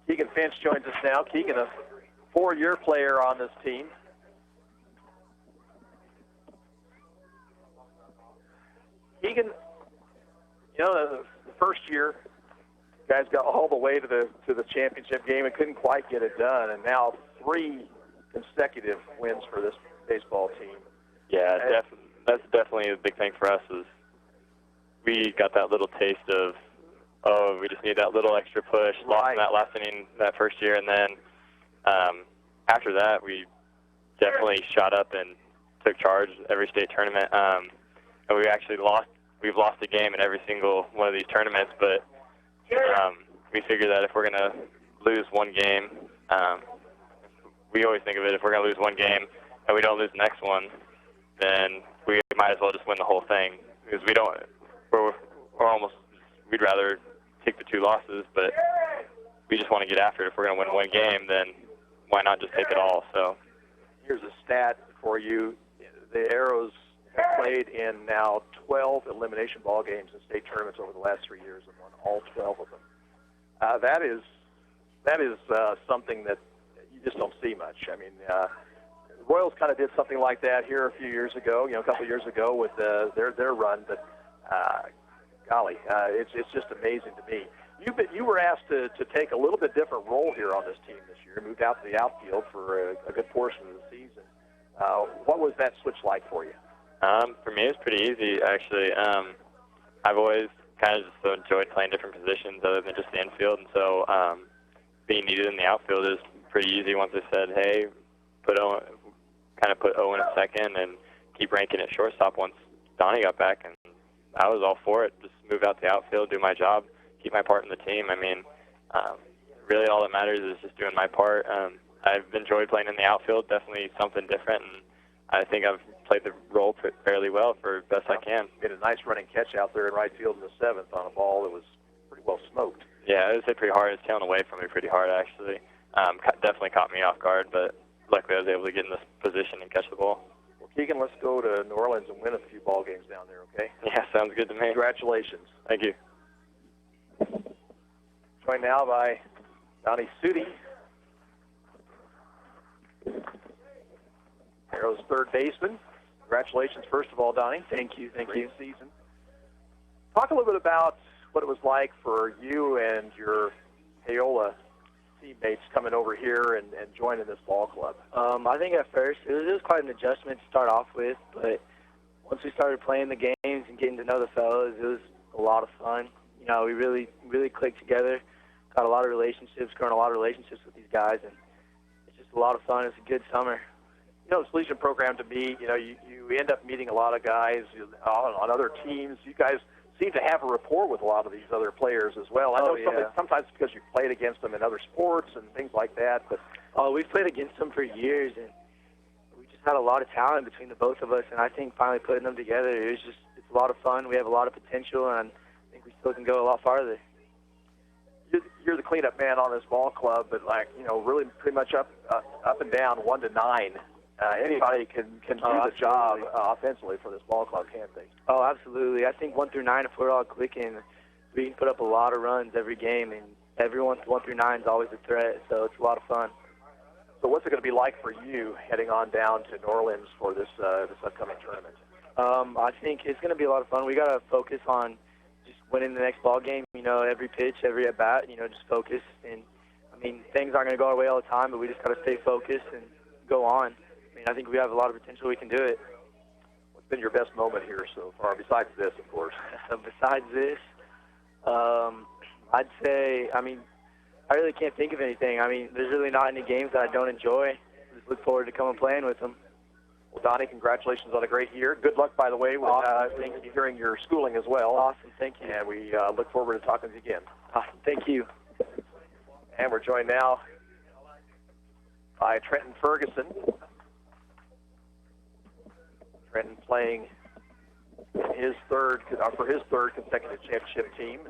Keegan Finch joins us now. Keegan, a 4-year player on this team. Keegan, you know, the first year, guys got all the way to the championship game and couldn't quite get it done, and now 3 consecutive wins for this baseball team. Yeah, that's definitely a big thing for us. Is we got that little taste of, we just need that little extra push. Lost in that last inning that first year, and then after that, we definitely shot up and took charge every state tournament. And we actually we've lost a game in every single one of these tournaments, but we figure that if we're going to lose one game, we always think of it, if we're going to lose one game and we don't lose the next one, then we might as well just win the whole thing, because we'd rather take the 2 losses, but we just want to get after it. If we're going to win one game, then why not just take it all? So here's a stat for you. The Arrows have played in now 12 elimination ball games in state tournaments over the last 3 years and won all 12 of them. That is something that you just don't see much. I mean, the Royals kind of did something like that here a few years ago, a couple of years ago with their run, but golly, it's just amazing to me. You were asked to take a little bit different role here on this team this year, moved out to the outfield for a good portion of the season. What was that switch like for you? For me, it's pretty easy, actually. I've always kind of just enjoyed playing different positions other than just the infield, and so being needed in the outfield is pretty easy. Once I said, hey, put Owen at second and keep ranking at shortstop once Donnie got back, and I was all for it. Just move out the outfield, do my job, keep my part in the team. I mean, really all that matters is just doing my part. I've enjoyed playing in the outfield, definitely something different, and I think I've played the role fairly well for best I can. Made a nice running catch out there in right field in the 7th on a ball that was pretty well smoked. Yeah, it was hit pretty hard. It was tailing away from me pretty hard, actually. Definitely caught me off guard, but luckily I was able to get in this position and catch the ball. Well, Keegan, let's go to New Orleans and win a few ball games down there, okay? Yeah, sounds good to me. Congratulations. Thank you. Joined now by Donnie Sudi, Arrow's 3rd baseman. Congratulations, first of all, Donnie. Thank you. Great season. Talk a little bit about what it was like for you and your Paola teammates coming over here and joining this ball club. I think at first it was quite an adjustment to start off with, but once we started playing the games and getting to know the fellas, it was a lot of fun. We really clicked together, got a lot of relationships, grown a lot of relationships with these guys, and it's just a lot of fun. It's a good summer. The Legion program, to me, you end up meeting a lot of guys on other teams. You guys seem to have a rapport with a lot of these other players as well. I know sometimes because you've played against them in other sports and things like that. But we've played against them for years, and we just had a lot of talent between the both of us. And I think finally putting them together, it's a lot of fun. We have a lot of potential, and I think we still can go a lot farther. You're the cleanup man on this ball club, but really pretty much up and down 1 to 9. Anybody can do the job offensively for this ball club, can't they? Oh, absolutely. I think 1 through 9, if we're all clicking, we can put up a lot of runs every game, and everyone 1 through 9 is always a threat, so it's a lot of fun. So what's it going to be like for you heading on down to New Orleans for this upcoming tournament? I think it's going to be a lot of fun. We got to focus on just winning the next ball game, every pitch, every at-bat, just focus. And, things aren't going to go our way all the time, but we just got to stay focused and go on. I think we have a lot of potential. We can do it. What's been your best moment here so far, besides this, of course? Besides this, I'd say, I really can't think of anything. There's really not any games that I don't enjoy. I just look forward to coming playing with them. Well, Donnie, congratulations on a great year. Good luck, by the way, with during your schooling as well. Awesome, thank you. And we look forward to talking to you again. Awesome, thank you. And we're joined now by Trenton Ferguson. Trenton playing for his third consecutive championship team.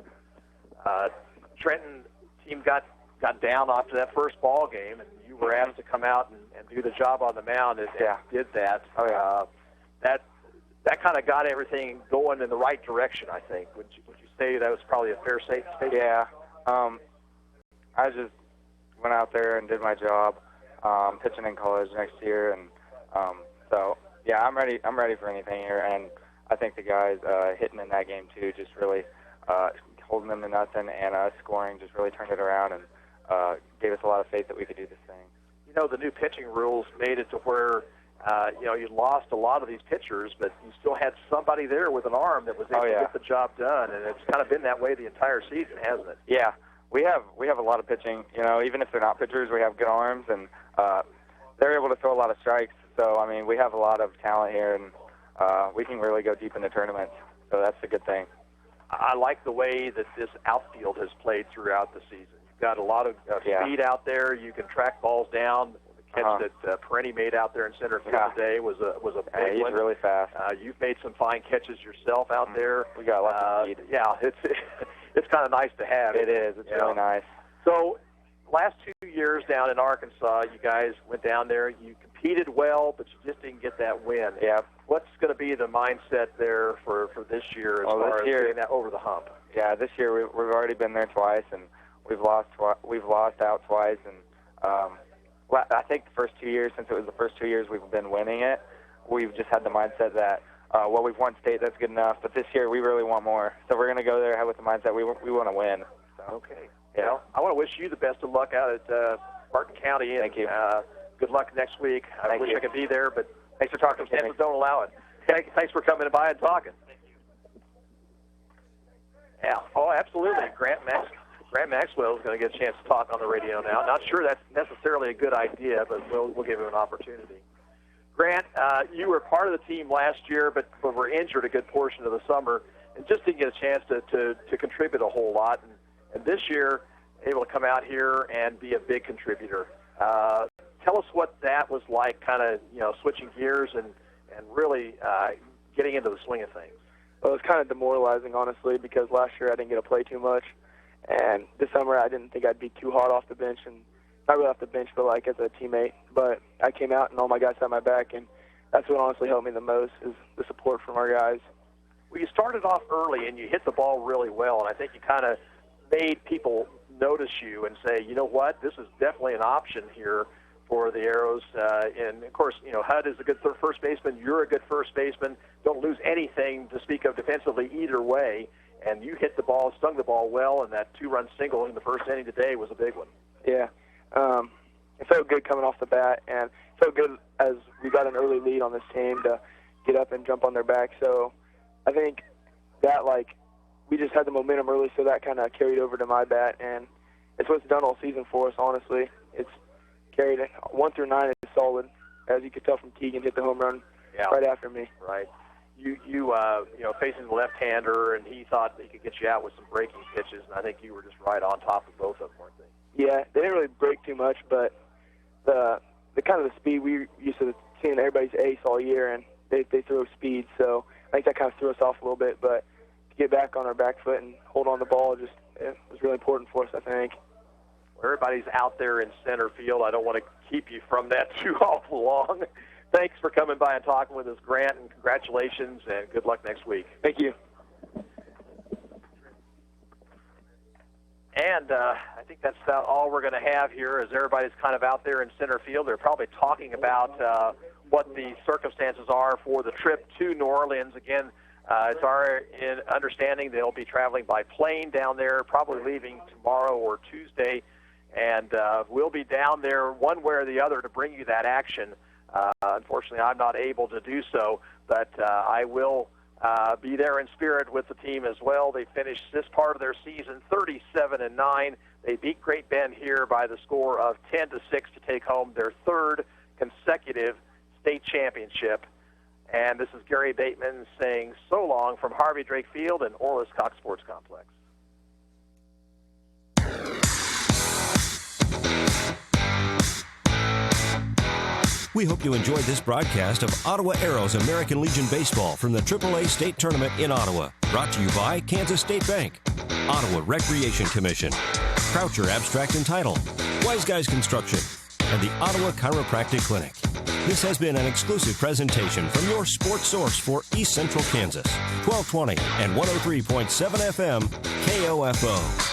Trenton team got down after that first ball game, and you were asked to come out and do the job on the mound, and did that. That kind of got everything going in the right direction, I think. Would you say that was probably a fair statement? Yeah. I was just went out there and did my job, pitching in college next year, and so yeah, I'm ready for anything here, and I think the guys hitting in that game too, just really holding them to nothing and scoring, just really turned it around and gave us a lot of faith that we could do this thing. You know, the new pitching rules made it to where you lost a lot of these pitchers, but you still had somebody there with an arm that was able to get the job done, and it's kind of been that way the entire season, hasn't it? Yeah, we have a lot of pitching. You know, even if they're not pitchers, we have good arms, and they're able to throw a lot of strikes. So, I mean, we have a lot of talent here, and we can really go deep in the tournament. So that's a good thing. I like the way that this outfield has played throughout the season. You've got a lot of speed out there. You can track balls down. The catch that Perenni made out there in center field today was a big one. He's really fast. You've made some fine catches yourself out there. We got lots of speed. Yeah, it's kind of nice to have. It is. It's really nice. So, last 2 years down in Arkansas, you guys went down there. You competed well, but you just didn't get that win. Yeah. What's going to be the mindset there for this year as far as getting that over the hump? Yeah, this year we've already been there twice, and we've lost out twice, and I think the first 2 years, since it was the first 2 years we've been winning it, we've just had the mindset that we've won state, that's good enough, but this year we really want more. So we're going to go there with the mindset we want to win. So. Okay. Yeah. Well, I want to wish you the best of luck out at Martin County. And, thank you. Good luck next week. I wish I could be there, but thanks for talking. Circumstances don't allow it. Thanks for coming by and talking. Thank you. Yeah. Oh, absolutely. Grant Maxwell is going to get a chance to talk on the radio now. Not sure that's necessarily a good idea, but we'll give him an opportunity. Grant, you were part of the team last year, but were injured a good portion of the summer, and just didn't get a chance to contribute a whole lot. And this year, able to come out here and be a big contributor. Tell us what that was like, kind of switching gears and really getting into the swing of things. Well, it was kind of demoralizing, honestly, because last year I didn't get to play too much, and this summer I didn't think I'd be too hot off the bench, and not really off the bench, but like as a teammate. But I came out and all my guys had my back, and that's what honestly helped me the most is the support from our guys. Well, you started off early and you hit the ball really well, and I think you kind of made people notice you and say, you know what, this is definitely an option here for the Arrows. And, of course, Hud is a good first baseman. You're a good first baseman. Don't lose anything to speak of defensively either way. And you hit the ball, stung the ball well, and that two-run single in the first inning today was a big one. Yeah. It felt good coming off the bat, and it felt good as we got an early lead on this team to get up and jump on their back. So I think that, we just had the momentum early, so that kind of carried over to my bat, and it's what's done all season for us, honestly. It's carried 1 through 9 is solid. As you could tell from Keegan, hit the home run right after me. Right. You facing the left-hander, and he thought he could get you out with some breaking pitches, and I think you were just right on top of both of them, weren't they? Yeah, they didn't really break too much, but the kind of the speed we used to seeing everybody's ace all year, and they throw speed, so I think that kind of threw us off a little bit, but to get back on our back foot and hold on the ball it was really important for us, I think. Well, everybody's out there in center field. I don't want to keep you from that too awful long. Thanks for coming by and talking with us, Grant, and congratulations, and good luck next week. Thank you. And I think that's about all we're going to have here as everybody's kind of out there in center field. They're probably talking about what the circumstances are for the trip to New Orleans. Again, it's our understanding they'll be traveling by plane down there, probably leaving tomorrow or Tuesday. And we'll be down there one way or the other to bring you that action. Unfortunately, I'm not able to do so, but I will be there in spirit with the team as well. They finished this part of their season 37-9. They beat Great Bend here by the score of 10-6 to take home their third consecutive state championship. And this is Gary Bateman saying so long from Harvey Drake Field and Orlis Cox Sports Complex. We hope you enjoyed this broadcast of Ottawa Arrows American Legion Baseball from the AAA State Tournament in Ottawa. Brought to you by Kansas State Bank, Ottawa Recreation Commission, Croucher Abstract and Title, Wise Guys Construction, and the Ottawa Chiropractic Clinic. This has been an exclusive presentation from your sports source for East Central Kansas, 1220 and 103.7 FM, KOFO.